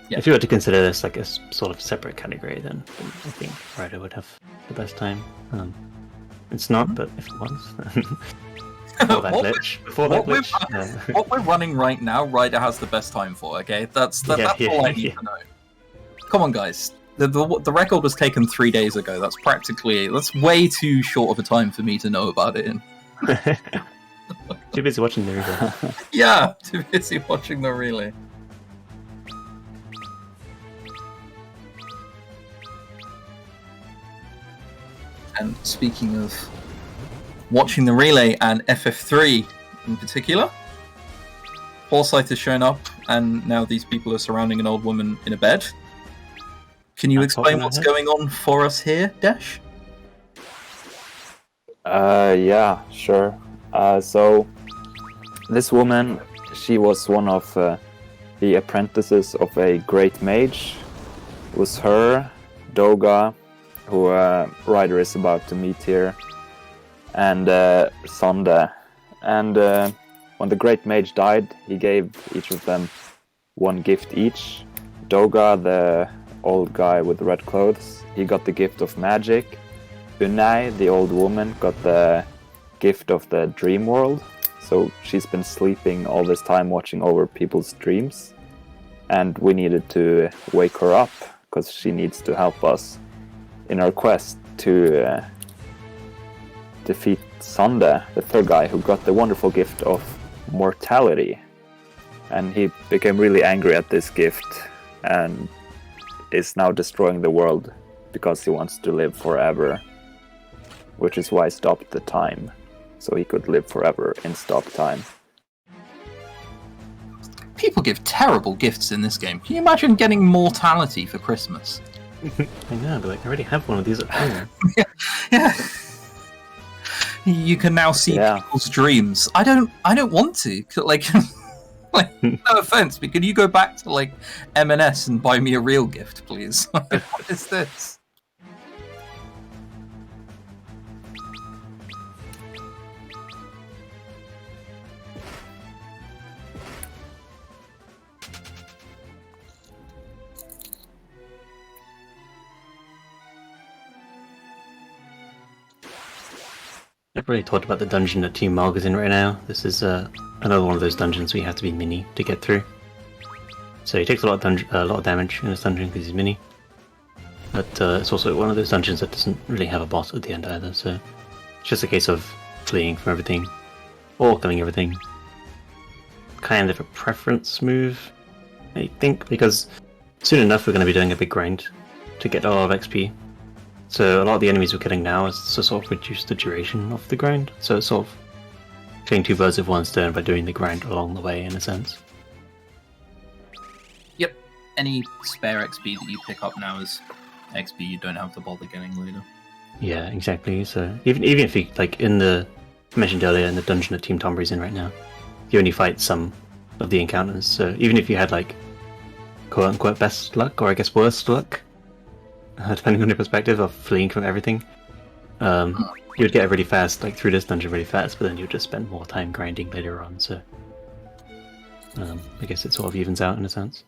Yeah. If you were to consider this like a sort of separate category, then I think Ryder would have the best time. It's not, but if it was, before that glitch, what we're running right now, Ryder has the best time for. Okay, that's all I need to know. Come on, guys. The record was taken 3 days ago. That's way too short of a time for me to know about it in. Too busy watching the replay. Yeah, too busy watching the relay. And speaking of watching the relay and FF3 in particular, Forsyth has shown up, and now these people are surrounding an old woman in a bed. Can you explain what's going on for us here, Dash? yeah, sure. So, this woman, she was one of the apprentices of a great mage. It was her, Doga, who Ryder is about to meet here, and Sonda. And when the great mage died, he gave each of them one gift each. Doga, the old guy with the red clothes, he got the gift of magic. Unai, the old woman, got the gift of the dream world. So she's been sleeping all this time watching over people's dreams. And we needed to wake her up, because she needs to help us in our quest to defeat Sonda, the third guy who got the wonderful gift of mortality. And he became really angry at this gift and is now destroying the world because he wants to live forever, which is why he stopped the time, so he could live forever in stop time. People give terrible gifts in this game. Can you imagine getting mortality for Christmas? I know, but like, I already have one of these at home. Yeah. You can now see people's dreams. I don't want to. Like, Like, no offense, but can you go back to like M&S and buy me a real gift, please? Like, what is this? I've already talked about the dungeon that Team Malg is in right now. This is another one of those dungeons we have to be mini to get through. So he takes a lot of damage in this dungeon because he's mini. But it's also one of those dungeons that doesn't really have a boss at the end either, so it's just a case of fleeing from everything, or killing everything. Kind of a preference move, I think, because soon enough we're going to be doing a big grind to get a lot of XP. So a lot of the enemies we're killing now is to sort of reduce the duration of the grind. So it's sort of killing two birds with one stone by doing the grind along the way, in a sense. Yep. Any spare XP that you pick up now is XP you don't have to bother getting later. Yeah, exactly. So even if you, like in the, I mentioned earlier, in the dungeon that Team Tombury's in right now, you only fight some of the encounters. So even if you had like quote unquote best luck, or I guess worst luck, depending on your perspective of fleeing from everything, you would get it really fast, like through this dungeon really fast, but then you would just spend more time grinding later on, so I guess it sort of evens out in a sense.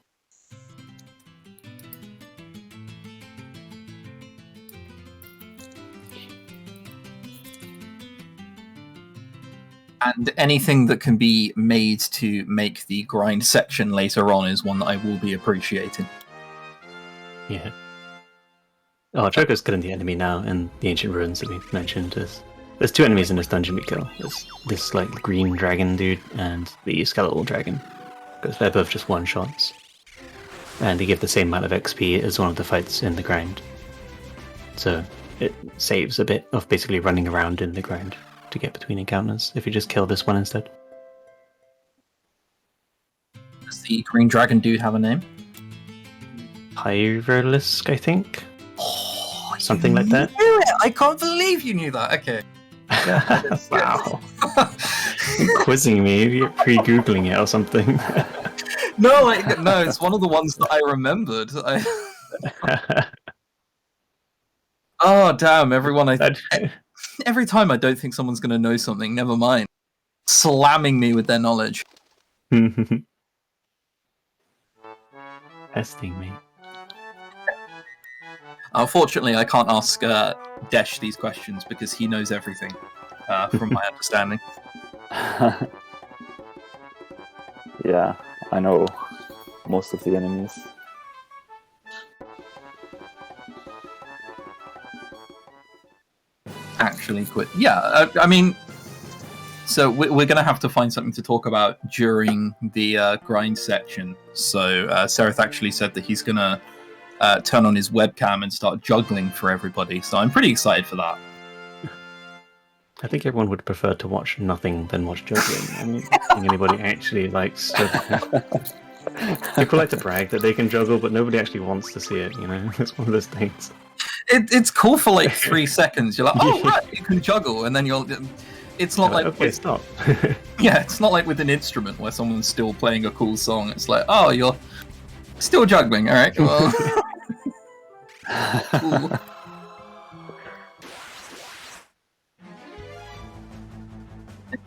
And anything that can be made to make the grind section later on is one that I will be appreciating. Yeah. Oh, Joker's killing the enemy now in the ancient ruins that we mentioned. There's two enemies in this dungeon we kill. There's this like green dragon dude and the skeletal dragon, because they're both just one shots, and they give the same amount of XP as one of the fights in the grind. So it saves a bit of basically running around in the grind to get between encounters if you just kill this one instead. Does the green dragon dude have a name? Hyrolisk, I think. Oh, something like that. Knew it! I can't believe you knew that. Okay. Wow. You're quizzing me. You're pre-googling it or something. No, it's one of the ones that I remembered. Oh damn! Everyone, every time I don't think someone's going to know something. Never mind. Slamming me with their knowledge. Testing me. Unfortunately, I can't ask Desh these questions because he knows everything, from my understanding. Yeah, I know most of the enemies. Actually, quit. Yeah, I mean, so we're going to have to find something to talk about during the grind section. So Sereth actually said that he's going to turn on his webcam and start juggling for everybody. So I'm pretty excited for that. I think everyone would prefer to watch nothing than watch juggling. I mean, I don't think anybody actually likes juggling. People like to brag that they can juggle, but nobody actually wants to see it, you know? It's one of those things. It's cool for like 3 seconds. You're like, oh, right, you can juggle. And then it's not like... Okay, stop. Yeah, it's not like with an instrument where someone's still playing a cool song. It's like, oh, you're still juggling. All right, well... Cool.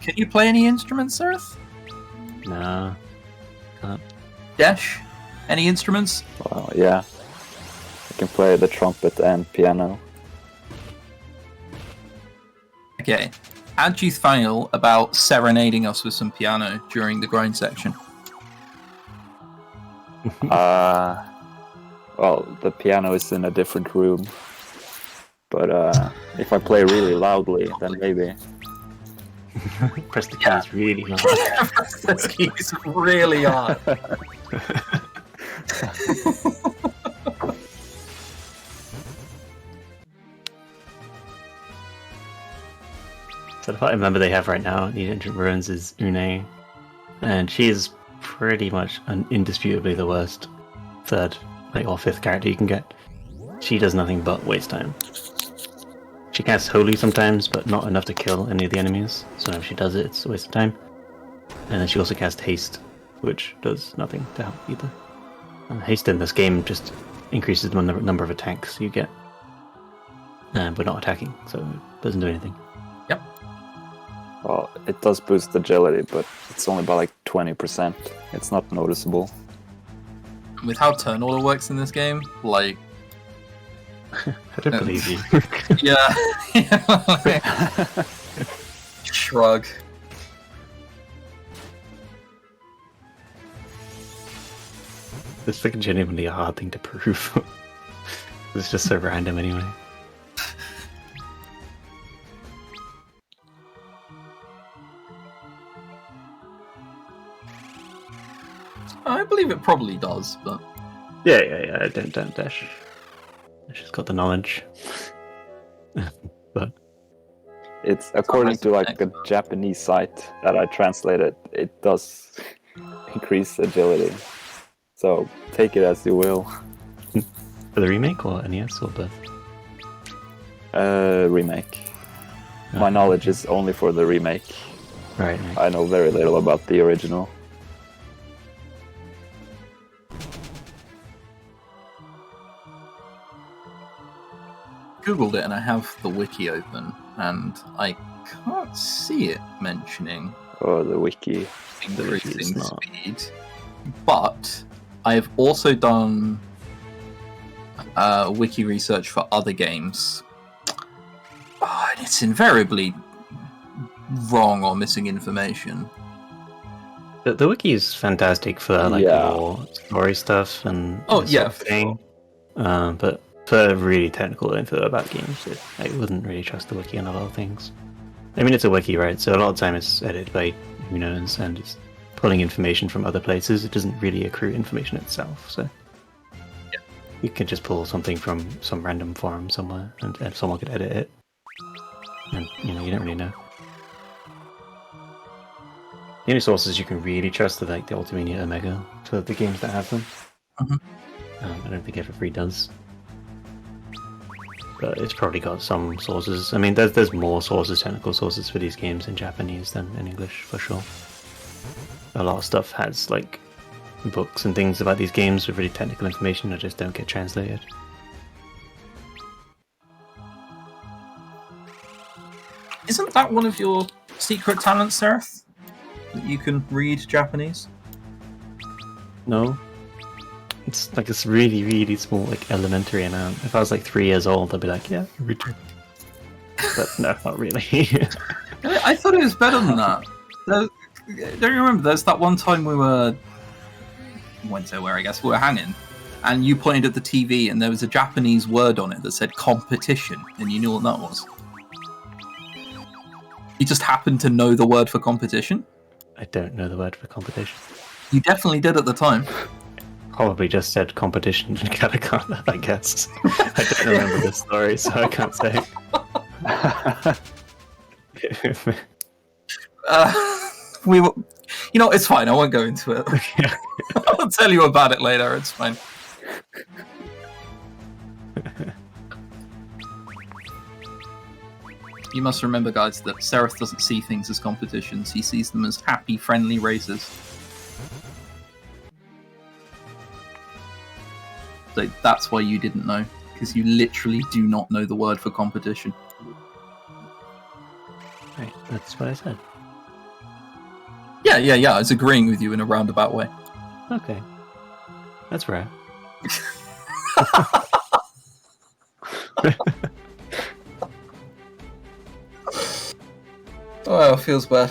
Can you play any instruments, Sereth? Nah. Can't. Desh? Any instruments? Well, yeah. I can play the trumpet and piano. Okay. How'd you feel about serenading us with some piano during the grind section? Well, the piano is in a different room. But if I play really loudly, then maybe. Press the keys really hard. Press the keys really hard. So the fighting member they have right now in the Ancient Ruins is Une, and she is pretty much indisputably the worst third, or fifth character you can get. She does nothing but waste time. She casts Holy sometimes, but not enough to kill any of the enemies, so if she does it, it's a waste of time. And then she also casts Haste, which does nothing to help either. Haste in this game just increases the number of attacks you get. And we're not attacking, so it doesn't do anything. Yep. Well, it does boost agility, but it's only by like 20%. It's not noticeable. With how turn order works in this game, like... I don't believe you. Yeah. Shrug. It's like genuinely a hard thing to prove. It's just so random anyway. I believe it probably does, but... Yeah. Don't dash. She's got the knowledge. But It's according to like a Japanese site that I translated, it does increase agility. So take it as you will. for the remake or NES or both? Remake. My knowledge is only for the remake. Right. I know very little about the original. Googled it and I have the wiki open, and I can't see it mentioning Oh, the wiki. increasing not. speed. But I've also done wiki research for other games. Oh, and it's invariably wrong or missing information. The wiki is fantastic for like Yeah. your story stuff and Oh, that sort yeah, of for thing. But for really technical info about games, I wouldn't really trust the wiki on a lot of things. I mean, it's a wiki, right? So a lot of the time it's edited by who knows, and it's pulling information from other places. It doesn't really accrue information itself. So you can just pull something from some random forum somewhere, and someone could edit it, and you don't really know. The only sources you can really trust are like the Ultimania Omega for the games that have them. Mhm. I don't think Everfree does, but it's probably got some sources. I mean, there's more sources, technical sources for these games in Japanese than in English for sure. A lot of stuff has like books and things about these games with really technical information that just don't get translated. Isn't that one of your secret talents, Sereth? That you can read Japanese? No. It's like this really, really small, like elementary amount. If I was like 3 years old, I'd be like, yeah, read it. But no, not really. I thought it was better than that. Don't you remember? There's that one time we went to where I guess we were hanging, and you pointed at the TV, and there was a Japanese word on it that said competition, and you knew what that was. You just happened to know the word for competition? I don't know the word for competition. You definitely did at the time. Probably just said competition in katakana, I guess. I don't remember the story, so I can't say. We were, it's fine. I won't go into it. I'll tell you about it later. It's fine. You must remember, guys, that Sereth doesn't see things as competitions. He sees them as happy, friendly races. So that's why you didn't know, because you literally do not know the word for competition. Right, that's what I said. Yeah. I was agreeing with you in a roundabout way. Okay. That's rare. Oh, it feels bad.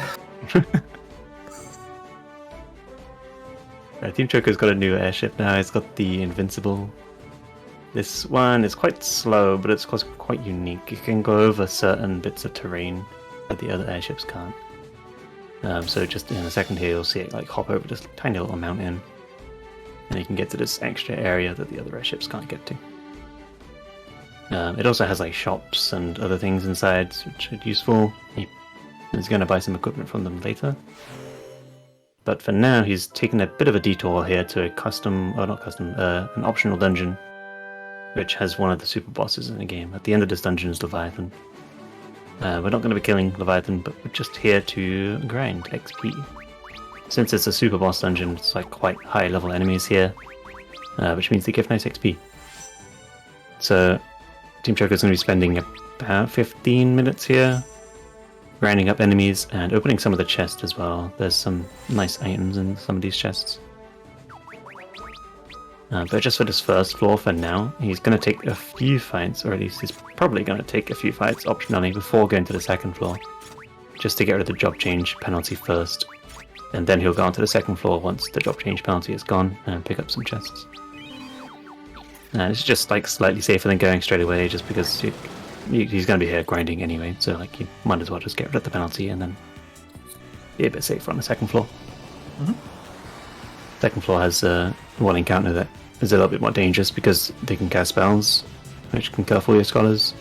Team Choco's got a new airship now. It's got the Invincible. This one is quite slow, but it's quite unique. It can go over certain bits of terrain that the other airships can't. So just in a second here, you'll see it like hop over this tiny little mountain, and you can get to this extra area that the other airships can't get to. It also has like shops and other things inside, which are useful. He's going to buy some equipment from them later. But for now, he's taken a bit of a detour here to an optional dungeon, which has one of the super bosses in the game. At the end of this dungeon is Leviathan. We're not going to be killing Leviathan, but we're just here to grind XP. since it's a super boss dungeon, it's like quite high level enemies here, which means they give nice XP. So Team Choker's going to be spending about 15 minutes here, grinding up enemies and opening some of the chests as well. There's some nice items in some of these chests. But just for this first floor for now, he's going to take a few fights, or at least he's probably going to take a few fights optionally before going to the second floor, just to get rid of the job change penalty first. And then he'll go on to the second floor once the job change penalty is gone and pick up some chests. It's just like slightly safer than going straight away, just because he's going to be here grinding anyway, so like you might as well just get rid of the penalty and then be a bit safer on the second floor. Mhm. Second floor has one encounter that is a little bit more dangerous because they can cast spells, which can kill off all your scholars,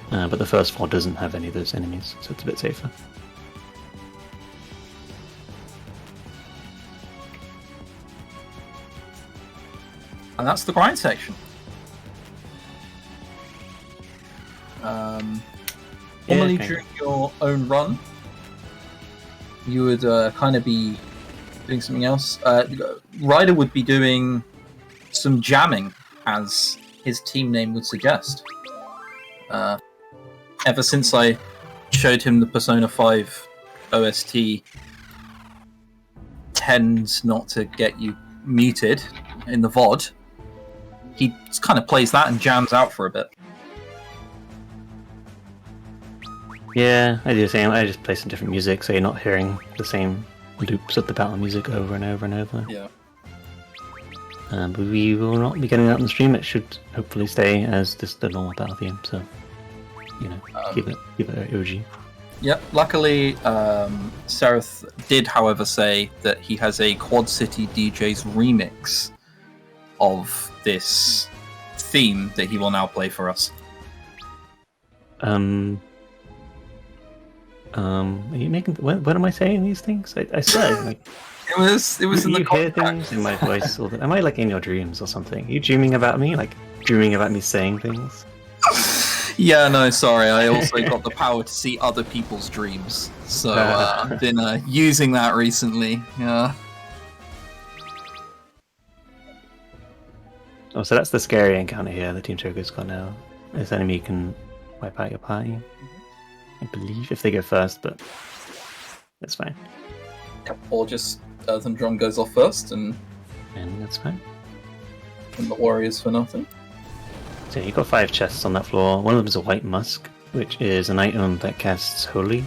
but the first floor doesn't have any of those enemies, so it's a bit safer. And that's the grind section. Normally okay. during your own run, you would kind of be doing something else. Ryder would be doing some jamming, as his team name would suggest. Ever since I showed him the Persona 5 OST tends not to get you muted in the VOD, he kind of plays that and jams out for a bit. Yeah, I do the same. I just play some different music so you're not hearing the same loops of the battle music over and over and over. Yeah. But we will not be getting that on the stream. It should hopefully stay as just the normal battle theme. So, keep it OG. Yep. Luckily, Sereth did, however, say that he has a Quad City DJ's remix of this theme that he will now play for us. Are you making? When am I saying these things? I swear, like It was in the you hear contract. things in my voice. Am I like in your dreams or something? Are you dreaming about me? Like dreaming about me saying things? Yeah, no, sorry. I also got the power to see other people's dreams, so I've been using that recently. Yeah. Oh, so that's the scary encounter here. The Team Choker's got now. This enemy can wipe out your party. I believe if they go first, but that's fine. Or just Earthen Drum goes off first, and that's fine. the warriors for nothing. So you've got 5 chests on that floor. One of them is a White Musk, which is an item that casts Holy.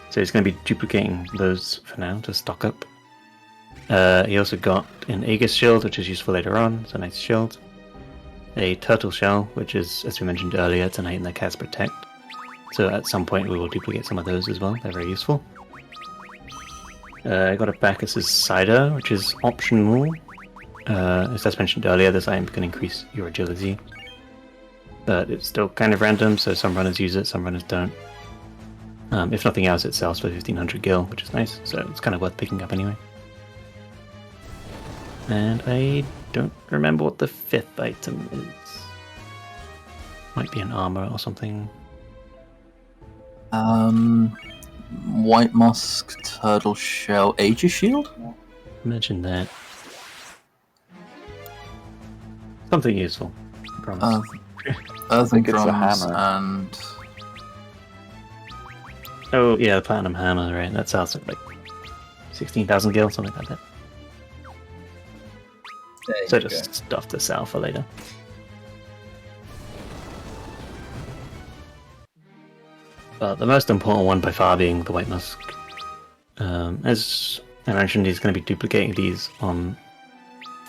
So he's going to be duplicating those for now to stock up. He also got an Aegis shield, which is useful later on. It's a nice shield. A Turtle Shell, which is, as we mentioned earlier, it's an item that casts Protect. So at some point we will duplicate some of those as well. They're very useful. I got a Bacchus's Cider, which is optional. As I mentioned earlier, this item can increase your agility. But it's still kind of random, so some runners use it, some runners don't. If nothing else, it sells for 1500 gil, which is nice, so it's kind of worth picking up anyway. And I don't remember what the 5th item is. Might be an armor or something. White Musk, Turtle Shell, Aegis Shield? Imagine that. Something useful, I promise. Earthen think it's a Drums hammer. and Oh yeah, the Platinum Hammer, right? That sounds like 16,000 gil, something like that. There So you just stuff to sell for later. But the most important one by far being the White Musk. As I mentioned, he's going to be duplicating these on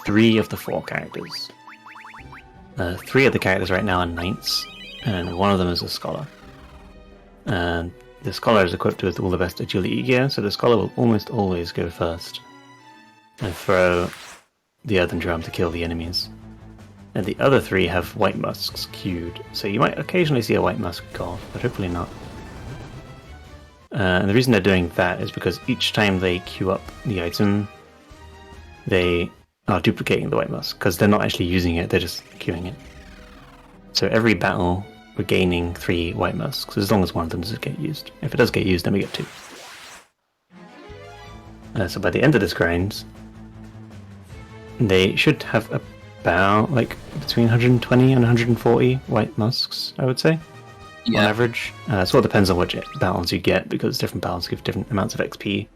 3 of the 4 characters. 3 of the characters right now are Knights, and one of them is a Scholar. And the Scholar is equipped with all the best agility gear, so the Scholar will almost always go first and throw the Earthen Drum to kill the enemies. And the other 3 have White Musks queued, so you might occasionally see a White Musk go off, but hopefully not. And the reason they're doing that is because each time they queue up the item, they are duplicating the White Musk, because they're not actually using it, they're just queuing it. So every battle, we're gaining 3 White Musks, as long as one of them doesn't get used. If it does get used, then we get 2. So by the end of this grind, they should have about like between 120 and 140 white musks, I would say, on average. So it depends on which balance you get, because different balances give different amounts of XP.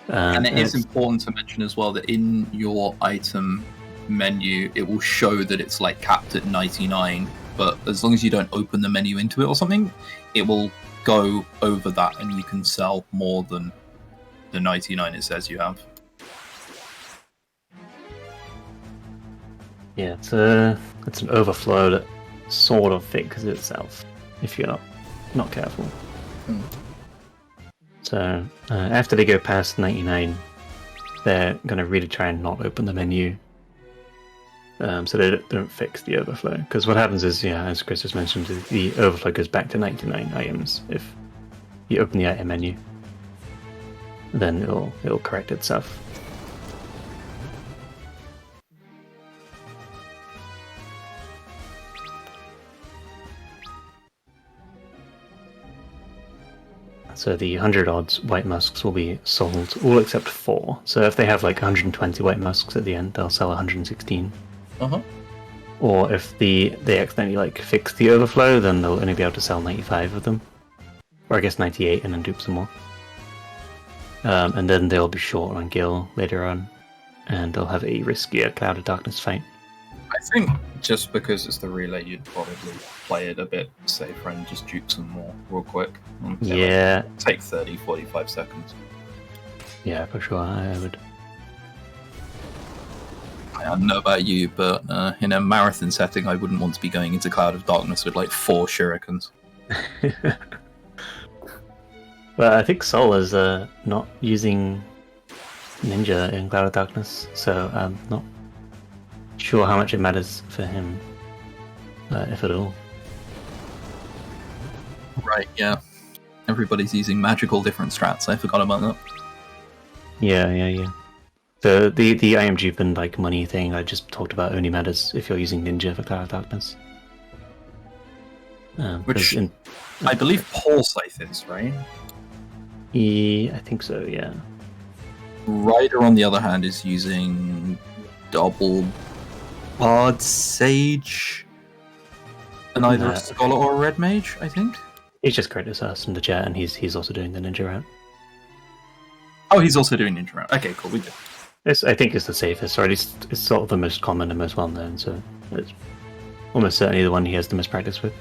And it is important to mention as well that in your item menu, it will show that it's like capped at 99, but as long as you don't open the menu into it or something, it will go over that and you can sell more than the 99 it says you have. Yeah, it's an overflow that sort of fixes itself if you're not careful. So after they go past 99, they're going to really try and not open the menu, so they don't fix the overflow. Because what happens is, as Chris just mentioned, the overflow goes back to 99 items if you open the item menu. Then it'll correct itself. So the 100 odds white musks will be sold, all except 4. So if they have like 120 white musks at the end, they'll sell 116. Or if they accidentally like fix the overflow, then they'll only be able to sell 95 of them. Or I guess 98 and then dupe some more. And then they'll be short on Gil later on, and they'll have a riskier Cloud of Darkness fight. I think just because it's the relay, you'd probably play it a bit safer and just dupe some more real quick. Yeah. Take 30, 45 seconds. Yeah, for sure, I would. I don't know about you, but in a marathon setting, I wouldn't want to be going into Cloud of Darkness with like 4 shurikens. Well, I think Sol is not using Ninja in Cloud of Darkness, so I'm not sure how much it matters for him, if at all. Right, yeah. Everybody's using magical different strats. I forgot about that. Yeah. The IM dupe and like money thing I just talked about only matters if you're using Ninja for Cloud of Darkness. Which I believe Paul Scythe is, right? I think so, yeah. Ryder, on the other hand, is using double Bard Sage and either a Scholar or a Red Mage, I think. He's just created us in the chat, and he's also doing the Ninja route. Oh, he's also doing Ninja route. Okay, cool, we did. I think it's the safest, or at least it's sort of the most common and most well-known, so it's almost certainly the one he has the most practice with.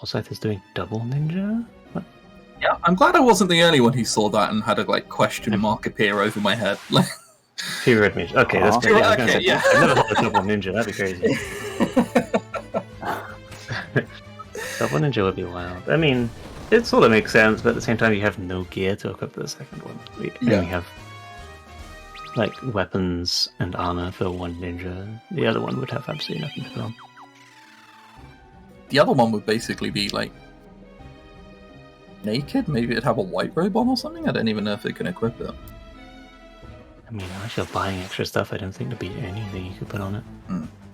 Scythe is doing double Ninja? What? Yeah, I'm glad I wasn't the only one who saw that and had a like question mark appear over my head. Two Red Mage. Okay, that's crazy. Okay, yeah. I've never had a double Ninja, that'd be crazy. Double Ninja would be wild. I mean, it sort of makes sense, but at the same time you have no gear to equip the second one. We only have like weapons and armor for one Ninja. The other one would have absolutely nothing to put on. The other one would basically be like naked. Maybe it'd have a white robe on or something. I don't even know if it can equip it. I mean, unless you're buying extra stuff, I don't think there'd be anything you could put on it.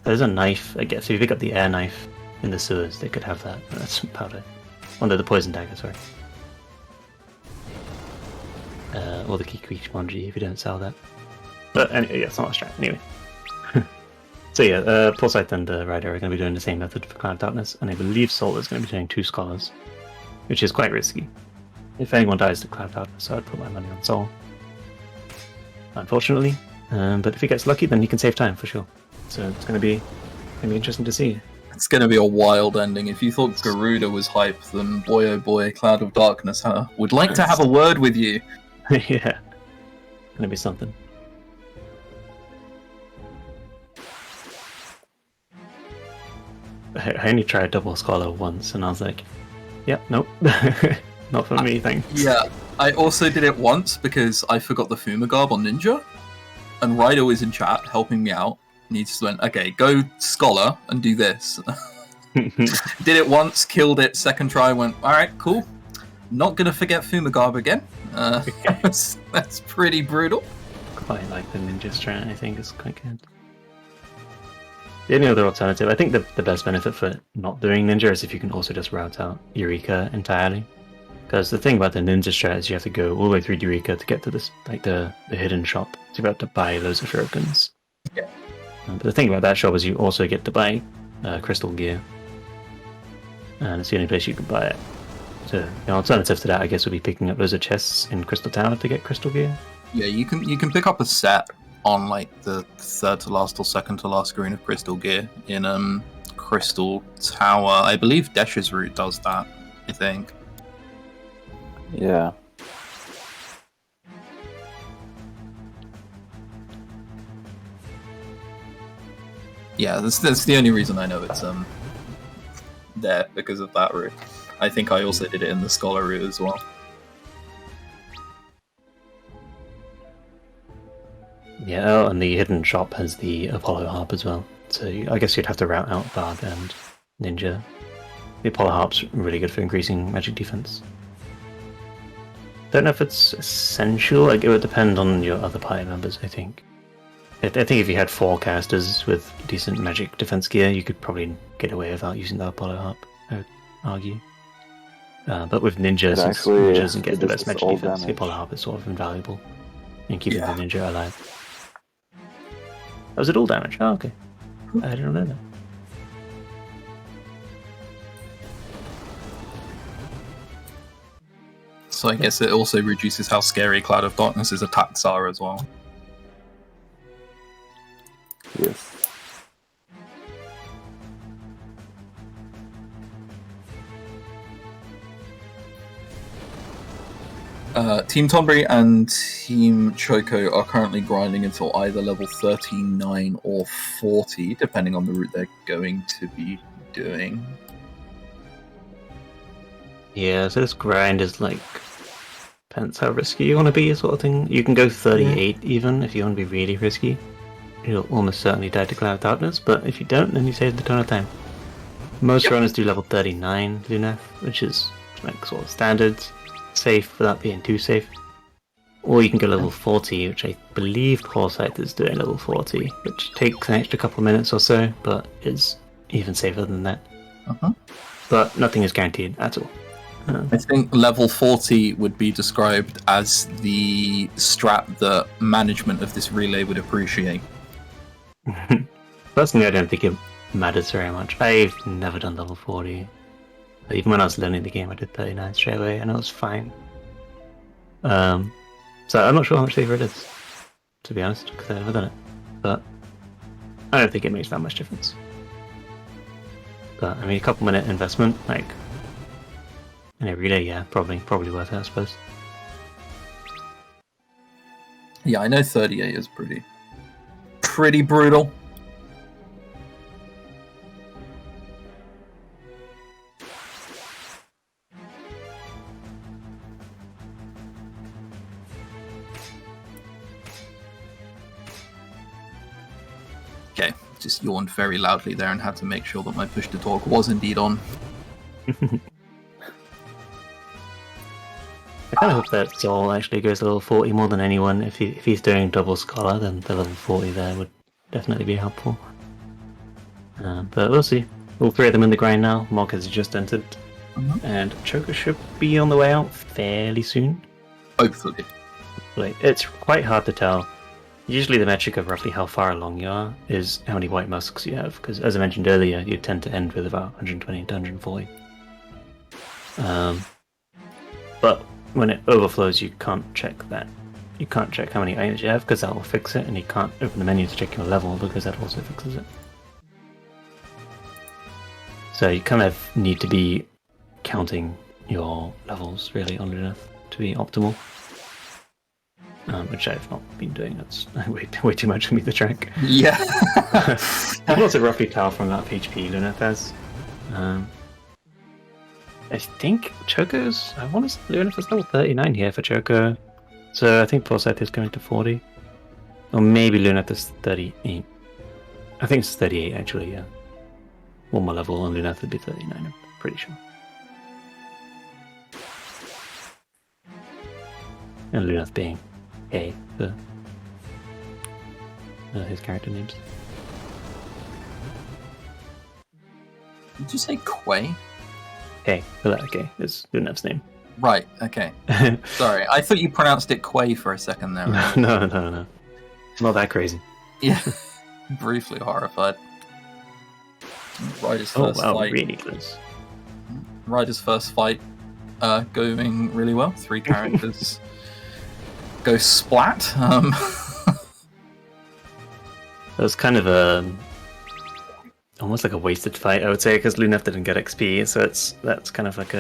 There's a knife, I guess. If you pick up the air knife in the sewers, they could have that. That's powder. Under the poison dagger, sorry. Or the Kikri Spongy if you don't sell that. But anyway, yeah, it's not a strat. Anyway. So yeah, Pulsite and Ryder are going to be doing the same method for Cloud of Darkness, and I believe Sol is going to be doing 2 Scholars, which is quite risky. If anyone dies to Cloud of Darkness, I'd put my money on Sol. Unfortunately. But if he gets lucky, then he can save time for sure. So it's going to be interesting to see. It's going to be a wild ending. If you thought Garuda was hype, then boy oh boy, Cloud of Darkness would like to have a word with you. Yeah. Going to be something. I only tried double Scholar once, and I was like, "Yep, nope, not for me, thanks." Yeah, I also did it once because I forgot the Fumigarb on Ninja, and Ryder was in chat helping me out, and he just went, "Okay, go Scholar and do this." Did it once, killed it. Second try, went, "All right, cool. Not gonna forget Fumigarb again." That's pretty brutal. Quite like the Ninja strat. I think is quite good. The only other alternative, I think the best benefit for not doing ninja is if you can also just route out Eureka entirely. Because the thing about the ninja strat is you have to go all the way through Eureka to get to this, like the hidden shop. So you have to buy loads of shurikens. Yeah. But the thing about that shop is you also get to buy crystal gear. And it's the only place you can buy it. So the alternative to that, I guess, would be picking up loads of chests in Crystal Tower to get crystal gear. Yeah, you can pick up a set on like the third to last or second to last screen of crystal gear in Crystal Tower. I believe Desh's route does that, I think. Yeah. Yeah, that's the only reason I know it's there, because of that route. I think I also did it in the Scholar route as well. Yeah, oh, and the hidden shop has the Apollo Harp as well. So I guess you'd have to route out Bard and Ninja. The Apollo Harp's really good for increasing magic defense. Don't know if it's essential. Like, it would depend on your other party members, I think. I think if you had 4 casters with decent magic defense gear, you could probably get away without using the Apollo Harp, I would argue. But with Ninja, since Ninja doesn't get the best magic defense, the Apollo Harp is sort of invaluable in keeping the Ninja alive. Oh, was it all damage? Oh, okay. I didn't know that. So I guess it also reduces how scary Cloud of Darkness's attacks are as well. Yes. Team Tonberry and Team Choco are currently grinding until either level 39 or 40, depending on the route they're going to be doing. Yeah, so this grind is like, depends how risky you want to be, sort of thing. You can go 38 even if you want to be really risky. You'll almost certainly die to Cloud of Darkness, but if you don't, then you save the ton of time. Most runners do level 39 Luneth, which is like sort of standard, safe without being too safe. Or you can go level 40, which I believe Foresight is doing level 40, which takes an extra couple of minutes or so, but is even safer than that. But nothing is guaranteed at all. I think level 40 would be described as the strat that management of this relay would appreciate. Personally, I don't think it matters very much. I've never done level 40. Even when I was learning the game, I did 39 straight away, and it was fine. So I'm not sure how much safer it is, to be honest, because I've never done it. But I don't think it makes that much difference. But I mean, a couple minute investment, like in a relay, yeah, probably worth it, I suppose. Yeah, I know 38 is pretty brutal. Okay, just yawned very loudly there and had to make sure that my push to talk was indeed on. I kind of hope that Sol actually goes to level 40 more than anyone. If he's doing double Scholar, then the level 40 there would definitely be helpful. But we'll see. All 3 of them in the grind now. Mark has just entered. And Choker should be on the way out fairly soon. Hopefully. Like, it's quite hard to tell. Usually the metric of roughly how far along you are is how many white musks you have, because as I mentioned earlier, you tend to end with about 120 to 140. But when it overflows, you can't check that. You can't check how many items you have, because that will fix it, and you can't open the menu to check your level, because that also fixes it. So you kind of need to be counting your levels, really, on Luneth to be optimal. Which I've not been doing. That's way too much for me to track. Yeah. I can also roughly tell from that HP Luneth has. I think Choco's... I want to say Luneth is level 39 here for Choco. So I think Foresight is going to 40. Or maybe Luneth is 38. I think it's 38 actually, yeah. One more level and Luneth would be 39, I'm pretty sure. And Luneth being A for his character names. Did you say Quay? Okay, okay, it's Lunev's name. Right, okay. Sorry, I thought you pronounced it Quay for a second there. Right? No. It's not that crazy. Yeah. Briefly horrified. Ryder's Oh, first wow, fight. really close. Ryder's first fight going really well. 3 characters go splat. It was kind of almost like a wasted fight, I would say, because Lunev didn't get XP, so that's kind of like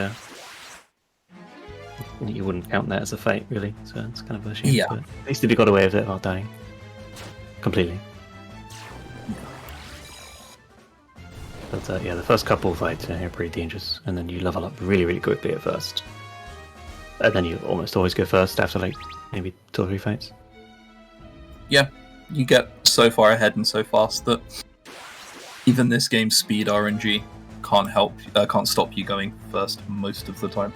you wouldn't count that as a fight, really. So it's kind of a shame. Yeah. But at least he got away with it without dying completely. But yeah, the first couple of fights are pretty dangerous, and then you level up really, really quickly at first. And then you almost always go first after like maybe 2 or 3 fights. Yeah, you get so far ahead and so fast that even this game's speed RNG can't stop you going first most of the time.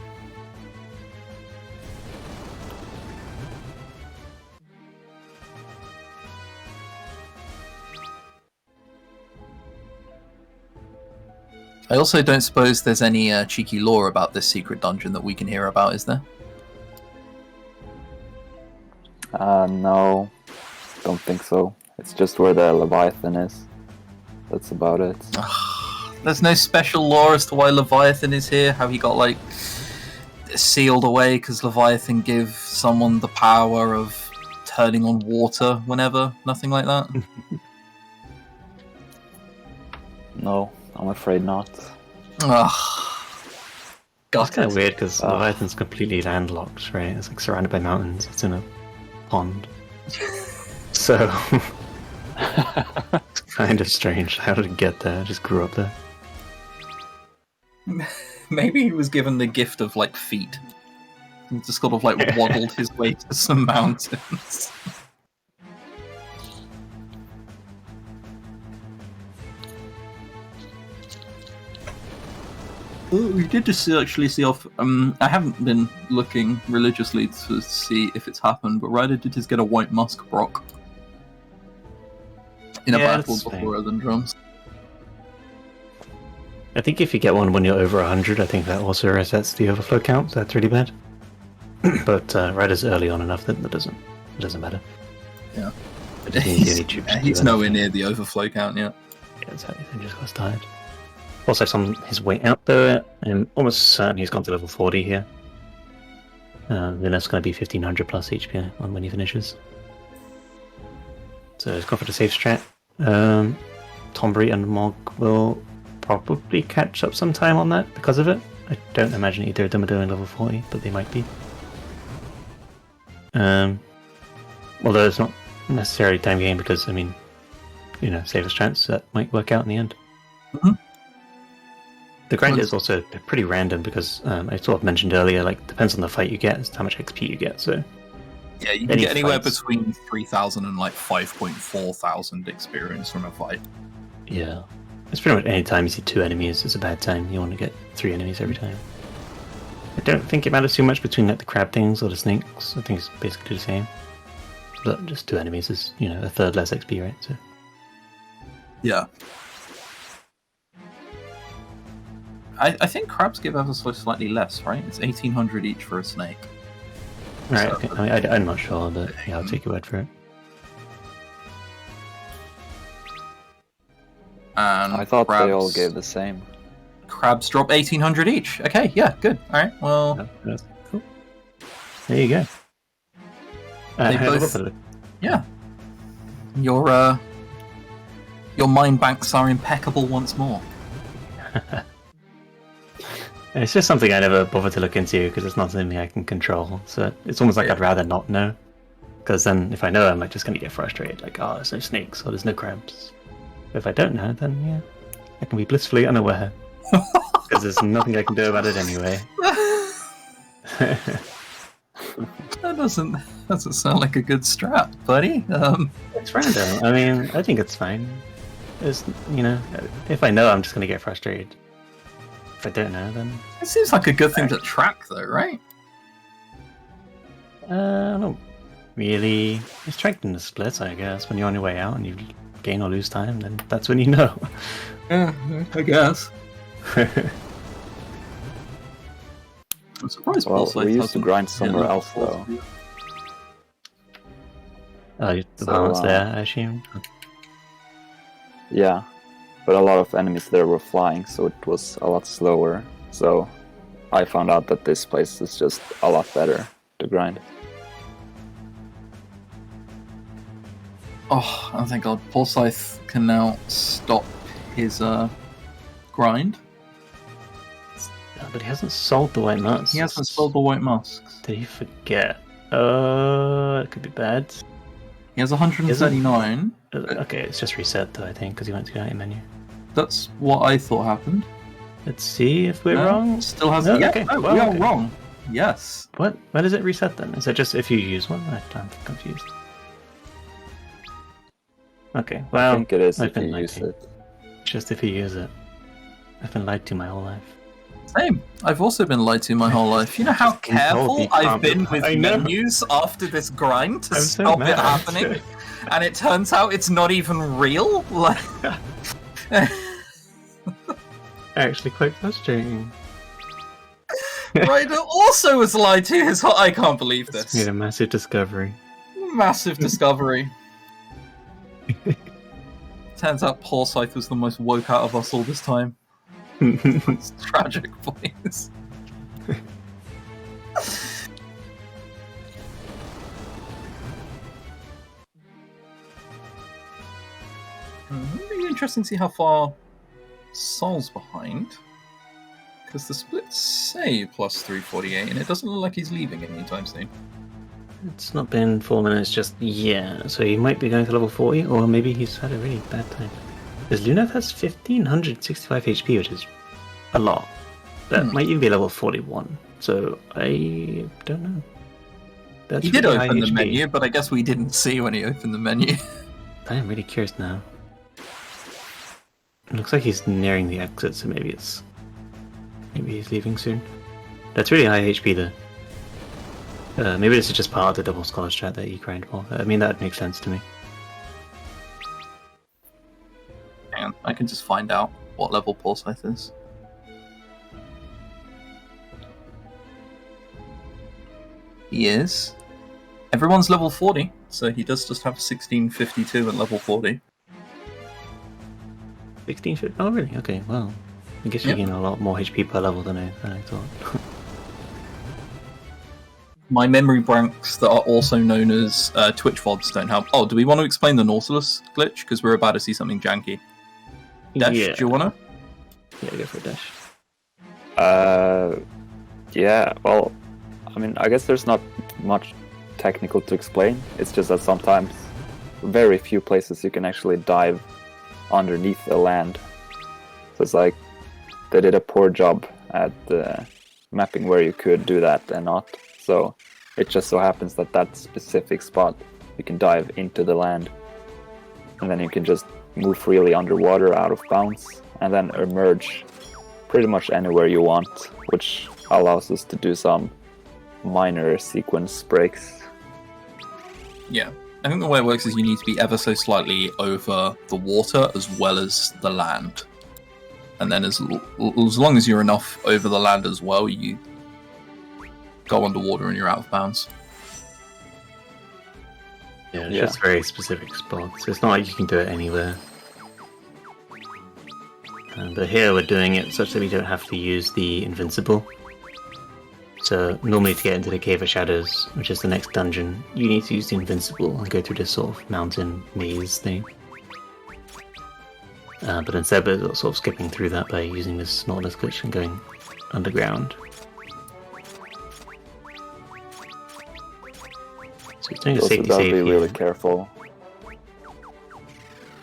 I also don't suppose there's any cheeky lore about this secret dungeon that we can hear about, is there? No, don't think so. It's just where the Leviathan is. That's about it. There's no special lore as to why Leviathan is here, how he got, like, sealed away because Leviathan gives someone the power of turning on water whenever, nothing like that? No, I'm afraid not. Ugh. It's kind of weird because Leviathan's completely landlocked, right? It's like surrounded by mountains. It's in a pond. So it's kind of strange. How did it get there? It just grew up there. Maybe he was given the gift of, like, feet. He just sort of, like, waddled his way to some mountains. We did just actually see off. I haven't been looking religiously to see if it's happened, but Ryder did just get a white musk Brock in a battle before Earthen Drums. I think if you get one when you're over 100, I think that also resets the overflow count. So that's really bad. But Ryder's early on enough that it doesn't matter. Yeah, he's nowhere near the overflow count yet. Yeah, exactly. He just got tired. Also, his way out though, I'm almost certain he's gone to level 40 here. Then that's going to be 1500 plus HP on when he finishes. So he's gone for the safe strat. Tombury and Mog will probably catch up some time on that because of it. I don't imagine either of them are doing level 40, but they might be. Although it's not necessarily time game because, I mean, save a strats, that might work out in the end. Mm-hmm. The grind is also pretty random because I sort of mentioned earlier, like, depends on the fight you get, as to how much XP you get, so... Yeah, you can get anywhere between 3,000 and, like, 5.4 thousand experience from a fight. Yeah. It's pretty much any time you see 2 enemies is a bad time. You want to get 3 enemies every time. I don't think it matters too much between, like, the crab things or the snakes. I think it's basically the same. But just 2 enemies is, a third less XP, right? So... Yeah. I think crabs give ever so slightly less, right? It's 1,800 each for a snake. Right, okay. I mean, I'm not sure, but yeah, I'll take your word for it. And I thought they all gave the same. Crabs drop 1,800 each. Okay, yeah, good. All right, well... Yeah, cool. There you go. They both... Yeah. Your mind banks are impeccable once more. It's just something I never bother to look into because it's not something I can control. So it's almost like I'd rather not know. Because then if I know, I'm like just going to get frustrated. Like, oh, there's no snakes or there's no crabs. But if I don't know, then yeah, I can be blissfully unaware. Because there's nothing I can do about it anyway. That doesn't sound like a good strat, buddy. It's random. I mean, I think it's fine. It's, if I know, I'm just going to get frustrated. If I don't know, then... It seems like a good thing to track, though, right? Not really. It's tracked in the split, I guess. When you're on your way out and you gain or lose time, then that's when you know. Yeah, I guess. I'm surprised. Well, Pulsite we used to hasn't grind hit somewhere level else, 40. though. The So, balance there, I assume. Yeah, but a lot of enemies there were flying, so it was a lot slower. So I found out that this place is just a lot better to grind. Oh, and thank God, Pulsite can now stop his grind. But he hasn't sold the white masks. He hasn't sold the white masks. Did he forget? It could be bad. He has 139. Okay, it's just reset though, I think, because he went to the item menu. That's what I thought happened. Let's see if we're No, wrong. Still hasn't. No, Yeah, okay. no, Well, we are okay. wrong. Yes. What? Why does it reset then? Is it just if you use one? I'm confused. Okay, I well, think it is I've if been you lied use to. it. Just if you use it. I've been lied to my whole life. Same. I've also been lied to my whole life. You know how told careful you I've can't been be- with I know. menus after this grind to I'm so stop it mad. happening, and it turns out it's not even real. Like, Actually, quite frustrating. Ryder also was lied to. I can't believe It's this. made a massive discovery. Massive discovery. Turns out Pulsite was the most woke out of us all this time. It's tragic, boys. It'll be interesting to see how far Sol's behind. Because the splits say plus 348, and it doesn't look like he's leaving anytime soon. It's not been 4 minutes just yet, so he might be going to level 40, or maybe he's had a really bad time. Because Lunath has 1565 HP, which is a lot. That might even be level 41, so I don't know. That's He did really high open the HP. menu, but I guess we didn't see when he opened the menu. I am really curious now. It looks like he's nearing the exit, so maybe he's leaving soon. That's really high HP though. Maybe this is just part of the double scholar strat that you grind for. I mean, that makes sense to me. Hang on, I can just find out what level Pulsite is. He is. Everyone's level 40, so he does just have 1652 at level 40. 1650? Oh, really? Okay, well. I guess you Yep. gain a lot more HP per level than I thought. My memory blanks that are also known as Twitch VODs don't help. Oh, do we want to explain the Nautilus glitch? Because we're about to see something janky. Dash, Yeah. do you want to? Yeah, go for a dash. Yeah, well, I mean, I guess there's not much technical to explain. It's just that sometimes very few places you can actually dive underneath the land. So it's like they did a poor job at mapping where you could do that and not. So it just so happens that that specific spot you can dive into the land, and then you can just move freely underwater out of bounds, and then emerge pretty much anywhere you want, which allows us to do some minor sequence breaks. Yeah. I think the way it works is you need to be ever so slightly over the water as well as the land. And then as long as you're enough over the land as well, you go underwater and you're out of bounds. Yeah, it's Yeah. just very specific spots. It's not like you can do it anywhere. But here we're doing it such that we don't have to use the invincible. So normally to get into the Cave of Shadows, which is the next dungeon, you need to use the invincible and go through this sort of mountain maze thing. But instead we're sort of skipping through that by using this Nautilus glitch and going underground. So it's doing You a also safety gotta save be here. really careful.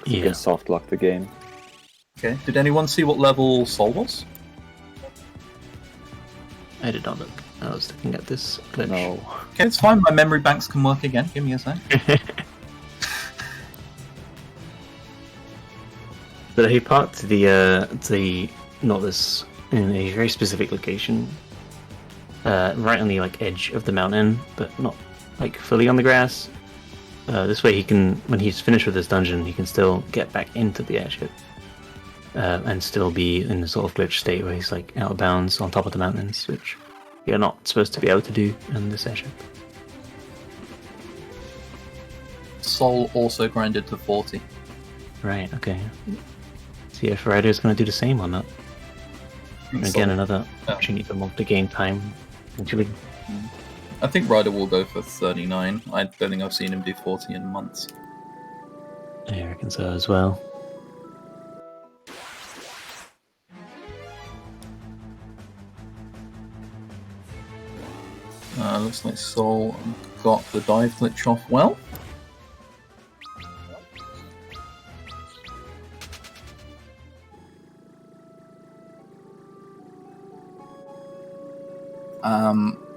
You Yeah. can soft lock the game. Okay. Did anyone see what level Sol was? I did not look. I was looking at this glitch. No. Okay, it's fine. My memory banks can work again. Give me a sec. But he parked the Nautilus in a very specific location, right on the edge of the mountain, but not fully on the grass. This way, he can, when he's finished with this dungeon, he can still get back into the airship. and still be in a sort of glitch state where he's like out of bounds on top of the mountains, which you're not supposed to be able to do in this airship. Soul also grinded to 40. Right, okay. See if Rider's going to do the same or not. And again, another opportunity for Mob to gain time, eventually. I think Ryder will go for 39. I don't think I've seen him do 40 in months. I reckon so as well. Looks like Soul got the dive glitch off well.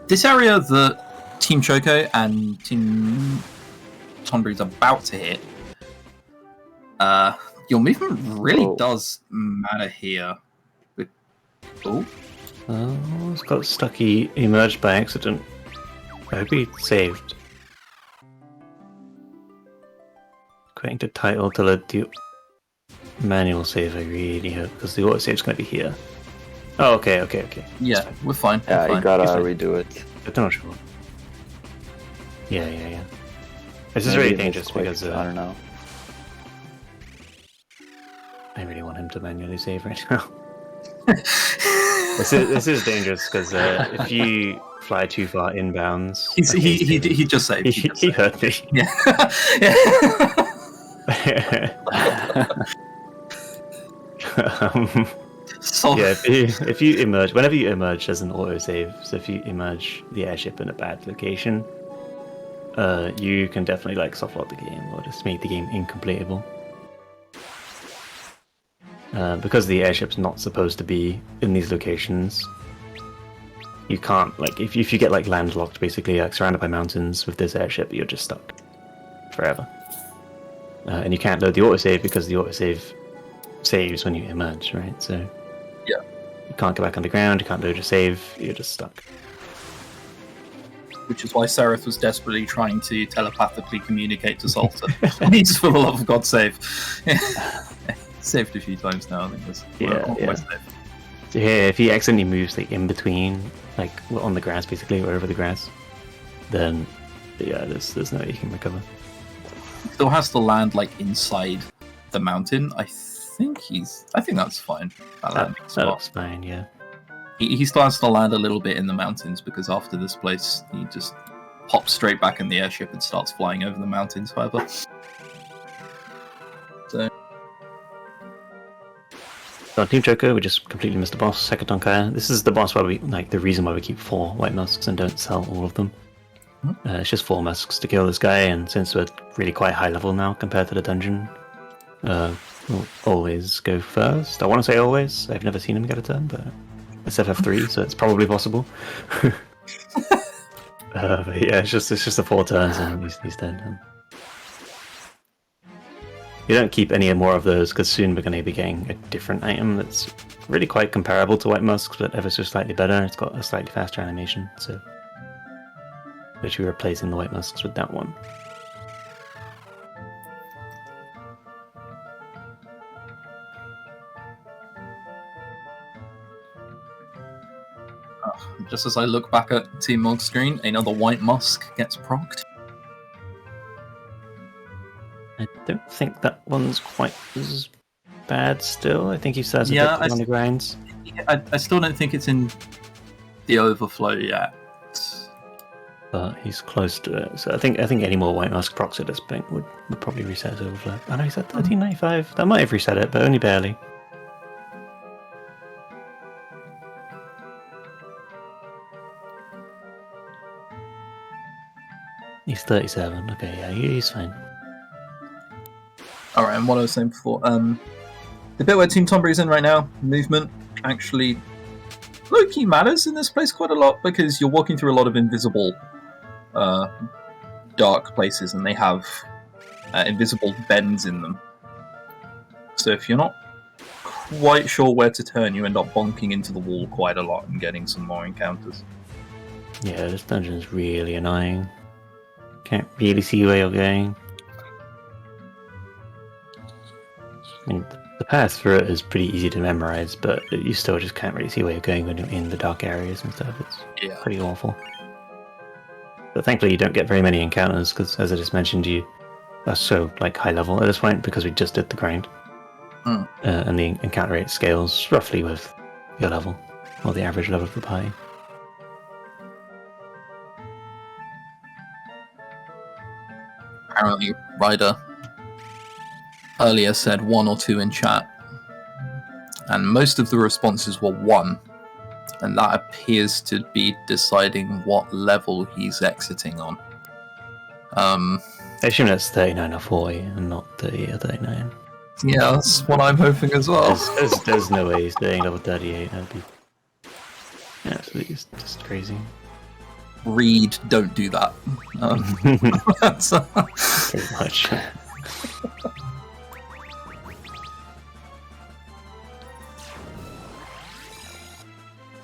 This area that Team Choco and Team Tonbree's about to hit, your movement really does matter here. Oh, it's got stuck. He emerged by accident. I hope he saved. Quitting to title to let the manual save, I really hope, because the autosave's going to be here. Oh, okay. yeah, we're fine. Yeah, we're you fine. gotta redo it. I'm not sure. Yeah. This is Maybe really it dangerous was quick, because I don't know. I really want him to manually save right now. This is dangerous because if you fly too far inbounds, He just saved. he hurt me. Yeah. So Yeah, if you emerge, whenever you emerge, there's an autosave. So if you emerge the airship in a bad location, you can definitely like softlock the game or just make the game incompletable. Because the airship's not supposed to be in these locations, you can't, like, if you get like landlocked, basically like surrounded by mountains with this airship, you're just stuck forever. And you can't load the autosave because the autosave saves when you emerge, right? So yeah, you can't go back underground, you can't load your save, you're just stuck. which is why Seraph was desperately trying to telepathically communicate to Salter. Please, for the love of God, save. Saved a few times now, I think. Yeah. So here, if he accidentally moves like in between, like on the grass, basically, or over the grass, then yeah, there's no way you can recover. Still has to land like inside the mountain. I think that's fine. That looks fine, yeah. He still has to land a little bit in the mountains because after this place, he just pops straight back in the airship and starts flying over the mountains. However, so. So on Team Choco, we just completely missed the boss, Hekatonkai. This is the boss where we, like, the reason why we keep 4 white musks and don't sell all of them. It's just 4 musks to kill this guy, and since we're really quite high level now compared to the dungeon, we'll always go first. I want to say always. I've never seen him get a turn, but it's FF3, so it's probably possible. But yeah, it's just the 4 turns and he's dead. You don't keep any more of those because soon we're going to be getting a different item that's really quite comparable to White Musks, but ever so slightly better. It's got a slightly faster animation, so literally replacing the White Musks with that one. Just as I look back at Team Mog's screen, another White Musk gets procced. I don't think that one's quite as bad still. I think he says a Yeah, bit on the grinds. I still don't think it's in the overflow yet. But he's close to it. So I think any more White Musk procs at this point would probably reset his overflow. I know he's at 1395. That might have reset it, but only barely. He's 37. Okay, yeah, he's fine. Alright, and what I was saying before, the bit where Team Tonbree's in right now, movement, actually low-key matters in this place quite a lot because you're walking through a lot of invisible dark places and they have invisible bends in them. So if you're not quite sure where to turn, you end up bonking into the wall quite a lot and getting some more encounters. Yeah, this dungeon is really annoying. Can't really see where you're going. I mean, the path through it is pretty easy to memorize, but you still just can't really see where you're going when you're in the dark areas and stuff. It's pretty awful. But thankfully, you don't get very many encounters because, as I just mentioned, you are so high level at this point because we just did the grind, and the encounter rate scales roughly with your level or the average level of the party. Apparently, Ryder earlier said 1 or 2 in chat, and most of the responses were 1, and that appears to be deciding what level he's exiting on. I assume that's 39 or 40 and not 30 or 39. Yeah, that's what I'm hoping as well. There's no way he's staying level 38. That'd be absolutely just crazy. Read, don't do that. That's, Pretty much.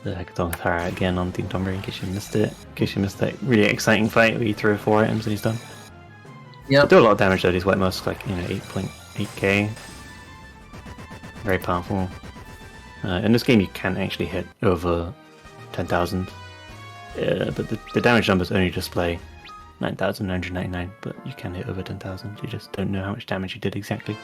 The Hackathon Thara again on Team Tombury in case you missed it. In case you missed that really exciting fight where you throw 4 items and he's done. Yeah. Do a lot of damage though, these White Musks, 8.8k. Very powerful. In this game you can actually hit over 10,000. But the damage numbers only display 9,999, but you can hit over 10,000. You just don't know how much damage you did exactly.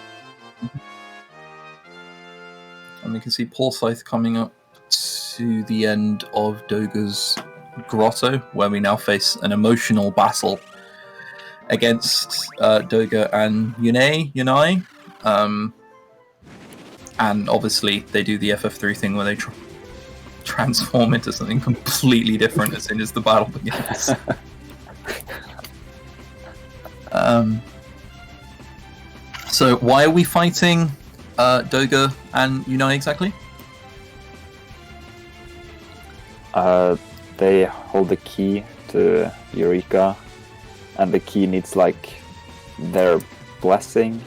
And we can see Porthythe coming up to the end of Doga's grotto, where we now face an emotional battle against Doga and Yunai. And obviously they do the FF3 thing where they transform into something completely different as soon as the battle begins. So why are we fighting Doga and Yunai exactly? They hold the key to Eureka, and the key needs their blessing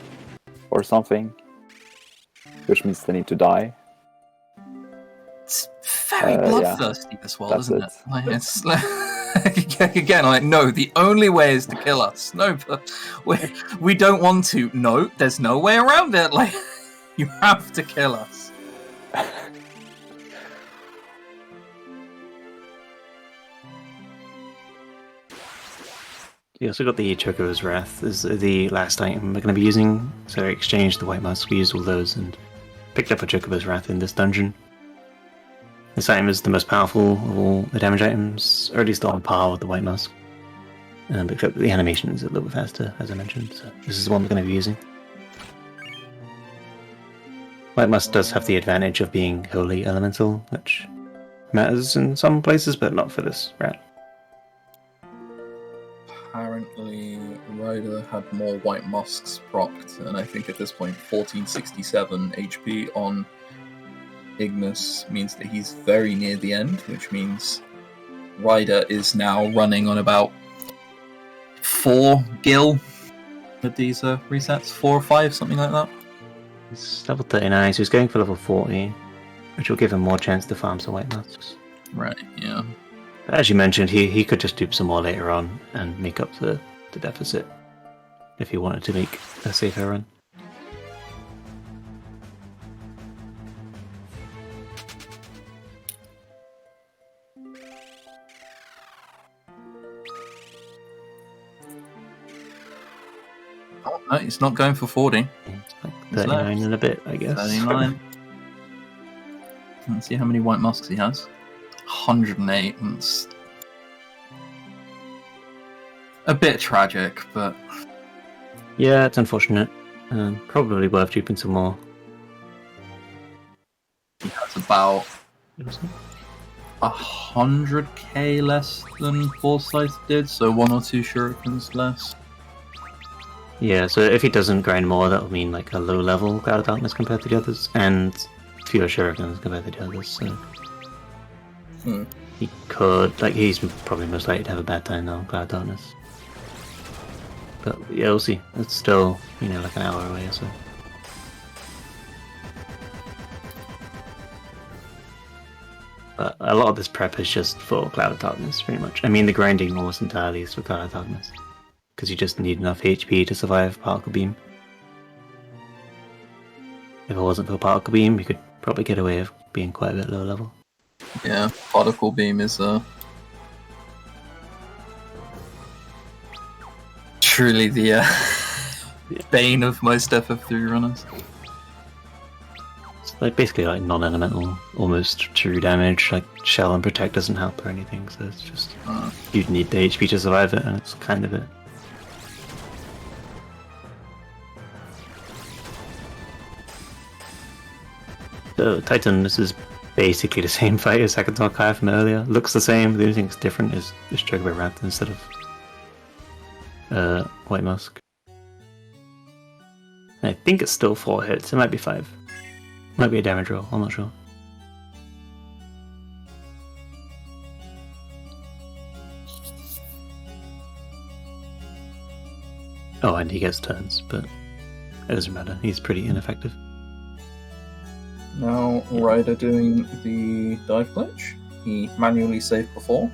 or something, which means they need to die. It's very bloodthirsty, yeah. this world, isn't it? Again, no, the only way is to kill us. No, but we don't want to. No, there's no way around it. You have to kill us. You also got the Chocobo's Wrath as the last item we're going to be using. So I exchanged the White Musk, we used all those, and picked up a Chocobo's Wrath in this dungeon. This item is the most powerful of all the damage items, or at least on par with the White Musk. Except the animation is a little bit faster, as I mentioned, so this is the one we're going to be using. White Musk does have the advantage of being wholly elemental, which matters in some places, but not for this rat. Apparently, Ryder had more White Musks procced, and I think at this point 1467 HP on Ignis means that he's very near the end, which means Ryder is now running on about 4 gil with these resets, 4 or 5, something like that. He's level 39, so he's going for level 40, which will give him more chance to farm some White Musks. Right, yeah. But as you mentioned, he could just dupe some more later on and make up the deficit if he wanted to make a safer run. Oh, no, he's not going for 40. It's 39 and a bit, I guess. 39. Let's see how many White Musks he has. 108. That's a bit tragic, but Yeah, it's unfortunate. Probably worth duping some more. he has about 100k less than Forsyth did, so 1 or 2 shurikens less. Yeah, so if he doesn't grind more, that'll mean a low level Cloud of Darkness compared to the others, and fewer shurikens compared to the others, so... He could, he's probably most likely to have a bad time now on Cloud of Darkness. But yeah, we'll see. It's still, an hour away or so. But a lot of this prep is just for Cloud of Darkness, pretty much. I mean, the grinding almost entirely is for Cloud of Darkness. Because you just need enough HP to survive Particle Beam. if it wasn't for Particle Beam, you could probably get away with being quite a bit lower level. Yeah, Particle Beam is truly the bane of most FF3 runners. It's like basically like non-elemental, almost true damage. Like Shell and Protect doesn't help or anything, so it's just you'd need the HP to survive it, and it's kind of it. So Titan, this is basically the same fight as Second Kai from earlier. Looks the same. The only thing that's different is Chocobo Wrath instead of White Musk. And I think it's still 4 hits. It might be 5. Might be a damage roll. I'm not sure. Oh, and he gets turns, but it doesn't matter. He's pretty ineffective. Now, Ryder doing the dive glitch. He manually saved before.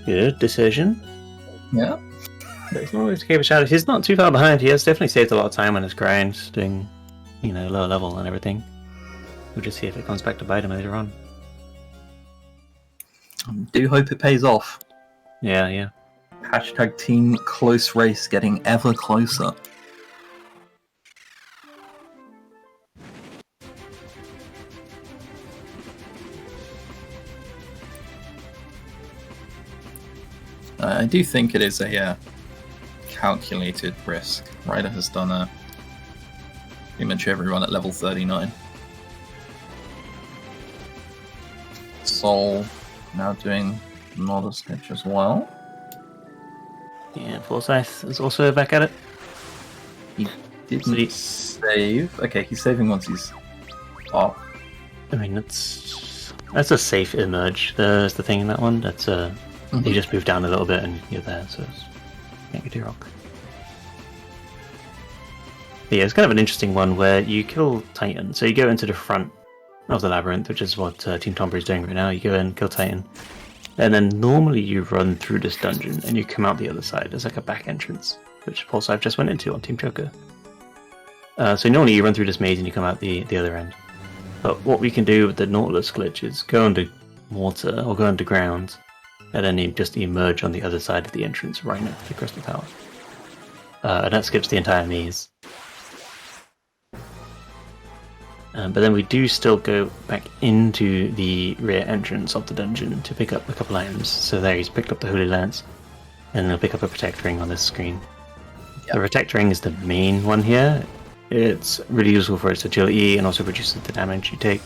Good decision. Yeah. But it's not always to keep a shadow. He's not too far behind. He has definitely saved a lot of time on his grind, doing, lower level and everything. We'll just see if it comes back to bite him later on. I do hope it pays off. Yeah. Hashtag team close race getting ever closer. I do think it is a calculated risk. Ryder has done pretty much everyone at level 39. Sol now doing another sketch as well. Yeah, Forsyth is also back at it. He didn't save. Okay, he's saving once he's up. I mean, that's a safe emerge. There's the thing in that one. That's you just move down a little bit and you're there, so can't get too wrong. But yeah, it's kind of an interesting one where you kill Titan. So you go into the front of the labyrinth, which is what Team Tombury is doing right now. You go in, kill Titan, and then normally you run through this dungeon and you come out the other side. There's like a back entrance, which Pulse I've just went into on Team Choker. So normally you run through this maze and you come out the other end. But what we can do with the Nautilus glitch is go under water or go underground, and then you just emerge on the other side of the entrance right next to the Crystal Tower. And that skips the entire maze. But then we do still go back into the rear entrance of the dungeon to pick up a couple items. So there he's picked up the Holy Lance, and he'll pick up a Protect Ring on this screen. Yep. The Protect Ring is the main one here. It's really useful for its agility and also reduces the damage you take.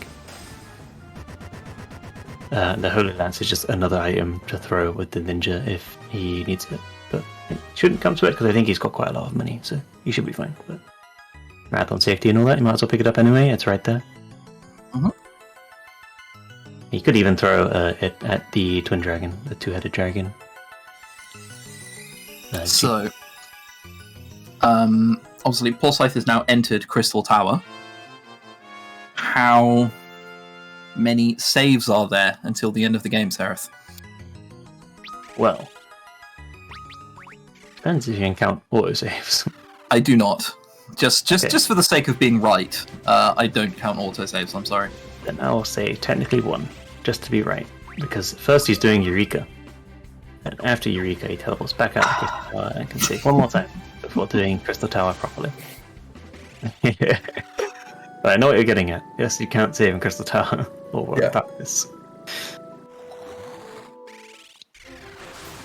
The Holy Lance is just another item to throw with the ninja if he needs it. But it shouldn't come to it because I think he's got quite a lot of money, so he should be fine. But marathon safety and all that, you might as well pick it up anyway, it's right there. You could even throw it at the Twin Dragon, the two-headed dragon. Obviously, Pulscythe has now entered Crystal Tower. How many saves are there until the end of the game, Seraph? Well, depends if you can count autosaves. I do not. Just for the sake of being right, I don't count autosaves, I'm sorry. Then I'll say technically 1, just to be right. Because first he's doing Eureka, and after Eureka he teleports back out to Crystal Tower and can save 1 more time before doing Crystal Tower properly. But I know what you're getting at. Yes, you can't save in Crystal Tower or Darkness.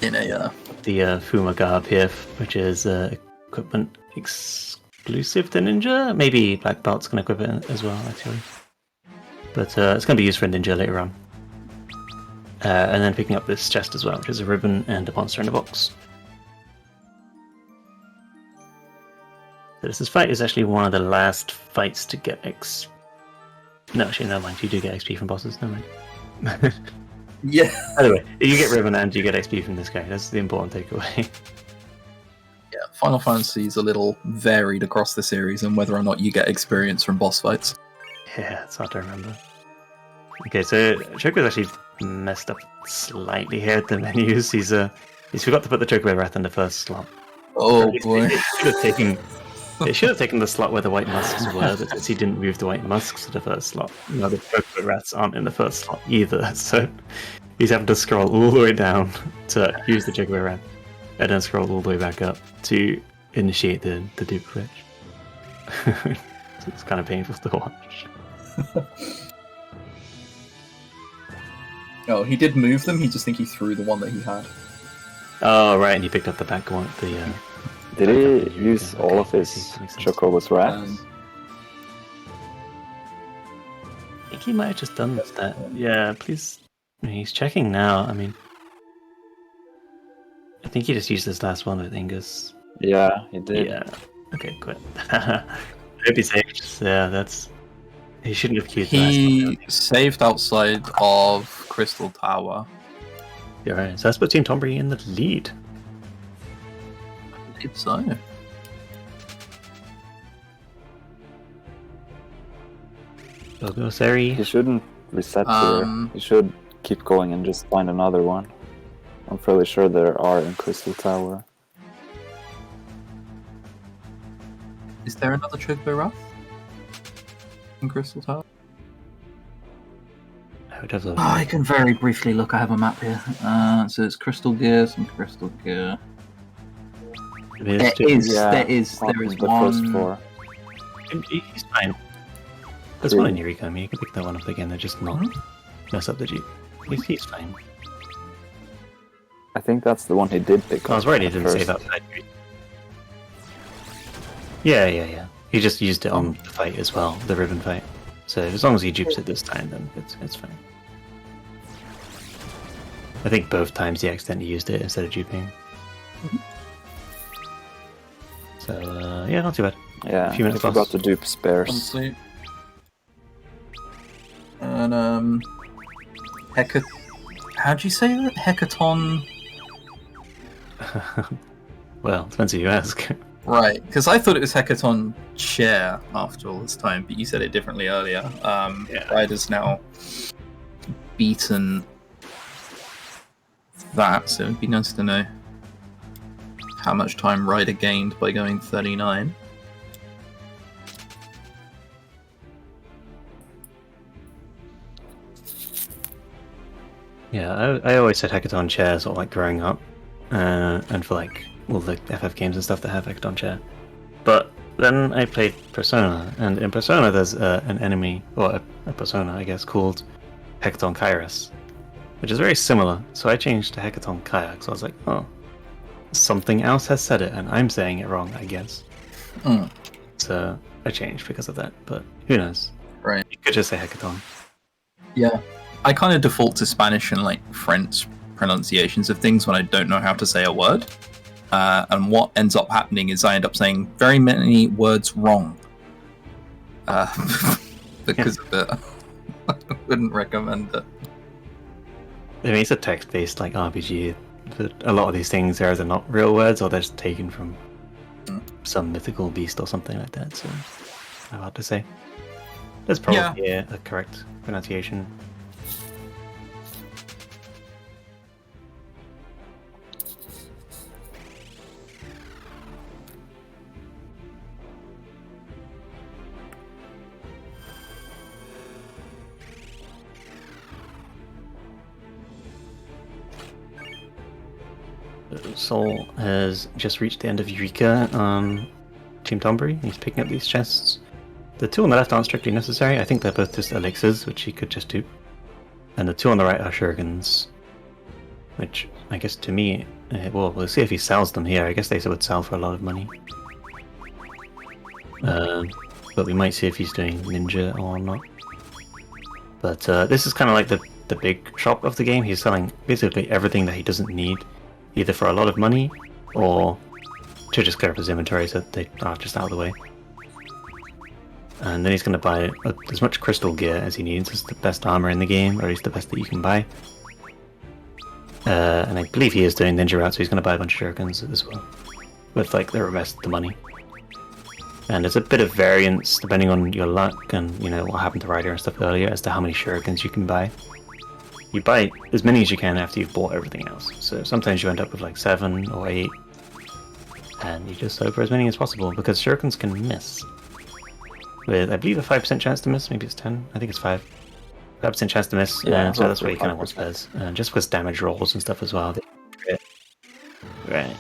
In a the Fuma Garb here, which is equipment exclusive to Ninja. Maybe Black Belt's can equip it as well, actually. But it's going to be used for Ninja later on. And then picking up this chest as well, which is a ribbon and a monster in a box. So this fight is actually one of the last fights to get X. No, actually, never mind. You do get XP from bosses. Never mind. Yeah. Anyway, you get ribbon and you get XP from this guy. That's the important takeaway. Yeah, Final Fantasy is a little varied across the series and whether or not you get experience from boss fights. Yeah, it's hard to remember. Okay, so Choco's actually messed up slightly here at the menus. He's forgot to put the Chocobo Wrath in the first slot. Oh boy. He should have taken They should have taken the slot where the white musks were, but since he didn't move the white musks to the first slot, no, the purple rats aren't in the first slot either, so he's having to scroll all the way down to use the Jugular rat, and then scroll all the way back up to initiate the dupe glitch. It's kind of painful to watch. Oh, he did move them. He just think he threw the one that he had. Oh, right, and he picked up the back one. Did he use all of his Chocobo's rats? I think he might have just done that. Yeah, please. He's checking now. I mean, I think he just used this last one with Ingus. Yeah, he did. Yeah. Okay, quit. I hope he saved. Yeah, that's. He shouldn't have queued. He saved outside of Crystal Tower. You're right. So that's put Team Tombury in the lead. I believe so. Seri. He shouldn't reset here. He should keep going and just find another one. I'm fairly sure there are in Crystal Tower. Is there another Chocobo Wrath in Crystal Tower? I would have those. I can very briefly look. I have a map here. So it's Crystal Gear, some Crystal Gear. There is the one. First floor. He's fine. There's one in Eureka. I mean, you can pick that one up again. They're just not mess up the Jeep. He's fine. I think that's the one he did pick up. I was worried he didn't first. save outside. Yeah. He just used it on the fight as well, the ribbon fight. So as long as he dupes it this time, then it's fine. I think both times he accidentally used it instead of duping. So yeah, not too bad. Yeah, a few minutes I forgot lost. to dupe spares. Honestly. And how'd you say that? Hecaton. Well, depends who you ask. Right, because I thought it was Hecaton Chair after all this time, but you said it differently earlier. Ryder's now beaten that, so it'd be nice to know how much time Ryder gained by going 39. Yeah, I always said Hecaton Chair sort of like growing up, and for like all the FF games and stuff that have Hecaton Chair. But then I played Persona, and in Persona there's an enemy, or a persona I guess, called Hecaton Kairos, which is very similar. So I changed to Hecaton Kaia, because I was like, oh, something else has said it, and I'm saying it wrong, I guess. So I changed because of that, but who knows? Right. You could just say Hecaton. Yeah. I kind of default to Spanish and like French pronunciations of things when I don't know how to say a word. And what ends up happening is I end up saying very many words wrong. Because of it. I wouldn't recommend it. I mean, it's a text-based like RPG. But a lot of these things are either not real words or they're just taken from some mythical beast or something like that. So, hard to say. There's probably a correct pronunciation. Sol has just reached the end of Eureka on Team Tombury. He's picking up these chests. The two on the left aren't strictly necessary. I think they're both just elixirs, which he could just do. And the two on the right are shurikens, which I guess to me, well, we'll see if he sells them here. I guess they would sell for a lot of money. But we might see if he's doing ninja or not. But this is kind of like the big shop of the game. He's selling basically everything that he doesn't need, either for a lot of money or to just clear up his inventory so that they are just out of the way. And then he's going to buy as much crystal gear as he needs. It's the best armor in the game, or at least the best that you can buy. And I believe he is doing ninja route, so he's going to buy a bunch of shurikens as well, with like the rest of the money. And there's a bit of variance depending on your luck and what happened to Ryder and stuff earlier as to how many shurikens you can buy. You buy as many as you can after you've bought everything else. So sometimes you end up with like 7 or 8. And you just hope for as many as possible, because shurikens can miss. With, I believe, a 5% chance to miss, maybe it's 10, I think it's 5. 5% chance to miss, Yeah, so that's why you roughly kind of want spares. Just with damage rolls and stuff as well. Right.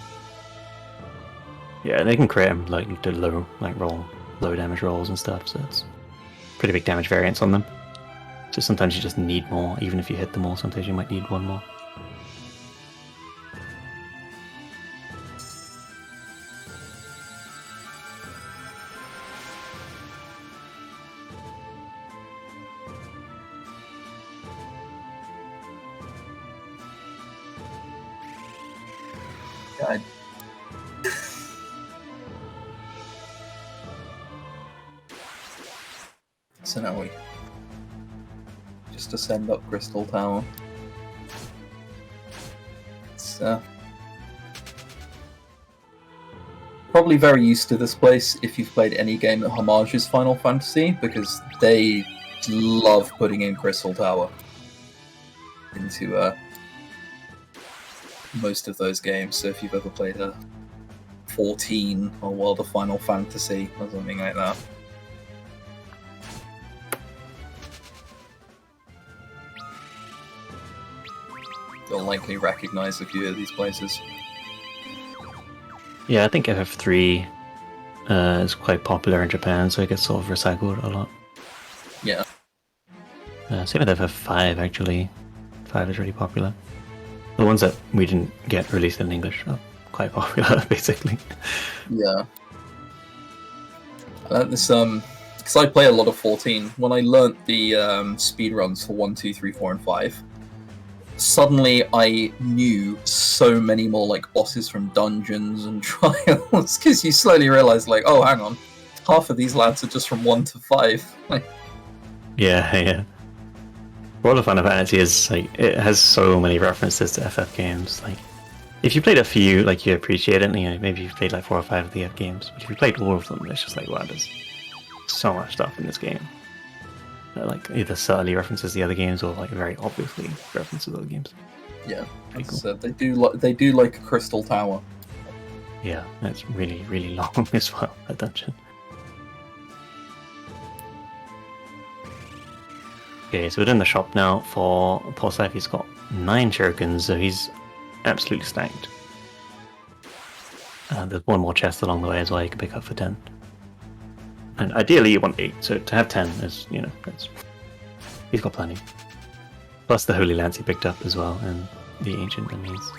Yeah, they can create them like to low, roll low damage rolls and stuff, so it's pretty big damage variance on them. So sometimes you just need more, even if you hit them all, sometimes you might need one more. God. So now we just ascend up Crystal Tower. It's probably very used to this place if you've played any game that homages Final Fantasy, because they love putting in Crystal Tower into most of those games. So if you've ever played a 14 or World of Final Fantasy or something like that. You'll likely recognize a few of these places. Yeah, I think FF3 is quite popular in Japan, so it gets sort of recycled a lot. Yeah. Same with FF5 actually. 5 is really popular. The ones that we didn't get released in English are quite popular, basically. Yeah. This because I play a lot of 14. When I learnt the speedruns for 1, 2, 3, 4, and 5, suddenly I knew so many more like bosses from dungeons and trials, because you slowly realise like, oh, hang on, half of these lads are just from 1 to 5. Yeah. World of Final Fantasy is like, it has so many references to FF games. Like, if you played a few, like, you appreciate it. You know, maybe you've played like 4 or 5 of the FF games, but if you played all of them, it's just like, wow, there's so much stuff in this game. Like either subtly references the other games or like very obviously references other games. Yeah, Pretty cool. so they do like a Crystal Tower. Yeah, that's really, really long as well, that dungeon. Okay, so we're in the shop now for Autosave. He's got 9 shurikens, so he's absolutely stacked. There's one more chest along the way as well you can pick up for 10. And ideally you want 8, so to have 10 is, you know, he's got plenty. Plus the Holy Lance he picked up as well, and the Ancient Enemies.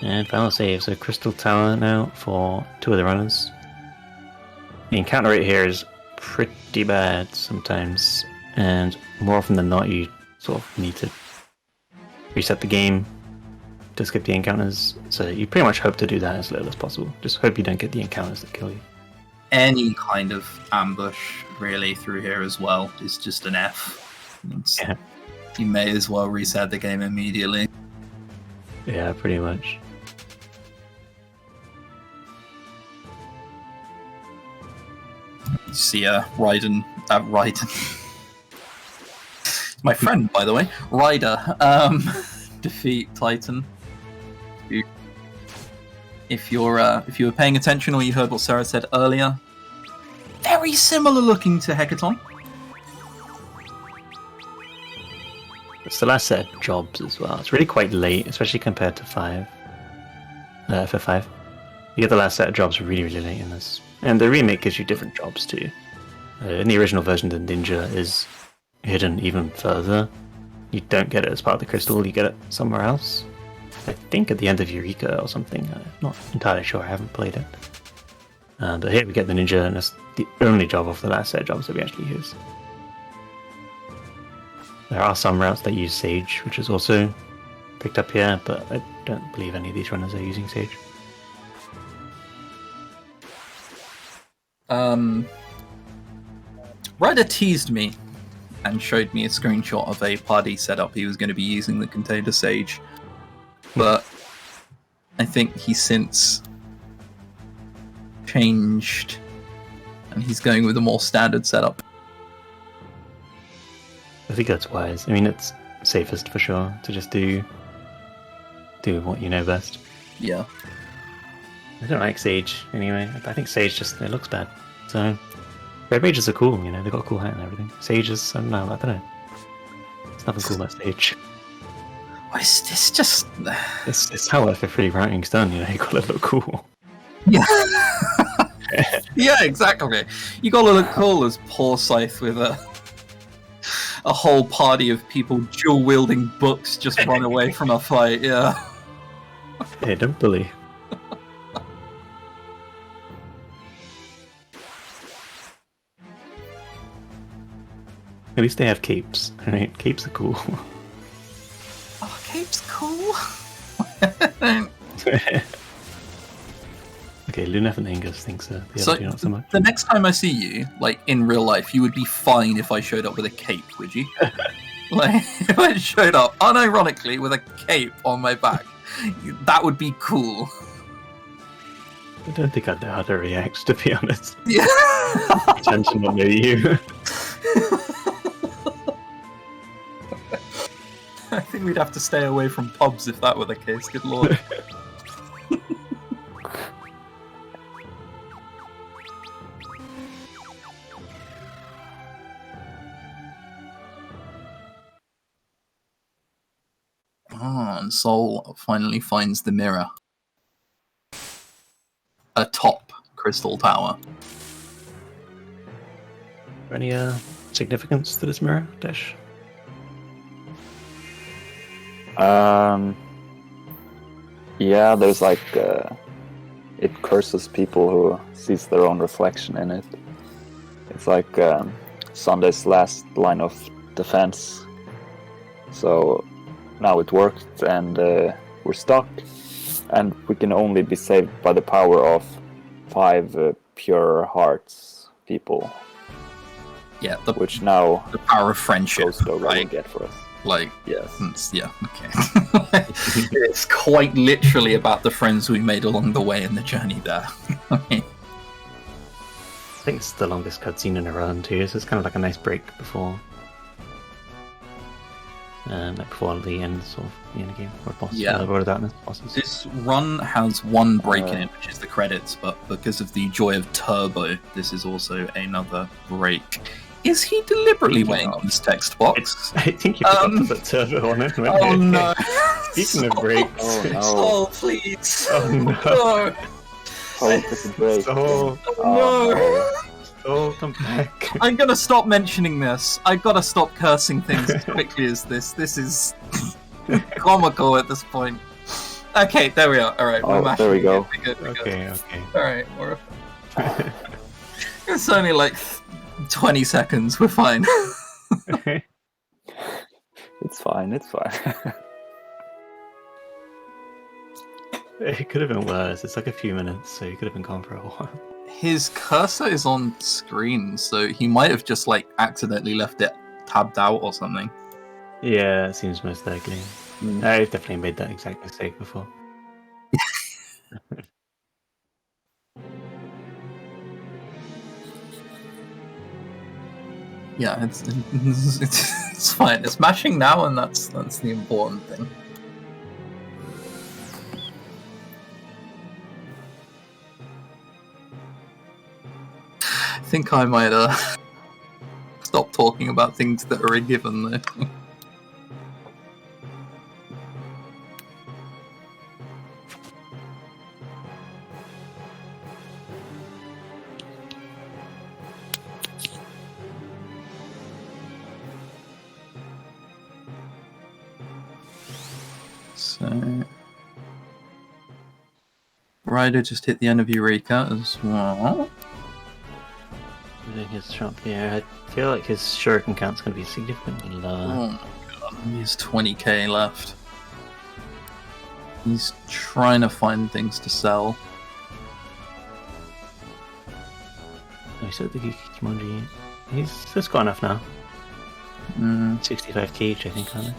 And final save, so Crystal Tower now for 2 of the runners. The encounter rate here is pretty bad sometimes, and more often than not you sort of need to reset the game to skip the encounters, so you pretty much hope to do that as little as possible. Just hope you don't get the encounters that kill you. Any kind of ambush really through here as well is just an F. Yeah. You may as well reset the game immediately. Yeah, pretty much. You see Raiden my friend, by the way, Ryder, defeat Titan. If you were paying attention or you heard what Sarah said earlier, very similar looking to Hecaton. It's the last set of jobs as well. It's really quite late, especially compared to 5. FF5. You get the last set of jobs really, really late in this. And the remake gives you different jobs too. In the original version, the ninja is hidden even further. You don't get it as part of the crystal, you get it somewhere else. I think at the end of Eureka or something. I'm not entirely sure, I haven't played it. But here we get the ninja, and that's the only job of the last set of jobs that we actually use. There are some routes that use Sage, which is also picked up here, but I don't believe any of these runners are using Sage. Ryder teased me and showed me a screenshot of a party setup he was going to be using that contained a Sage. But I think he's since changed and he's going with a more standard setup. I think that's wise. I mean, it's safest for sure to just do what you know best. Yeah. I don't like Sage anyway. I think Sage just it looks bad. So Red Mages are cool, you know, they've got a cool hat and everything. Sages, I don't know. There's nothing cool about Sage. It's just... It's how FF3 ranking's done, you know, you gotta look cool. Yeah. Yeah, exactly. You gotta look cool as poor Scythe with a whole party of people dual-wielding books just run away from a fight, yeah. Hey, don't bully. At least they have capes, right? Capes are cool. Oh, Cape's cool. Okay, Luneth and Angus thinks the So, other two not so much. the next time I see you, like, in real life, you would be fine if I showed up with a cape, would you? Like, if I showed up, unironically, with a cape on my back, that would be cool. I don't think I'd know how to react, to be honest. Yeah. Chance to not know you. I think we'd have to stay away from pubs if that were the case, good lord. And Sol finally finds the mirror. Atop Crystal Tower. Any significance to this mirror, Dash? Yeah, there's like it curses people who sees their own reflection in it. It's like Sunday's last line of defense. So now it worked, and we're stuck, and we can only be saved by the power of 5 pure hearts people. Yeah, which now the power of friendship, goes to right? get for us. Like, yes, yeah, okay. It's quite literally about the friends we made along the way in the journey there. I think it's the longest cutscene in a run too, so it's kind of like a nice break before, before the end, sort of the end game, or boss, Yeah. World of Darkness bosses. This run has one break in it, which is the credits, but because of the joy of Turbo, this is also another break. Is he deliberately waiting on this text box? I think you forgot to put Turbo on it. Oh no! Speaking of breaks. Oh no! Oh please! Oh no! No! Oh, it's a break. Oh No! oh, come back! I'm gonna stop mentioning this. I gotta stop cursing things as quickly as this. This is comical at this point. Okay, there we are. All right, Oh, there we go. We're good. Okay. All right, it's only like 20 seconds. We're fine. It's fine. It's fine. It could have been worse. It's like a few minutes, so you could have been gone for a while. His cursor is on screen, so he might have just like accidentally left it tabbed out or something. Yeah, it seems most likely. I've definitely made that exact mistake before. Yeah, it's fine. It's mashing now, and that's the important thing. I think I might stop talking about things that are a given though. So, Ryder just hit the end of Eureka as well. Doing his trump here. I feel like his shuriken count's going to be significantly lower. Oh my god, he has 20k left. He's trying to find things to sell. I said the Kikimonji. He's just got enough now. 65k each, I think, aren't they?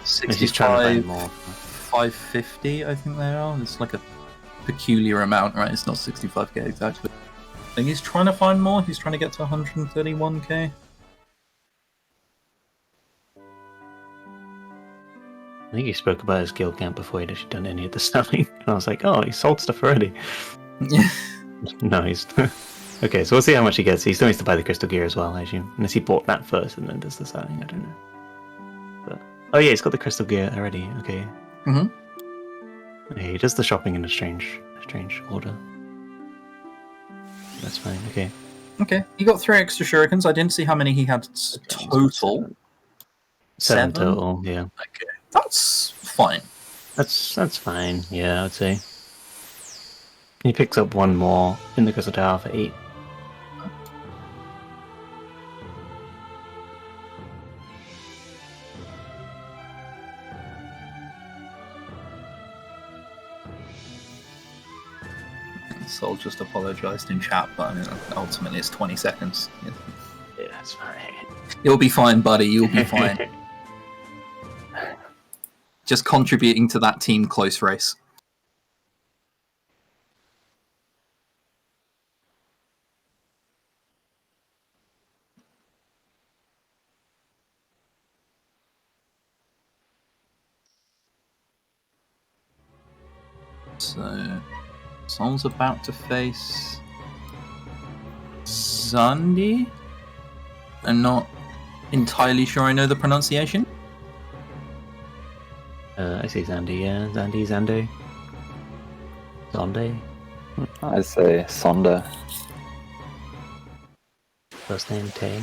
65, 550, I think they are. It's like a peculiar amount, right? It's not 65k exactly. I think he's trying to find more. He's trying to get to 131k. I think he spoke about his guild camp before he'd actually done any of the selling. And I was like, oh, he sold stuff already. No, he's... Okay, so we'll see how much he gets. He still needs to buy the crystal gear as well, I assume. Unless he bought that first and then does the selling, I don't know. But... Oh yeah, he's got the crystal gear already, okay. Mm-hmm. Okay, he does the shopping in a strange order. That's fine, okay. Okay, he got 3 extra shurikens. I didn't see how many he had total. 7 total, yeah. Okay, that's fine. That's fine, yeah, I would say. He picks up 1 more in the crystal tower for 8. Sol just apologized in chat, but I mean, ultimately it's 20 seconds. Yeah, that's fine. You'll be fine, buddy. You'll be fine. Just contributing to that team close race. So, Sol's about to face Zandi. I'm not entirely sure I know the pronunciation. I say Zandy, yeah. Zandy, Zande. Zonde. I say Sonda. First name Tay.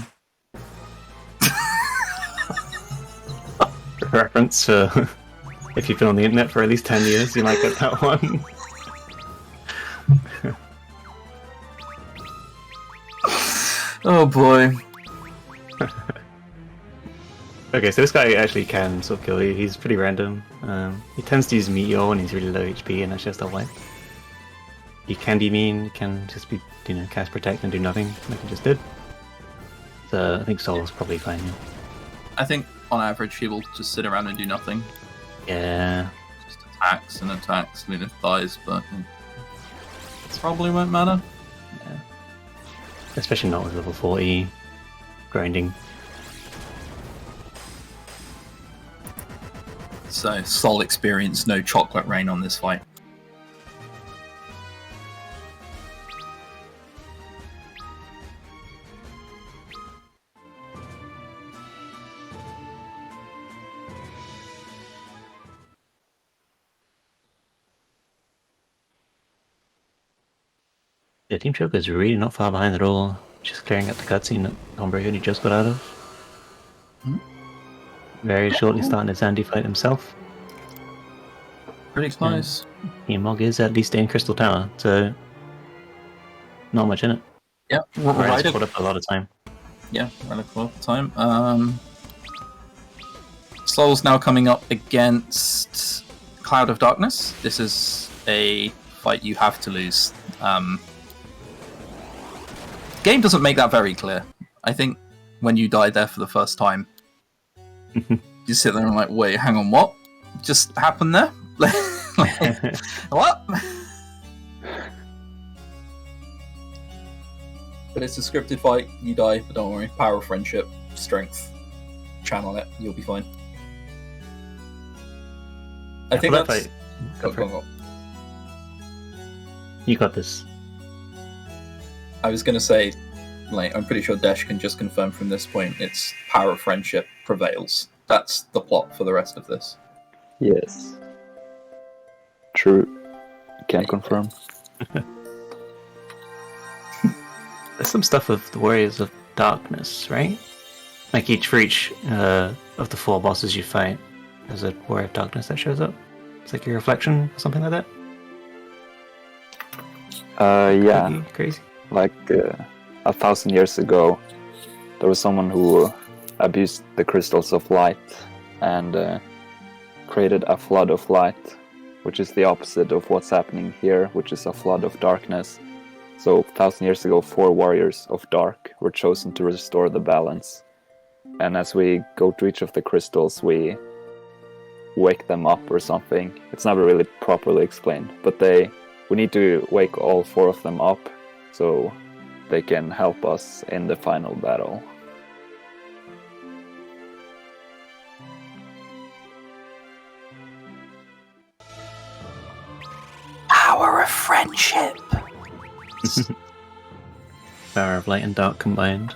Reference for if you've been on the internet for at least 10 years, you might get that one. Oh boy. Okay, so this guy actually can sort of kill you. He's pretty random. He tends to use Meteor when he's really low HP, and that's just a wipe. He can be mean, he can just be, cast Protect and do nothing, like he just did. So I think Sol's probably fine here. I think on average he will just sit around and do nothing. Yeah. Just attacks and attacks, Lilith dies, but it probably won't matter. Yeah. Especially not with level 40 grinding. So Sol experienced no chocolate rain on this fight. Yeah, Team Choker's really not far behind at all. Just clearing up the cutscene that Hombre only just got out of. Very shortly starting a Zandy fight himself. Pretty close. Emog is at least in Crystal Tower, so not much in it. Yep, Right, put up a lot of time. Yeah, relatively all the time. Sol's now coming up against Cloud of Darkness. This is a fight you have to lose. Game doesn't make that very clear. I think when you die there for the first time, you sit there and like, wait, hang on, what just happened there? What? But it's a scripted fight. You die, but don't worry. Power of friendship, strength, channel it. You'll be fine. I think that that's. fight, go for it. Go. You got this. I was gonna say, like, I'm pretty sure Desh can just confirm from this point. It's power of friendship prevails. That's the plot for the rest of this. Yes. True. Can confirm. There's some stuff with the Warriors of Darkness, right? Like for each of the 4 bosses you fight, there's a Warrior of Darkness that shows up. It's like your reflection or something like that. Yeah. Crazy. Like 1,000 years ago, there was someone who abused the crystals of light and created a flood of light, which is the opposite of what's happening here, which is a flood of darkness. So 1,000 years ago, 4 warriors of dark were chosen to restore the balance. And as we go to each of the crystals, we wake them up or something. It's never really properly explained, but we need to wake all 4 of them up so they can help us in the final battle. friendship. Power of light and dark combined.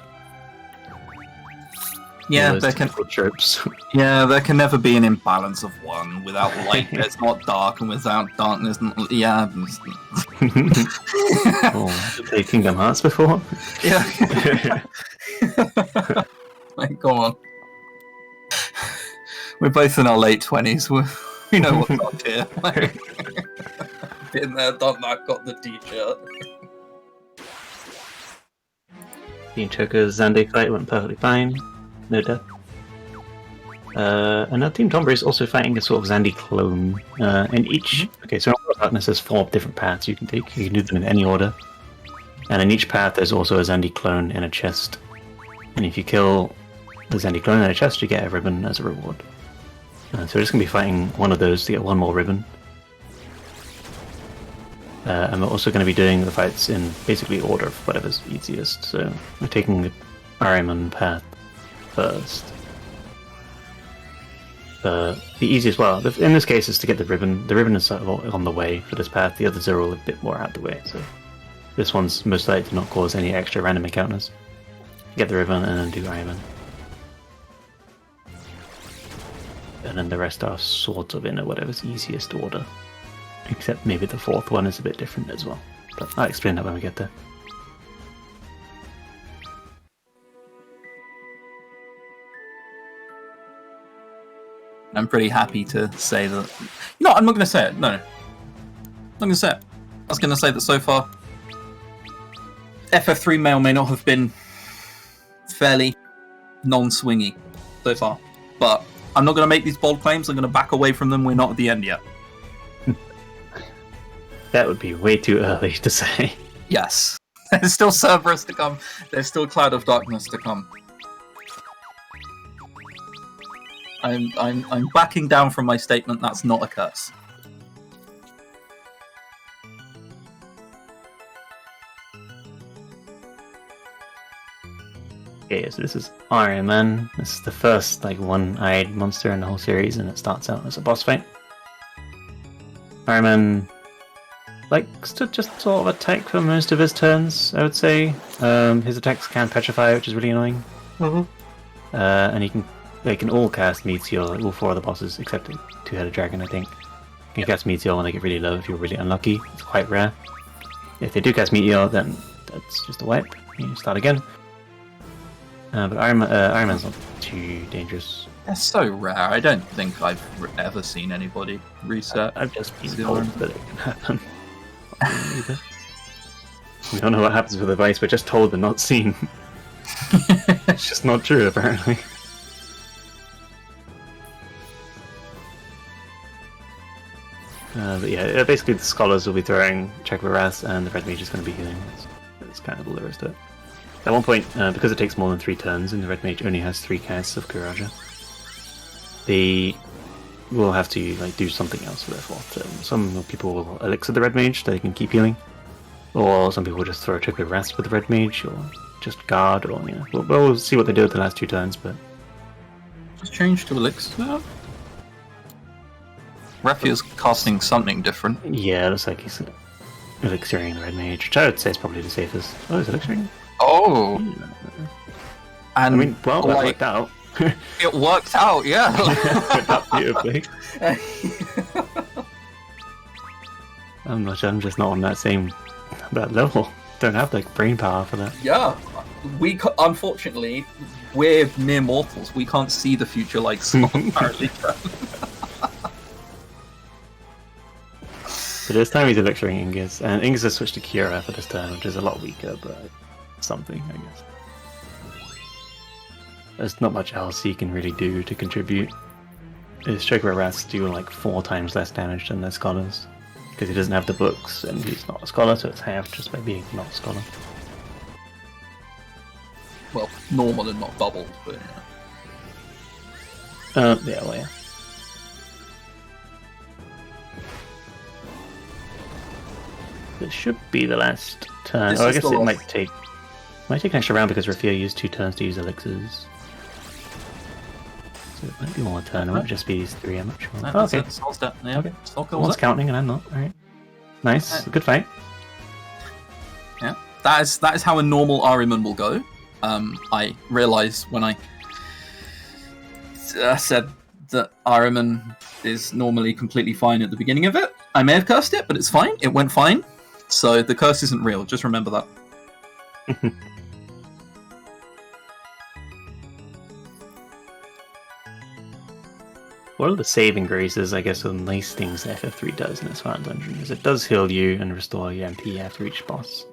Yeah, All those there can. typical tropes. Yeah, there can never be an imbalance of one. Without light, there's not dark, and without darkness, yeah. Oh, played Kingdom Hearts before? Yeah. Like, go on. We're both in our late 20s. We know what's up here. Like, been there, done that, got the t-shirt. Team Choker's Zande fight went perfectly fine. No death. And now Team Tomber is also fighting a sort of Zandi clone. In each... Okay, so in World of Darkness there's 4 different paths you can take. You can do them in any order. And in each path there's also a Zandi clone in a chest. And if you kill the Zandi clone in a chest, you get a ribbon as a reward. So we're just going to be fighting one of those to get one more ribbon. And we're also going to be doing the fights in basically order of whatever's easiest. So we're taking the Ahriman path first. The easiest, well, in this case is to get the ribbon. The ribbon is sort of on the way for this path. The others are all a bit more out the way. So this one's most likely to not cause any extra random encounters. Get the ribbon and then do Ahriman. And then the rest are sort of in a whatever's easiest order. Except maybe the 4th one is a bit different as well. But I'll explain that when we get there. I'm pretty happy to say that... You know what, I'm not going to say it. No. I'm not going to say it. I was going to say that so far, FF3 may or may not have been fairly non-swingy so far. But I'm not going to make these bold claims. I'm going to back away from them. We're not at the end yet. That would be way too early to say. Yes. There's still Cerberus to come. There's still Cloud of Darkness to come. I'm backing down from my statement. That's not a curse. Okay, so this is Ahriman. This is the first one-eyed monster in the whole series, and it starts out as a boss fight. Ahriman likes to just sort of attack for most of his turns, I would say. His attacks can petrify, which is really annoying. Mm-hmm. And they can all cast Meteor, all 4 of the bosses, except the 2-headed dragon, I think. You can cast Meteor when they get really low if you're really unlucky. It's quite rare. If they do cast Meteor, then that's just a wipe. You start again. But Ahriman's not too dangerous. That's so rare. I don't think I've ever seen anybody reset. I've just been told that it can happen. We don't know what happens with advice, we're just told and not seen. It's just not true, apparently. But yeah, basically the scholars will be throwing Check of Wrath, and the Red Mage is going to be healing. That's kind of all there is to it. At one point, because it takes more than 3 turns, and the Red Mage only has 3 casts of Courage, they will have to do something else for their 4th turn. Some people will elixir the Red Mage so they can keep healing, or some people will just throw a Check of Wrath with the Red Mage, or just guard, or we'll see what they do with the last 2 turns. But just change to elixir. Rafia's casting something different. Yeah, it looks like he's elixiring the Red Mage, which I would say is probably the safest. Oh, he's elixiring? Oh! And I mean, well, that worked out. It worked out, yeah! Worked out beautifully. I'm just not on that level. Don't have brain power for that. Yeah, unfortunately, we're mere mortals. We can't see the future like some apparently can. So this time he's elixiring Ingus, and Ingus has switched to Kira for this turn, which is a lot weaker, but something, I guess. There's not much else he can really do to contribute. His Chocobo Rats do 4 times less damage than their scholars, because he doesn't have the books, and he's not a scholar, so it's half just by being not a scholar. Well, normal and not doubled, but yeah. Yeah. It should be the last turn. I guess it might take an extra round because Rafia used 2 turns to use elixirs. So it might be 1 turn. It might just be these 3. I'm not sure. Okay. Soul's dead. Yeah. Okay. One's counting and I'm not. All right. Nice, good fight. Yeah, that is how a normal Ahriman will go. I realised when I said that Ahriman is normally completely fine at the beginning of it. I may have cursed it, but it's fine. It went fine. So the curse isn't real. Just remember that. One of the saving graces, I guess, of the nice things that FF3 does in this final dungeon is it does heal you and restore your MP after each boss.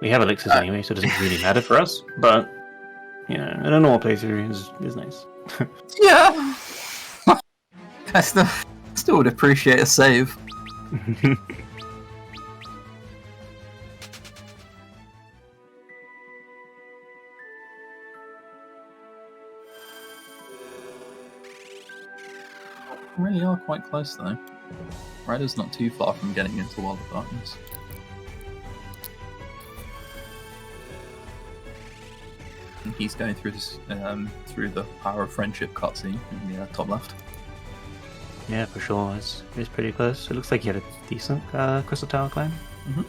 We have elixirs anyway, so it doesn't really matter for us, but, you know, in a normal playthrough is nice. Yeah. I still would appreciate a save. We really are quite close though. Ryder's not too far from getting into World of Darkness. And he's going through this through the Power of Friendship cutscene in the top left. Yeah, for sure. It's pretty close. It looks like he had a decent Crystal Tower climb. I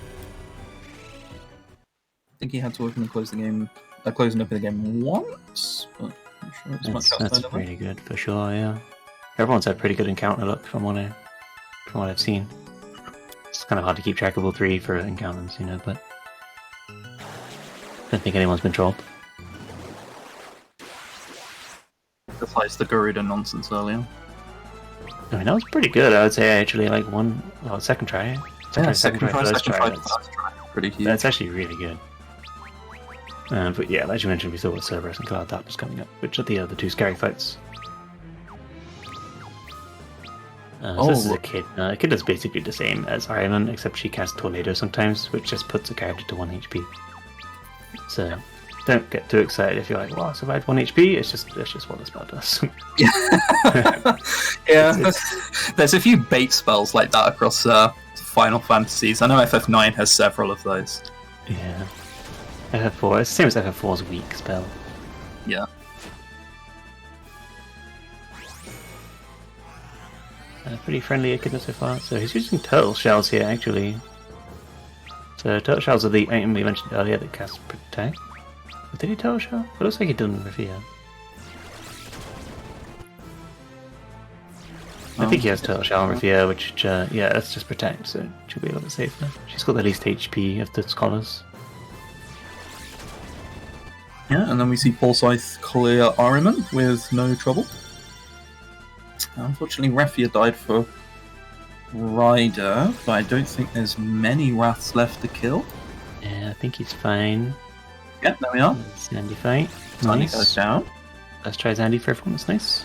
think he had to open and close the game, close and open the game once, but I'm sure it's much outside That's of pretty good for sure. Yeah, everyone's had pretty good encounter luck from what I've seen. It's kind of hard to keep track of all three for encounters, you know, but I don't think anyone's been trolled. Besides the Garuda nonsense earlier. I mean, that was pretty good. I would say actually, like second try. Second try, first try. Pretty huge. That's actually really good. But yeah, as you mentioned, we still got Cerberus and Cloud Darkness coming up, which are the other two scary fights. So this is a kid. A kid that's basically the same as Ahriman, except she casts Tornado sometimes, which just puts a character to 1 HP. So don't get too excited if you're like, "Wow, I survived 1 HP." It's just what the spell does. Yeah, there's a few bait spells like that across Final Fantasies. I know FF9 has several of those. Yeah. FF4, it's the same as FF4's weak spell. Yeah. Pretty friendly Echidna so far. So he's using Turtle Shells here, actually. So Turtle Shells are the item we mentioned earlier that casts Protect. Did he Turtle Shell? It looks like he didn't Rafia. I think he has Turtle Shell and Rafia, which, yeah, that's just Protect, so she'll be a little bit safer. She's got the least HP of the scholars. Yeah, and then we see Paul Scythe clear Ahriman with no trouble. Unfortunately, Rafia died for Ryder, but I don't think there's many Wraths left to kill. Yeah, I think he's fine. Yeah, there we are. Zandy fight. Zandy Nice. goes down. Let's try Zandy for everyone, that's nice.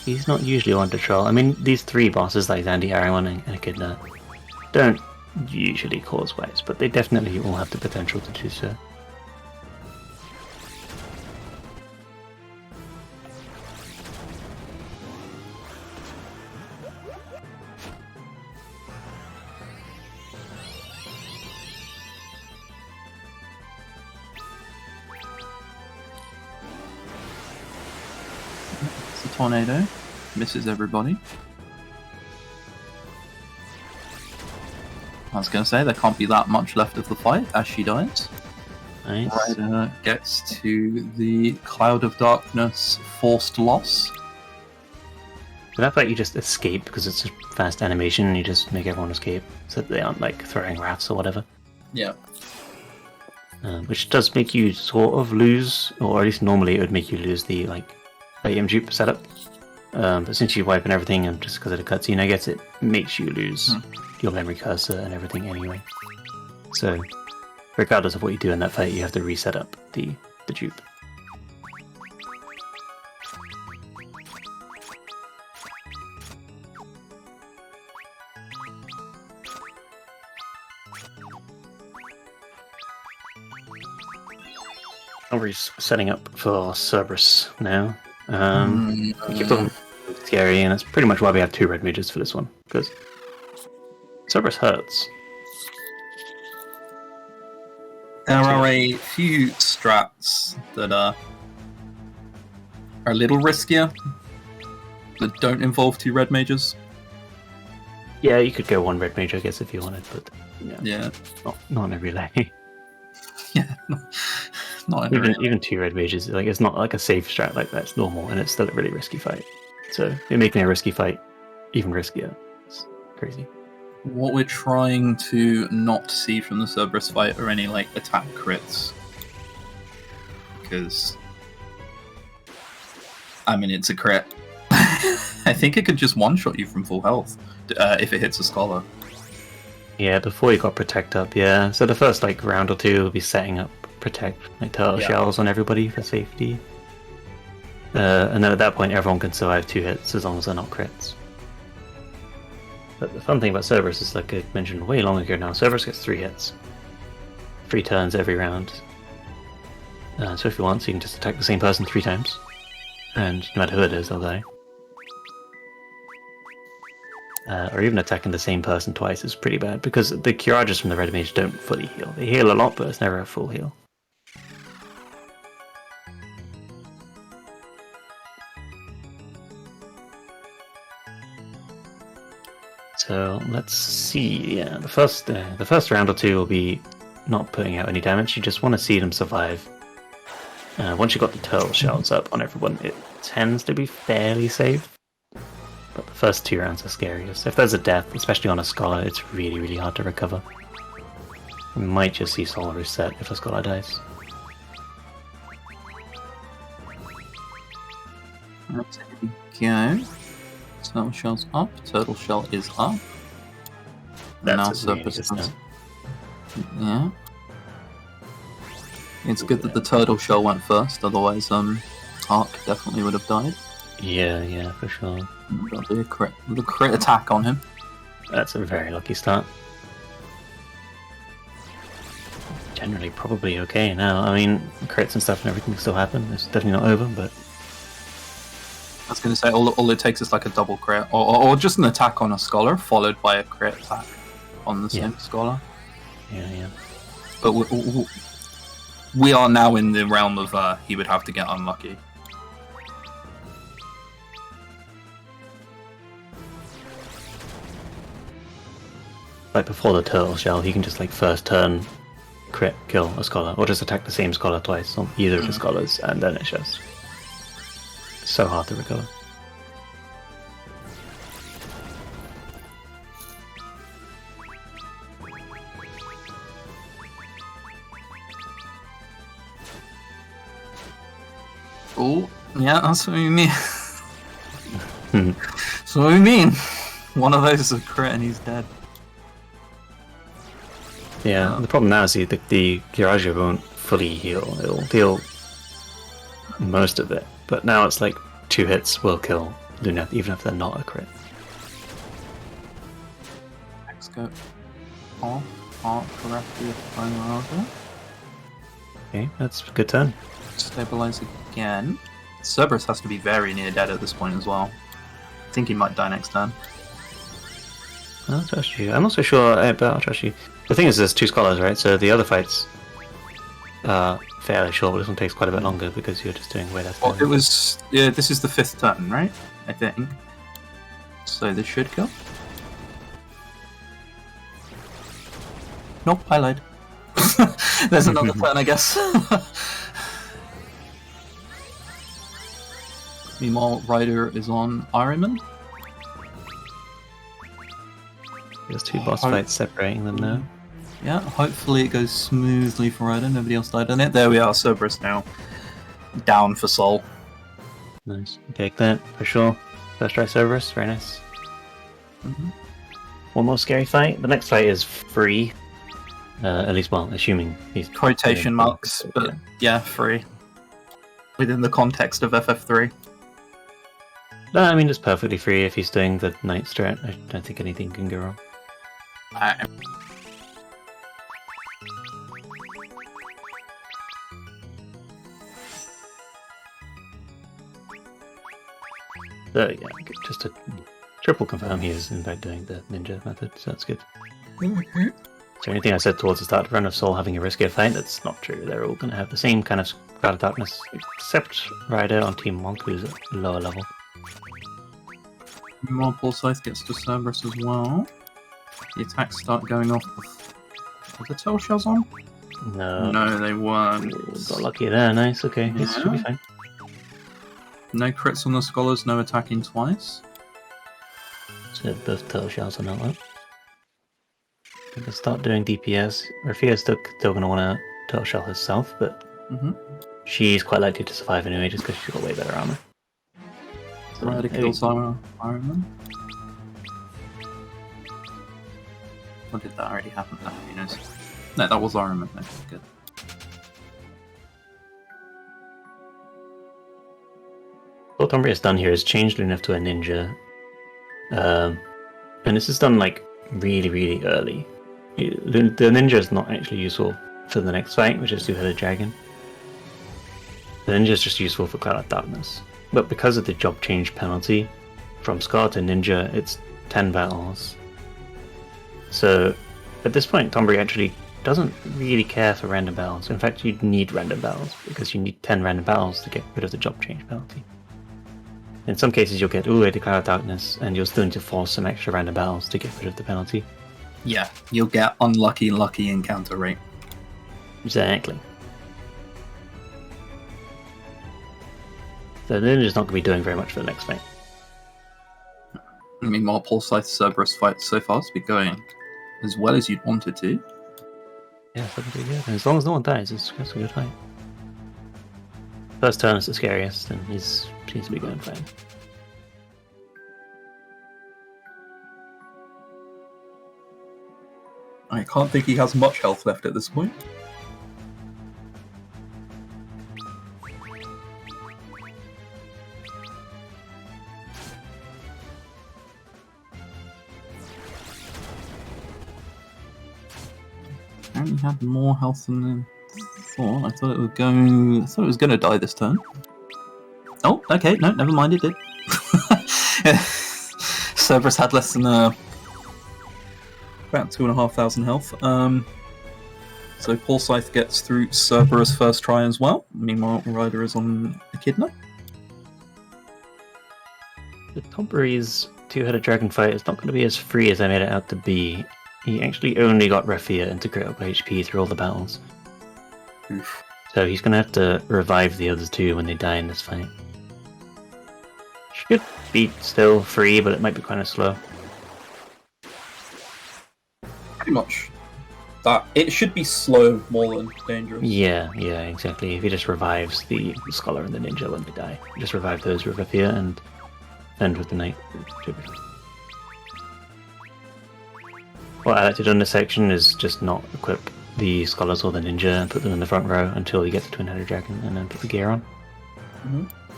He's not usually one to troll. I mean, these three bosses like Zandy, Ahriman, and Echidna don't usually cause waves, but they definitely all have the potential to do so. It's a tornado. Misses everybody. I was going to say, there can't be that much left of the fight as she dies. Nice. Ryder gets to the Cloud of Darkness forced loss. For that fight, you just escape because it's a fast animation and you just make everyone escape so that they aren't like throwing wraths or whatever. Yeah. Which does make you sort of lose, or at least normally it would make you lose the like item dupe setup. But since you're wiping everything and just because of the cutscene, I guess it makes you lose your memory cursor and everything anyway. So, regardless of what you do in that fight, you have to reset up the dupe. We're setting up for Cerberus now. We keep talking scary, and that's pretty much why we have 2 red mages for this one, because Cerberus hurts. There are a few strats that are a little riskier, that don't involve 2 red mages. Yeah, you could go 1 red mage, I guess, if you wanted, but Yeah. not in every lane. Yeah. Not in a real- Even 2 red mages, like it's not like a safe strat like that's normal, and it's still a really risky fight. So you're making a risky fight even riskier. It's crazy. What we're trying to not see from the Cerberus fight are any like attack crits, because I mean it's a crit. I think it could just one-shot you from full health if it hits a scholar. Yeah, before you got protect up, yeah. So the first like round or 2 will be setting up protect, like turtle shells on everybody for safety. And then at that point everyone can survive 2 hits as long as they're not crits. But the fun thing about Cerberus is, like I mentioned way long ago now, Cerberus gets 3 hits. 3 turns every round. So if you want, so you can just attack the same person 3 times. And no matter who it is, they'll die. Or even attacking the same person twice is pretty bad, because the Courages from the Red Mage don't fully heal. They heal a lot, but it's never a full heal. So let's see. Yeah, the first round or 2 will be not putting out any damage. You just want to see them survive. Once you got the turtle shells up on everyone, it tends to be fairly safe. But the first 2 rounds are scariest. If there's a death, especially on a scholar, it's really, really hard to recover. We might just see soul reset if a scholar dies. Let's go. Turtle shell's up. Turtle shell is up. That's now really Cerberus good has- start. Yeah. It's good that the turtle shell went first, otherwise Ark definitely would have died. Yeah, for sure. That'll be a crit. The crit attack on him. That's a very lucky start. Generally, probably okay now. I mean, crits and stuff and everything still happen. It's definitely not over, but I was going to say, all it takes is like a double crit, or just an attack on a scholar, followed by a crit attack on the same scholar. yeah. But we are now in the realm of he would have to get unlucky. Like before the turtle shell, he can just like first turn crit kill a scholar, or just attack the same scholar twice on either of the scholars, and then it's just so hard to recover. Oh, yeah, that's what you mean. That's what we mean. One of those is a crit and he's dead. Yeah, the problem now is the Courage won't fully heal. It'll heal most of it, but now it's like 2 hits will kill Luna, even if they're not a crit. Let's go. Correctly final. Okay, that's a good turn. Stabilize again. Cerberus has to be very near dead at this point as well. I think he might die next turn. I'll trust you. I'm not so sure, but I'll trust you. The thing is, there's 2 scholars, right? So the other fights are fairly short, but this one takes quite a bit longer because you're just doing way less Well, damage. it was. Yeah, this is the 5th turn, right? I think. So this should go. Nope, I lied. There's another turn, I guess. Meanwhile, Ryder is on Ironman. There's 2 boss fights separating them now. Yeah, hopefully it goes smoothly for Ryder. Nobody else died on it. There we are, Cerberus now. Down for soul. Nice. Take that, for sure. First try Cerberus, very nice. Mm-hmm. One more scary fight. The next fight is free. At least, well, assuming he's... Quotation marks, but yeah, free. Within the context of FF3. No, I mean, it's perfectly free if he's doing the night strat. I don't think anything can go wrong. So, yeah, just to triple confirm, he is in fact doing the ninja method, so that's good. So anything I said towards the start of Run of Soul having a riskier fight, that's not true. They're all going to have the same kind of Cloud of Darkness, except Ryder on Team Monk, who's at lower level. Meanwhile, Forsyth gets to Cerberus as well. The attacks start going off. Were the tail shells on? No. No, they weren't. Ooh, got lucky there, nice, okay. This should be fine. No crits on the Scholars, no attacking twice. So both turtle shells on that one. We can start doing DPS. Raffia's still going to want to turtle shell herself, but she's quite likely to survive anyway, just because she's got way better armor. So Ryder kills Iron Man. Or did that already happen? No, who knows? No, that was Iron Man. No, good. What Tombria's done here is changed Lunef to a ninja. And this is done like really, really early. The ninja is not actually useful for the next fight, which is Two-Headed Dragon. The ninja is just useful for Cloud of Darkness. But because of the job change penalty, from Scar to Ninja, it's 10 battles. So at this point, Tombri actually doesn't really care for random battles. In fact, you'd need random battles, because you need 10 random battles to get rid of the job change penalty. In some cases, you'll get the Cloud of Darkness, and you'll still need to force some extra random battles to get rid of the penalty. Yeah, you'll get unlucky lucky encounter rate. Exactly. So the ninja's not going to be doing very much for the next fight. Meanwhile, Pulsite Cerberus fight so far has been going as well as you'd want it to. Yeah, it's looking pretty good. And as long as no one dies, it's a good fight. First turn is the scariest, and he seems to be going fine. I can't think he has much health left at this point. Apparently had more health than I thought. I thought it would go. I thought it was going to die this turn. Oh, okay. No, never mind. It did. Cerberus had less than About 2,500 health. So Pulsite gets through Cerberus first try as well. Meanwhile, Ryder is on Echidna. The Tombri's Two-Headed Dragon fight is not going to be as free as I made it out to be. He actually only got Raffia into critical HP through all the battles. Oof. So he's going to have to revive the other two when they die in this fight. Should be still free, but it might be kind of slow. Pretty much. That it should be slow more than dangerous. Yeah, exactly. If he just revives the Scholar and the Ninja when they die. Just revive those with Raffia and end with the Knight. Should be fine. What I like to do in this section is just not equip the Scholars or the Ninja and put them in the front row until you get the Twin-Headed Dragon and then put the gear on.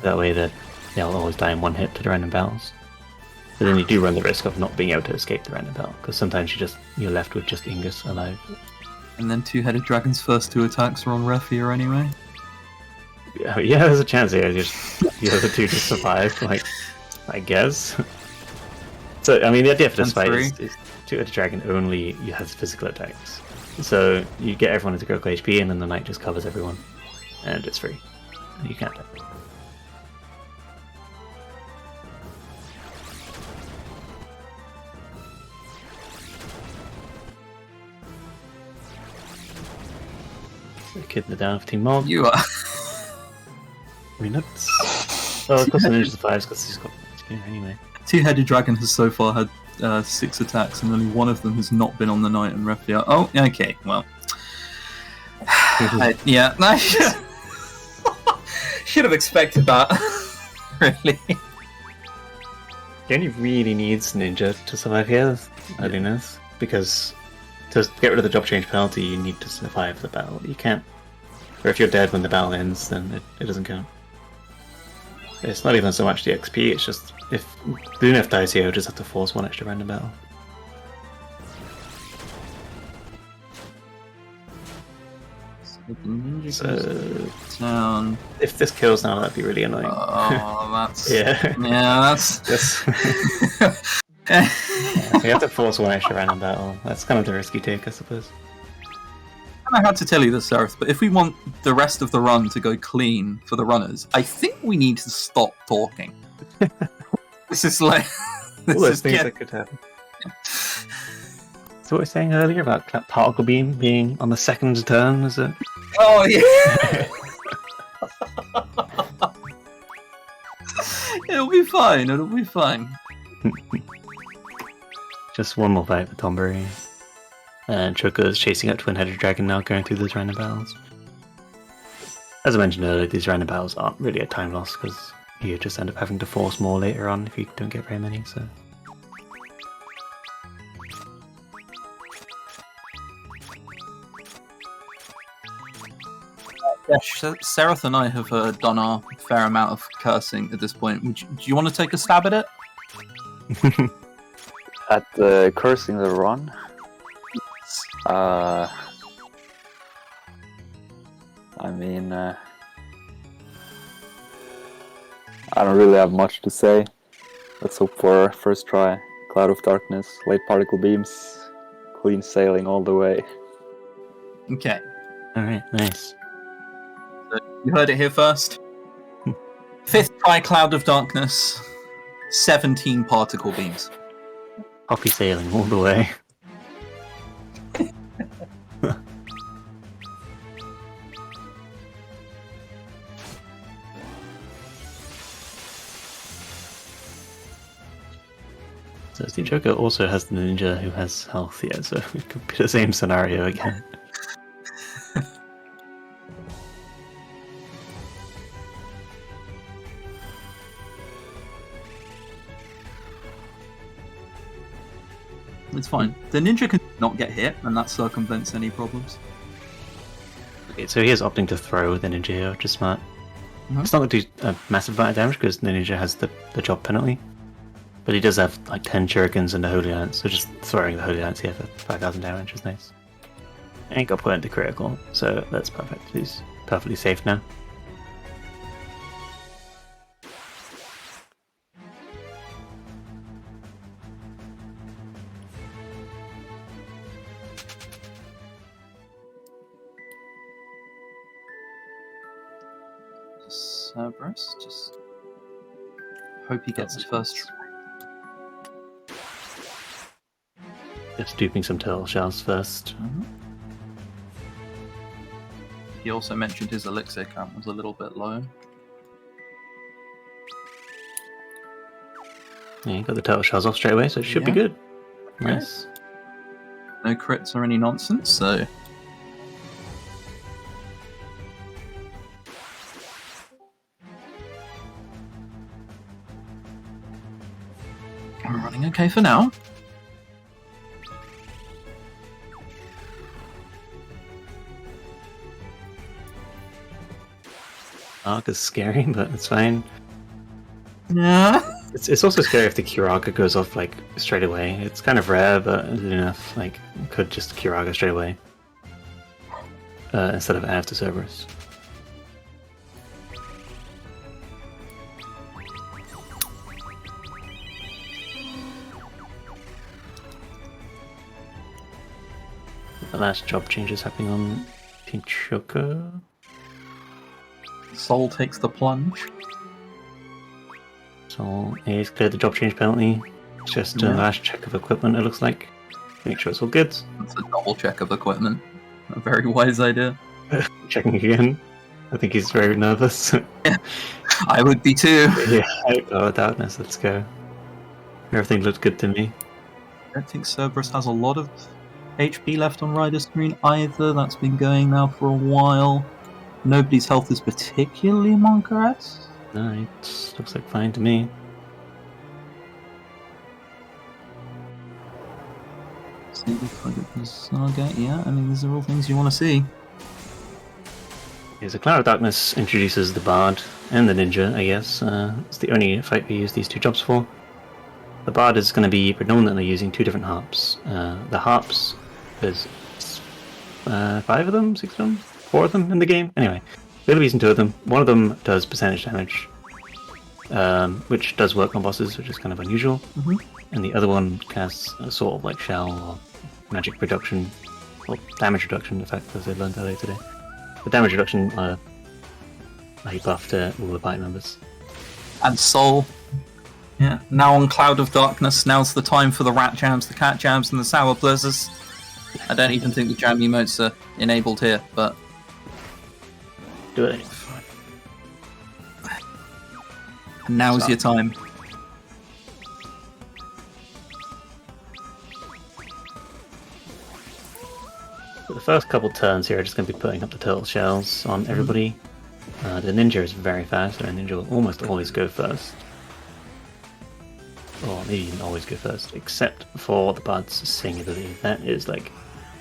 That way they'll always die in one hit to the random battles. But then you do run the risk of not being able to escape the random battle, because sometimes you're left with just Ingus alive. And then Two-Headed Dragon's first two attacks are on Raffia anyway. Yeah, there's a chance here. Just the other two just survive, I guess. So, I mean, the idea for this fight is Two-Headed Dragon only has physical attacks. So you get everyone into critical HP, and then the Knight just covers everyone, and it's free. You can't die. Echidna down for Team Mob. You are. I mean, that's... Oh, of course the Ninja survives because he's got gear anyway. Two-Headed Dragon has so far had 6 attacks, and only one of them has not been on the Knight and Raffia. Oh, okay, well. Yeah, I should have expected that. Really. He only really needs Ninja to survive here, earliness, because to get rid of the job change penalty, you need to survive the battle. You can't. Or if you're dead when the battle ends, then it doesn't count. It's not even so much the XP, it's just if Lunef dies here, you'll just have to force one extra random battle. So, down. If this kills now, that'd be really annoying. Oh, that's yeah. Yeah, that's. Yes. Yeah, so you have to force one extra random battle. That's kind of the risk you take, I suppose. I had to tell you this, Sareth, but if we want the rest of the run to go clean for the runners, I think we need to stop talking. This is like... All those things that could happen. So what we were saying earlier about particle beam being on the second turn, is it? Oh, yeah! It'll be fine, it'll be fine. Just one more fight for Tombury. And Choco's chasing up Twin-Headed Dragon now, going through those random battles. As I mentioned earlier, these random battles aren't really a time loss, because you just end up having to force more later on if you don't get very many, so... Yeah, Sareth and I have done our fair amount of cursing at this point. Do you want to take a stab at it? At cursing the run? I mean, I don't really have much to say. Let's hope for first try. Cloud of Darkness, late particle beams, clean sailing all the way. Okay. Alright, nice. So you heard it here first. Fifth try, Cloud of Darkness, 17 particle beams. Poppy sailing all the way. So the Joker also has the ninja who has health, yeah, so it could be the same scenario again. It's fine. The ninja can not get hit, and that circumvents any problems. Okay, so he is opting to throw the ninja here, which is smart. Mhm. It's not going to do a massive amount of damage because the ninja has the job penalty. But he does have like 10 shurikens and the Holy Lance, so just throwing the Holy Lance here for 5,000 damage is nice. And got put into critical, so that's perfect. He's perfectly safe now. Cerberus, just hope he gets his first. Just duping some turtle shells first. He also mentioned his elixir count was a little bit low. Yeah, you got the turtle shells off straight away, so it should be Yeah. good. Nice. No crits or any nonsense, so we're running okay for now. Arc is scary, but it's fine. Yeah. It's also scary if the Kiraga goes off like straight away. It's kind of rare, but good enough. Like, could just Kiraga straight away instead of after Cerberus. The last job change is happening on Tinchoka. Soul takes the plunge. So he's cleared the job change penalty. It's just a last check of equipment, it looks like. Make sure it's all good. That's a double check of equipment. A very wise idea. Checking again. I think he's very nervous. I would be too. Yeah, oh, darkness, let's go. Everything looked good to me. I don't think Cerberus has a lot of HP left on Rider Screen either. That's been going now for a while. Nobody's health is particularly monk-esque. No, it looks like fine to me. See if I get the Saga. Yeah, I mean, these are all things you want to see. Yeah, so Cloud of Darkness introduces the Bard and the Ninja, I guess. It's the only fight we use these two jobs for. The Bard is going to be predominantly using two different harps. The harps, there's 5 of them, 6 of them, 4 of them in the game. Anyway, we're going to be using 2 of them. One of them does percentage damage. which does work on bosses, which is kind of unusual. Mhm. And the other one casts a sort of like shell or magic reduction, or damage reduction, in fact, as I learned earlier today. The damage reduction he buffed all the party members. And Soul. Yeah. Now on Cloud of Darkness, now's the time for the rat jams, the cat jams, and the sour blizzards. I don't even think the jam emotes are enabled here, but Do it. now's your time. So the first couple turns here are just going to be putting up the turtle shells on everybody. The ninja is very fast, and a ninja will almost always go first. Or maybe even always go first, except for the bard's sing ability. That is like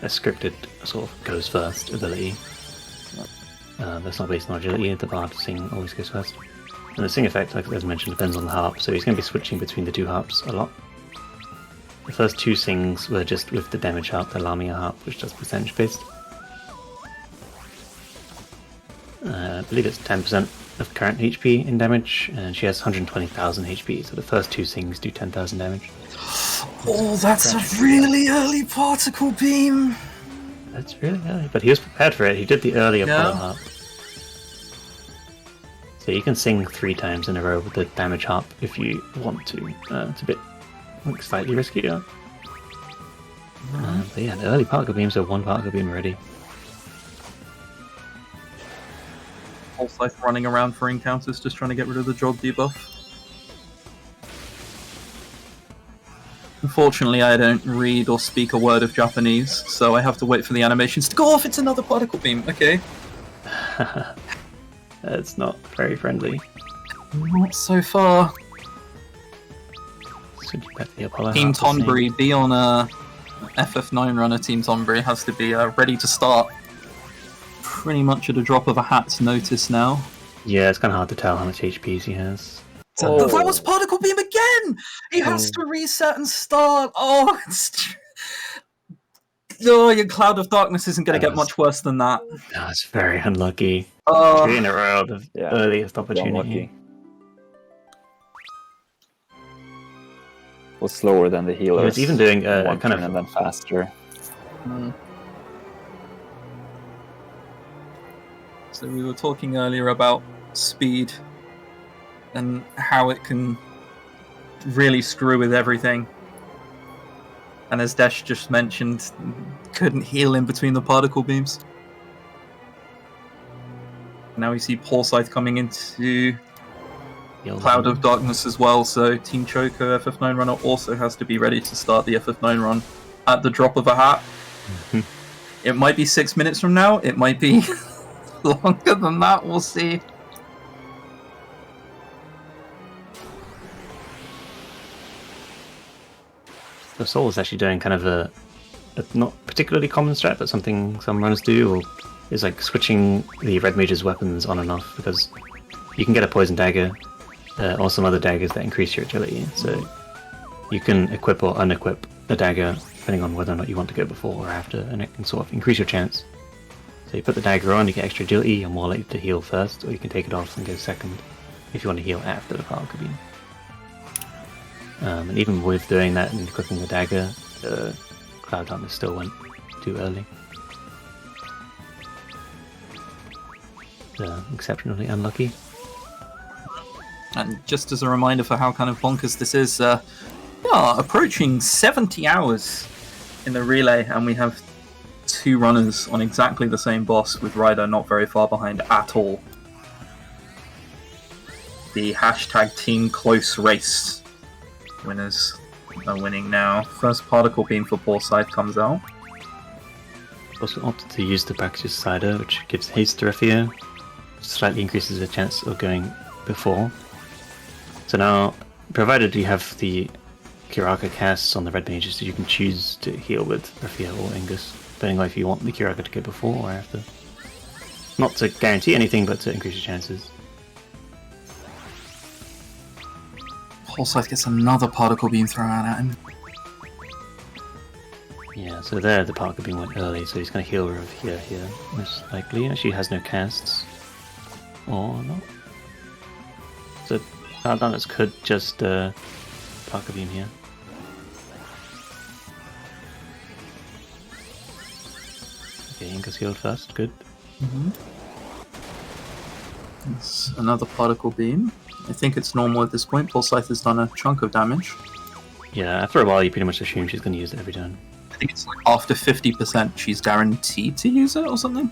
a scripted sort of goes first ability. That's not based on agility. The bard sing always goes first. And the sing effect, like as mentioned, depends on the harp, so he's going to be switching between the two harps a lot. The first two sings were just with the damage harp, the Lamia harp, which does percentage based. I believe it's 10% of current HP in damage, and she has 120,000 HP, so the first two sings do 10,000 damage. Oh, that's a really early particle beam. That's really early, but he was prepared for it. He did the earlier Yeah. bottom harp. So you can sing 3 times in a row with the damage harp if you want to. It's a bit like, slightly riskier. But yeah, the early particle beams are 1 particle beam already. Also running around for encounters, just trying to get rid of the jog debuff. Unfortunately, I don't read or speak a word of Japanese, so I have to wait for the animations to go off. It's another particle beam. Okay. It's not very friendly. Not so far. So you bet the Apollo Team harp the same. Tonbury, be on a FF9 runner. Team Tonbury has to be ready to start pretty much at a drop of a hat's notice now. Yeah, it's kind of hard to tell how much HPs he has. That was particle beam again. He has to reset and start. Oh, your Cloud of Darkness isn't going to get much worse than that. No, it's very unlucky. 3 in a row, the Yeah, earliest unlucky. opportunity. Was slower than the healers. He was even doing a one kind turn and of then faster. So we were talking earlier about speed and how it can really screw with everything. And as Desh just mentioned, couldn't heal in between the particle beams. Now we see Paul Scythe coming into Cloud of Darkness as well, so Team Choco FF9 runner also has to be ready to start the FF9 run at the drop of a hat. It might be 6 minutes from now, it might be longer than that, we'll see. The Soul is actually doing kind of a not particularly common strat, but something some runners do, or is like switching the red mage's weapons on and off, because you can get a poison dagger or some other daggers that increase your agility. So you can equip or unequip a dagger depending on whether or not you want to go before or after, and it can sort of increase your chance. So you put the dagger on, you get extra agility, you're more likely to heal first, or you can take it off and go second if you want to heal after the particle beam. And even with doing that and equipping the dagger, the Cloud Darkness still went too early. Exceptionally unlucky. And just as a reminder for how kind of bonkers this is, we are approaching 70 hours in the relay, and we have 2 runners on exactly the same boss, with Ryder not very far behind at all. The hashtag Team Close Race winners are winning now. First particle beam for Paul Scythe comes out. Also opted to use the Baxus Cider, which gives haste to Raphia, slightly increases the chance of going before. So now, provided you have the Kuraka casts on the red mages, you can choose to heal with Raphia or Angus, depending on if you want the Kuraka to go before or after. Not to guarantee anything, but to increase your chances. Paul Scythe gets another particle beam thrown at him. Yeah, so there the particle beam went early, so he's going to heal Raphia here, most likely. She has no casts. Or not. So Darkness could just Parker Beam here. Okay, Inka's healed first, good. It's another particle beam. I think it's normal at this point. Pulse Scythe has done a chunk of damage. Yeah, after a while you pretty much assume she's going to use it every turn. I think it's like after 50% she's guaranteed to use it or something.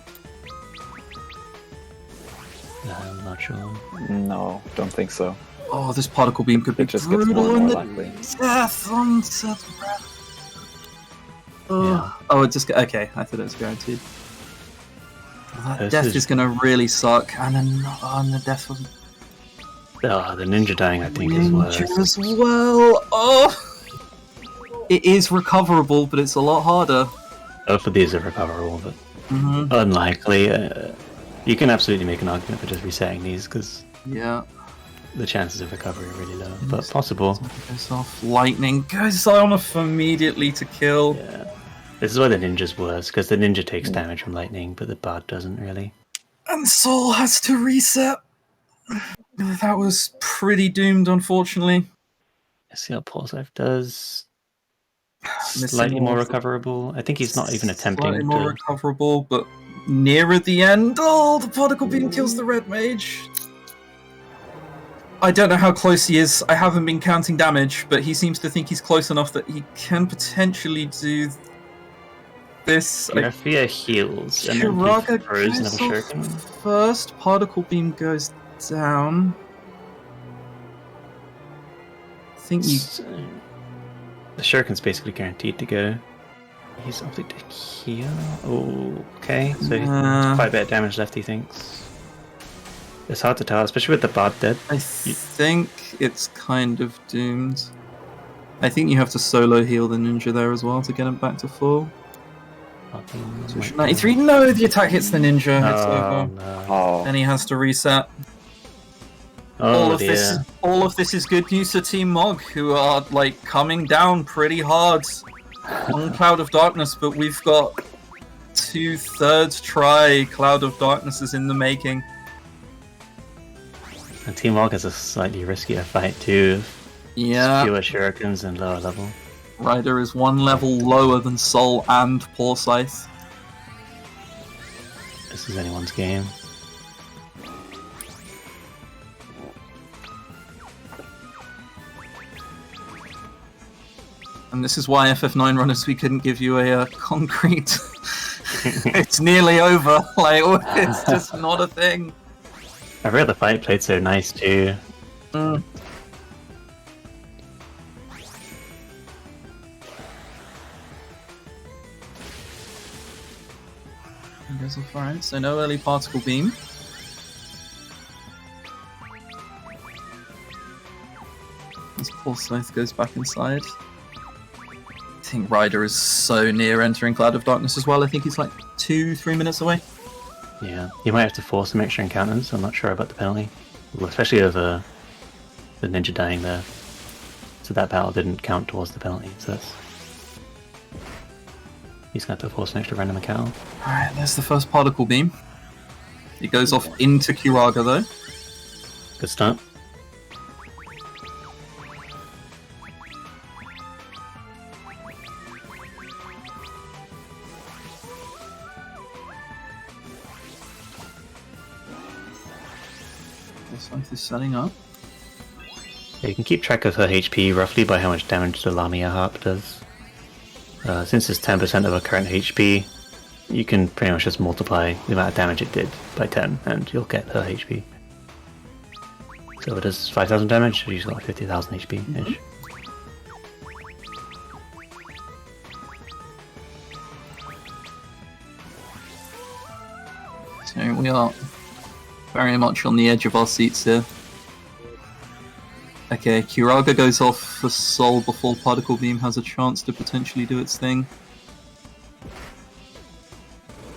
I'm not sure. No, don't think so. Oh, this particle beam could be It just gets brutal more in and the more likely. death on Seth's breath. Yeah. Oh, it just okay. I thought it was guaranteed. That This death is- is gonna really suck, and then the death was Oh, the ninja dying I think is worse. ninja as well. Oh, it is recoverable, but it's a lot harder. Both of these are recoverable, but Mm-hmm. unlikely. You can absolutely make an argument for just resetting these because Yeah. the chances of recovery are really low, but possible. Goes off. Lightning goes off immediately to kill. Yeah. This is why the ninja's worse, because the ninja takes damage from lightning, but the bard doesn't really. And Soul has to reset. That was pretty doomed, unfortunately. Let's see how Pulse Life does. Missing Slightly more more- recoverable. I think he's not even attempting Slightly more to. recoverable, but nearer the end. Oh, the particle beam kills the red mage. I don't know how close he is. I haven't been counting damage, but he seems to think he's close enough that he can potentially do this. Raphia heals, and then Kiraga he throws goes another off shuriken. first. Particle beam goes down. I think you. So, the shuriken's basically guaranteed to go. He's opted to heal. Oh, okay. So quite a bit of damage left, he thinks. It's hard to tell, especially with the bard dead. I think it's kind of doomed. I think you have to solo heal the ninja there as well to get him back to full. 93. No, the attack hits the ninja. It's Oh, over. no. Oh, And he has to reset. Oh, dear. All of this is good news for Team Mog, who are like coming down pretty hard on Cloud of Darkness, but we've got 2/3 try Cloud of Darkness is in the making. And Team Walk has a slightly riskier fight too. Yeah, Fewer shurikens and lower level. Ryder is one level lower than Soul and Poor Scythe. This is anyone's game. And this is why FF9 runners, we couldn't give you a concrete. It's nearly over. Like, it's just not a thing. I read the fight played so nice too. Mm. He goes off alright, so no early particle beam. As Paul Scythe goes back inside. I think Ryder is so near entering Cloud of Darkness as well. I think he's like 2-3 minutes away. Yeah, you might have to force some extra encounters. I'm not sure about the penalty, well, especially over the ninja dying there. So that battle didn't count towards the penalty. So that's he's gonna have to force an extra random encounter. Alright, there's the first particle beam. It goes off into Kiraga though. Good start. Scythe is setting up. Yeah, you can keep track of her HP roughly by how much damage the Lamia Harp does. Since it's 10% of her current HP, you can pretty much just multiply the amount of damage it did by 10 and you'll get her HP. So it does 5,000 damage, she's got 50,000 HP-ish. So we are very much on the edge of our seats here. Okay, Kiraga goes off for Soul before Particle Beam has a chance to potentially do its thing.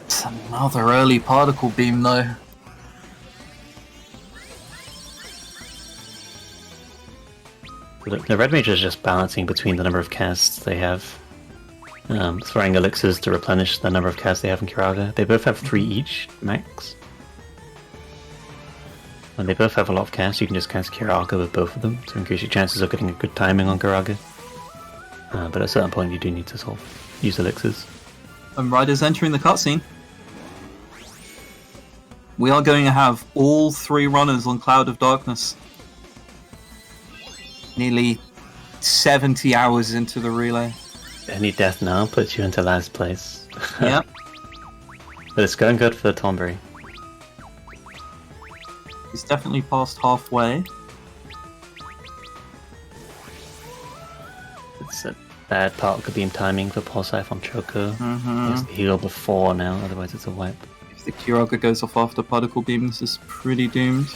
It's another early Particle Beam though. The Red Mage is just balancing between the number of casts they have. Throwing elixirs to replenish the number of casts they have in Kiraga. They both have 3 each, max. When they both have a lot of cast, you can just cast Kiraga with both of them to increase your chances of getting a good timing on Kiraga. But at a certain point, you do need to sort of use elixirs. And Riders entering the cutscene. We are going to have all 3 runners on Cloud of Darkness. Nearly 70 hours into the relay. Any death now puts you into last place. Yeah. But it's going good for Tombury. He's definitely past halfway. It's a bad particle beam timing for Pulseye on Choco. He has Mm-hmm. to heal before now, otherwise it's a wipe. If the Kiraga goes off after Particle Beam, this is pretty doomed.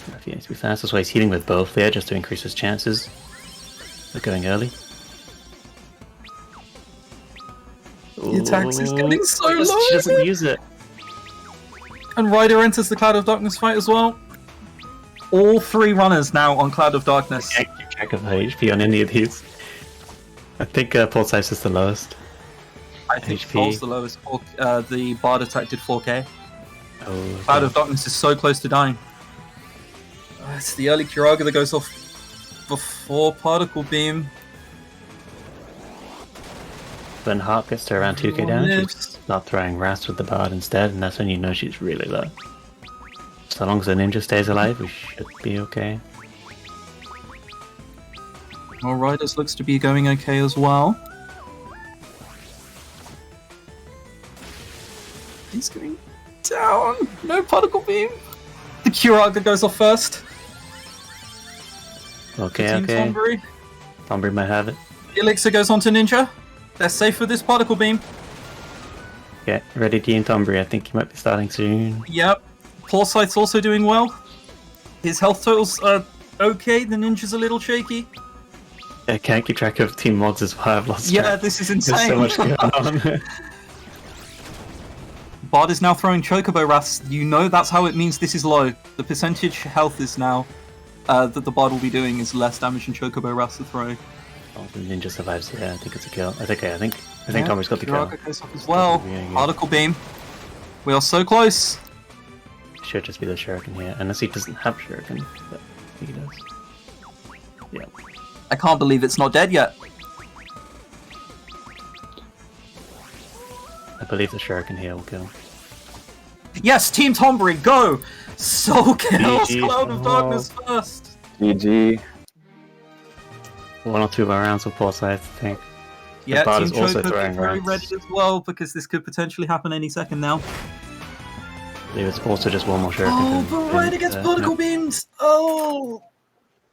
If he needs to be fast, that's why he's healing with both there, just to increase his chances of going early. The attacks is getting so She low! doesn't use it. And Ryder enters the Cloud of Darkness fight as well. All 3 runners now on Cloud of Darkness. I can't keep track of my HP on any of these. I think Pulseye is the lowest. I think HP. Paul's the lowest. The Bard attack did 4k. Oh, Cloud of Darkness is so close to dying. It's the early Kiraga that goes off before Particle Beam. When Harp gets to around 2k damage, you Lives. start throwing Rast with the Bard instead, and that's when you know she's really low. So long as the ninja stays alive, we should be okay. Well, Riders looks to be going okay as well. He's going down. No Particle Beam. The Kiraga goes off first. Okay, Team okay. Tombury. Tombury might have it. Elixir goes on to Ninja. They're safe with this Particle Beam. Get ready, Team Tombury. I think he might be starting soon. Yep. Paulsight's also doing well. His health totals are okay. The Ninja's a little shaky. I can't keep track of Team Mods as well. I've lost Yeah, track. this is There's insane. so much going on. Bard is now throwing Chocobo Wraths. You know that's how it means this is low. The percentage health is now that the Bard will be doing is less damage than Chocobo Wraths to throw. Oh, the ninja survives. Yeah, I think it's a kill. I think Yeah, Tombury's got the kill. Kiraga goes off as well. Yeah, yeah. Particle Beam. We are so close. Should just be the Shuriken here, unless he doesn't have Shuriken, but I think he does. Yeah. I can't believe it's not dead yet. I believe the Shuriken here will kill. Yes, Team Tombury, go! Soul Chaos GG. Cloud of Darkness first. GG. 1 or 2 more rounds of Pulse, I think. Yeah, Bard Team is also Choco throwing is very Wraths. ready as well because this could potentially happen any second now. There's also just one more Shuriken. Oh, but Ryder gets particle beams! Oh!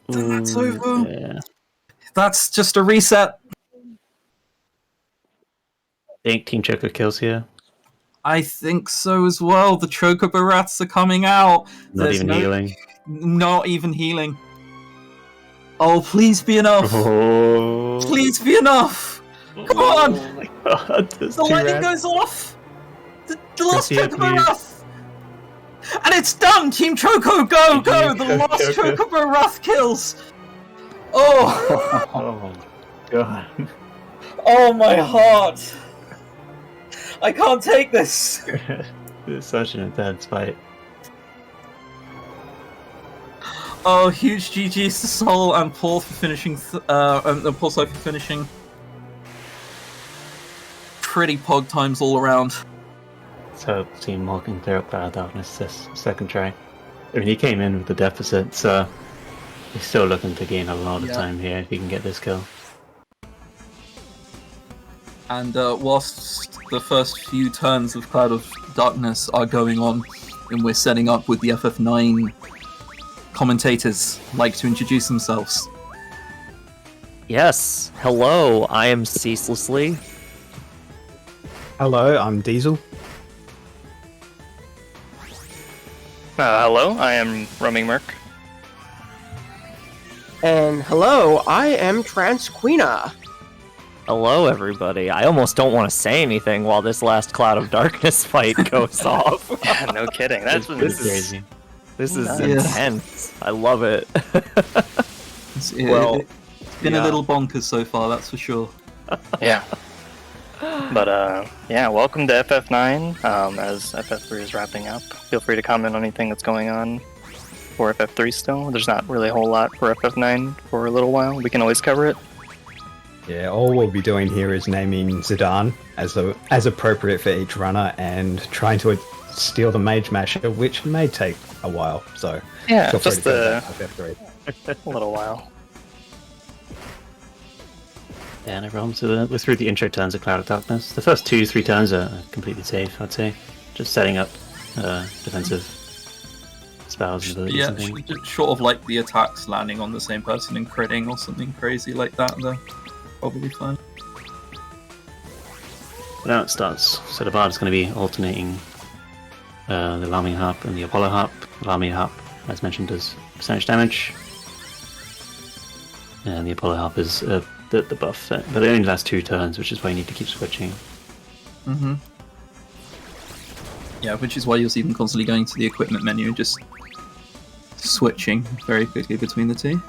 Then that's over. Yeah. That's just a reset. I think Team Choco kills here. I think so as well. The Chocobo Rats are coming out. Not There's even healing. Not even healing. Oh, please be enough. Oh. Please be enough. Come on. Oh my god. The lightning goes off. The last Yes, yeah, Chocobo please. Wrath. And it's done. Team Choco, go, go. The Choco. last Chocobo Wrath kills. Oh. Oh god. Oh, my heart. I can't take this. It's such an intense fight. Oh, huge GG's to Soul and Paul for finishing, and Paul for finishing. Pretty pog times all around. So, Team Mo can clear up Cloud of Darkness this second try. I mean, he came in with the deficit, so he's still looking to gain a lot of time here if he can get this kill. And whilst the first few turns of Cloud of Darkness are going on, and we're setting up with the FF9 commentators like to introduce themselves. Yes. Hello, I am Ceaselessly. Hello, I'm Diesel. Hello, I am Roaming Merc. And hello, I am Transqueena. Hello, everybody. I almost don't want to say anything while this last Cloud of Darkness fight goes off. Yeah, no kidding. That's Pretty crazy. This is Nice. intense. I love it. It's been a little bonkers so far, that's for sure. Yeah. But yeah, welcome to FF9. As FF3 is wrapping up, feel free to comment on anything that's going on for FF3 still. There's not really a whole lot for FF9 for a little while. We can always cover it. Yeah, all we'll be doing here is naming Zidane as appropriate for each runner and trying to steal the Mage Masher, which may take a while. So Yeah, feel free just to go back to FF3. a little while. Yeah, no problem. So we're through the intro turns of Cloud of Darkness. The first 2-3 turns are completely safe, I'd say. Just setting up defensive spells and abilities Yeah, and things. just short of like the attacks landing on the same person and critting or something crazy like that, they're probably fine. Now it starts. So the Bard is going to be alternating the Alarming Harp and the Apollo Harp. Alarming Harp, as mentioned, does percentage damage. And the Apollo Harp is the buff, but it only lasts 2 turns, which is why you need to keep switching. Mm-hmm. Yeah, which is why you'll see them constantly going to the equipment menu and just switching very quickly between the two.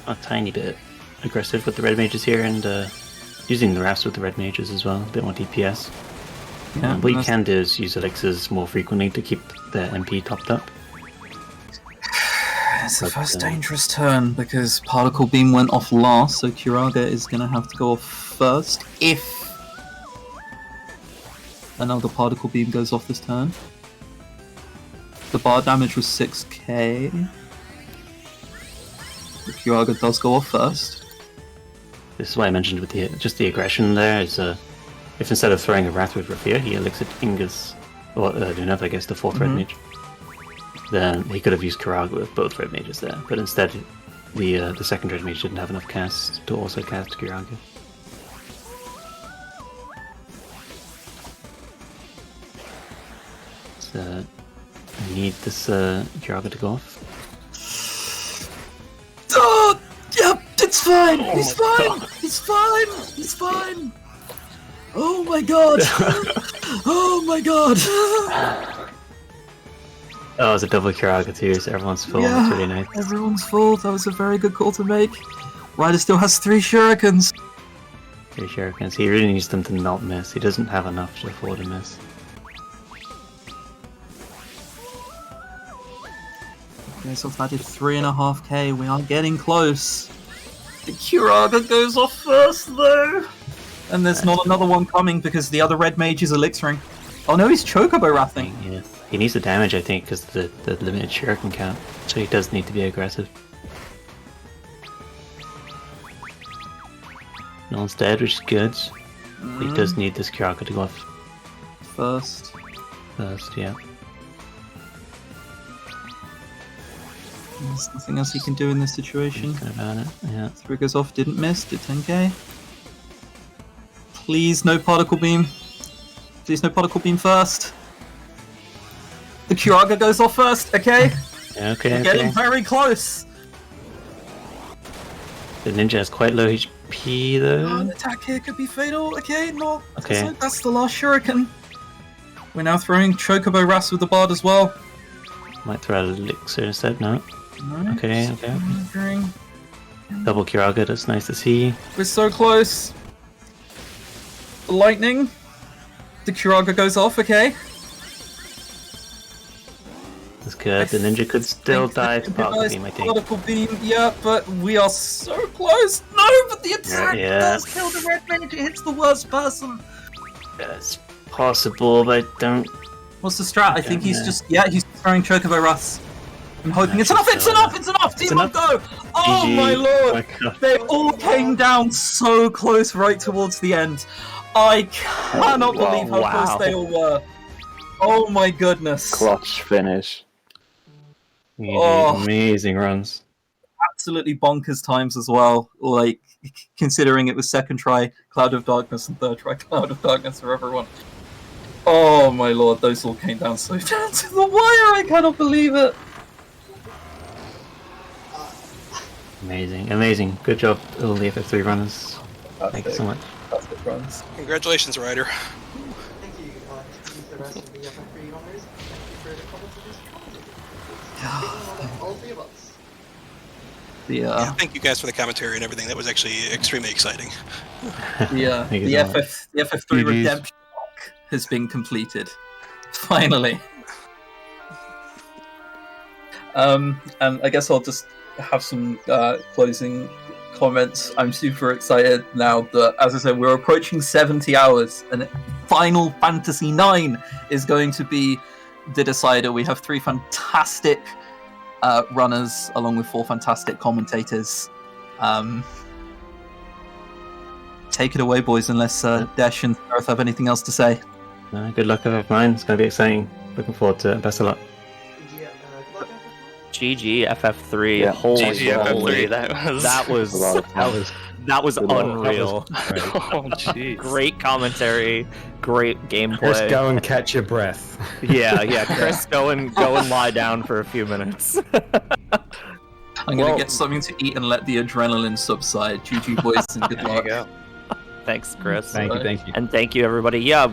A tiny bit aggressive with the red mages here, and using the rafts with the red mages as well, a bit more DPS. Yeah, What you can do is use elixirs more frequently to keep the MP topped up. It's the first dangerous turn because Particle Beam went off last, so Kiraga is going to have to go off first if another Particle Beam goes off this turn. The bar damage was 6k. So Kiraga does go off first. This is why I mentioned with the aggression there is if instead of throwing a Wrath with Raphir, he elixir Ingus, or Luneth, I guess, the 4th red mage, then he could have used Kiraga with both red mages there. But instead, the 2nd red mage didn't have enough cast to also cast Kiraga. So I need this Kiraga to go off. Oh, yep, it's fine. He's fine. He's fine. He's fine. Oh my god. Oh my god. Oh, it's a double Kiraga too, so everyone's full. That's really nice. Everyone's full. That was a very good call to make. Ryder still has 3 shurikens. 3 shurikens. He really needs them to not miss. He doesn't have enough to afford a miss. Okay, so that is 3.5k. We are getting close. The Kiraga goes off first though. And there's not another one coming because the other red mage is elixiring. Oh no, he's Chocobo Wrathing. Yeah. He needs the damage, I think, because the limited shuriken count. So he does need to be aggressive. No one's dead, which is good. But he does need this Kiraga to go off First, yeah. There's nothing else he can do in this situation. Gonna ban it, yeah. 3 goes off, didn't miss, did 10k. Please, no Particle Beam. Please, no Particle Beam first. The Kiraga goes off first, okay? Okay, We're getting very close. The ninja has quite low HP though. An attack here could be fatal, okay? No. Okay. That's the last shuriken. We're now throwing Chocobo Ras with the Bard as well. Might throw out elixir instead, no? No. Okay. Double Kiraga, that's nice to see. We're so close. The lightning. The Kiraga goes off, okay? That's good. The ninja could still die to Particle Beam, I think. Particle Beam, yeah, but we are so close. No, but the attack does kill the red mage. It hits the worst person. It's possible, but I don't... What's the strat? I think he's just, he's throwing Chocobo Rust. I'm hoping it's enough, it's enough! Team up, go! Oh GG. my lord! Oh my God. They all came down so close right towards the end. I cannot believe how close they all were. Oh my goodness. Clutch finish. Amazing runs. Absolutely bonkers times as well. Like, considering it was 2nd try Cloud of Darkness and 3rd try Cloud of Darkness for everyone. Oh my lord, those all came down so down to the wire, I cannot believe it. Amazing. Good job, all the FF3 runners. Thank you so much. Fantastic runs. Congratulations, Ryder. the rest of the FF3 owners. Thank you for the comments of this. All three of us. Yeah, thank you guys for the commentary and everything. That was actually extremely exciting. The FF3 redemption arc has been completed. Finally. And I guess I'll just have some closing comments. I'm super excited now that, as I said, we're approaching 70 hours, and Final Fantasy IX is going to be the decider. We have 3 fantastic runners, along with 4 fantastic commentators. Take it away, boys, unless Dash and Gareth have anything else to say. Good luck with FF9. It's going to be exciting. Looking forward to it. Best of luck. GG FF3. Yeah. Holy GG moly. FF3. That was unreal. Oh, jeez. Great commentary, great gameplay. Chris, go and catch your breath. Yeah. Chris, go and lie down for a few minutes. I'm going to get something to eat and let the adrenaline subside. GG, boys, and good luck. There you go. Thanks, Chris. Thank you. And thank you, everybody. Yeah,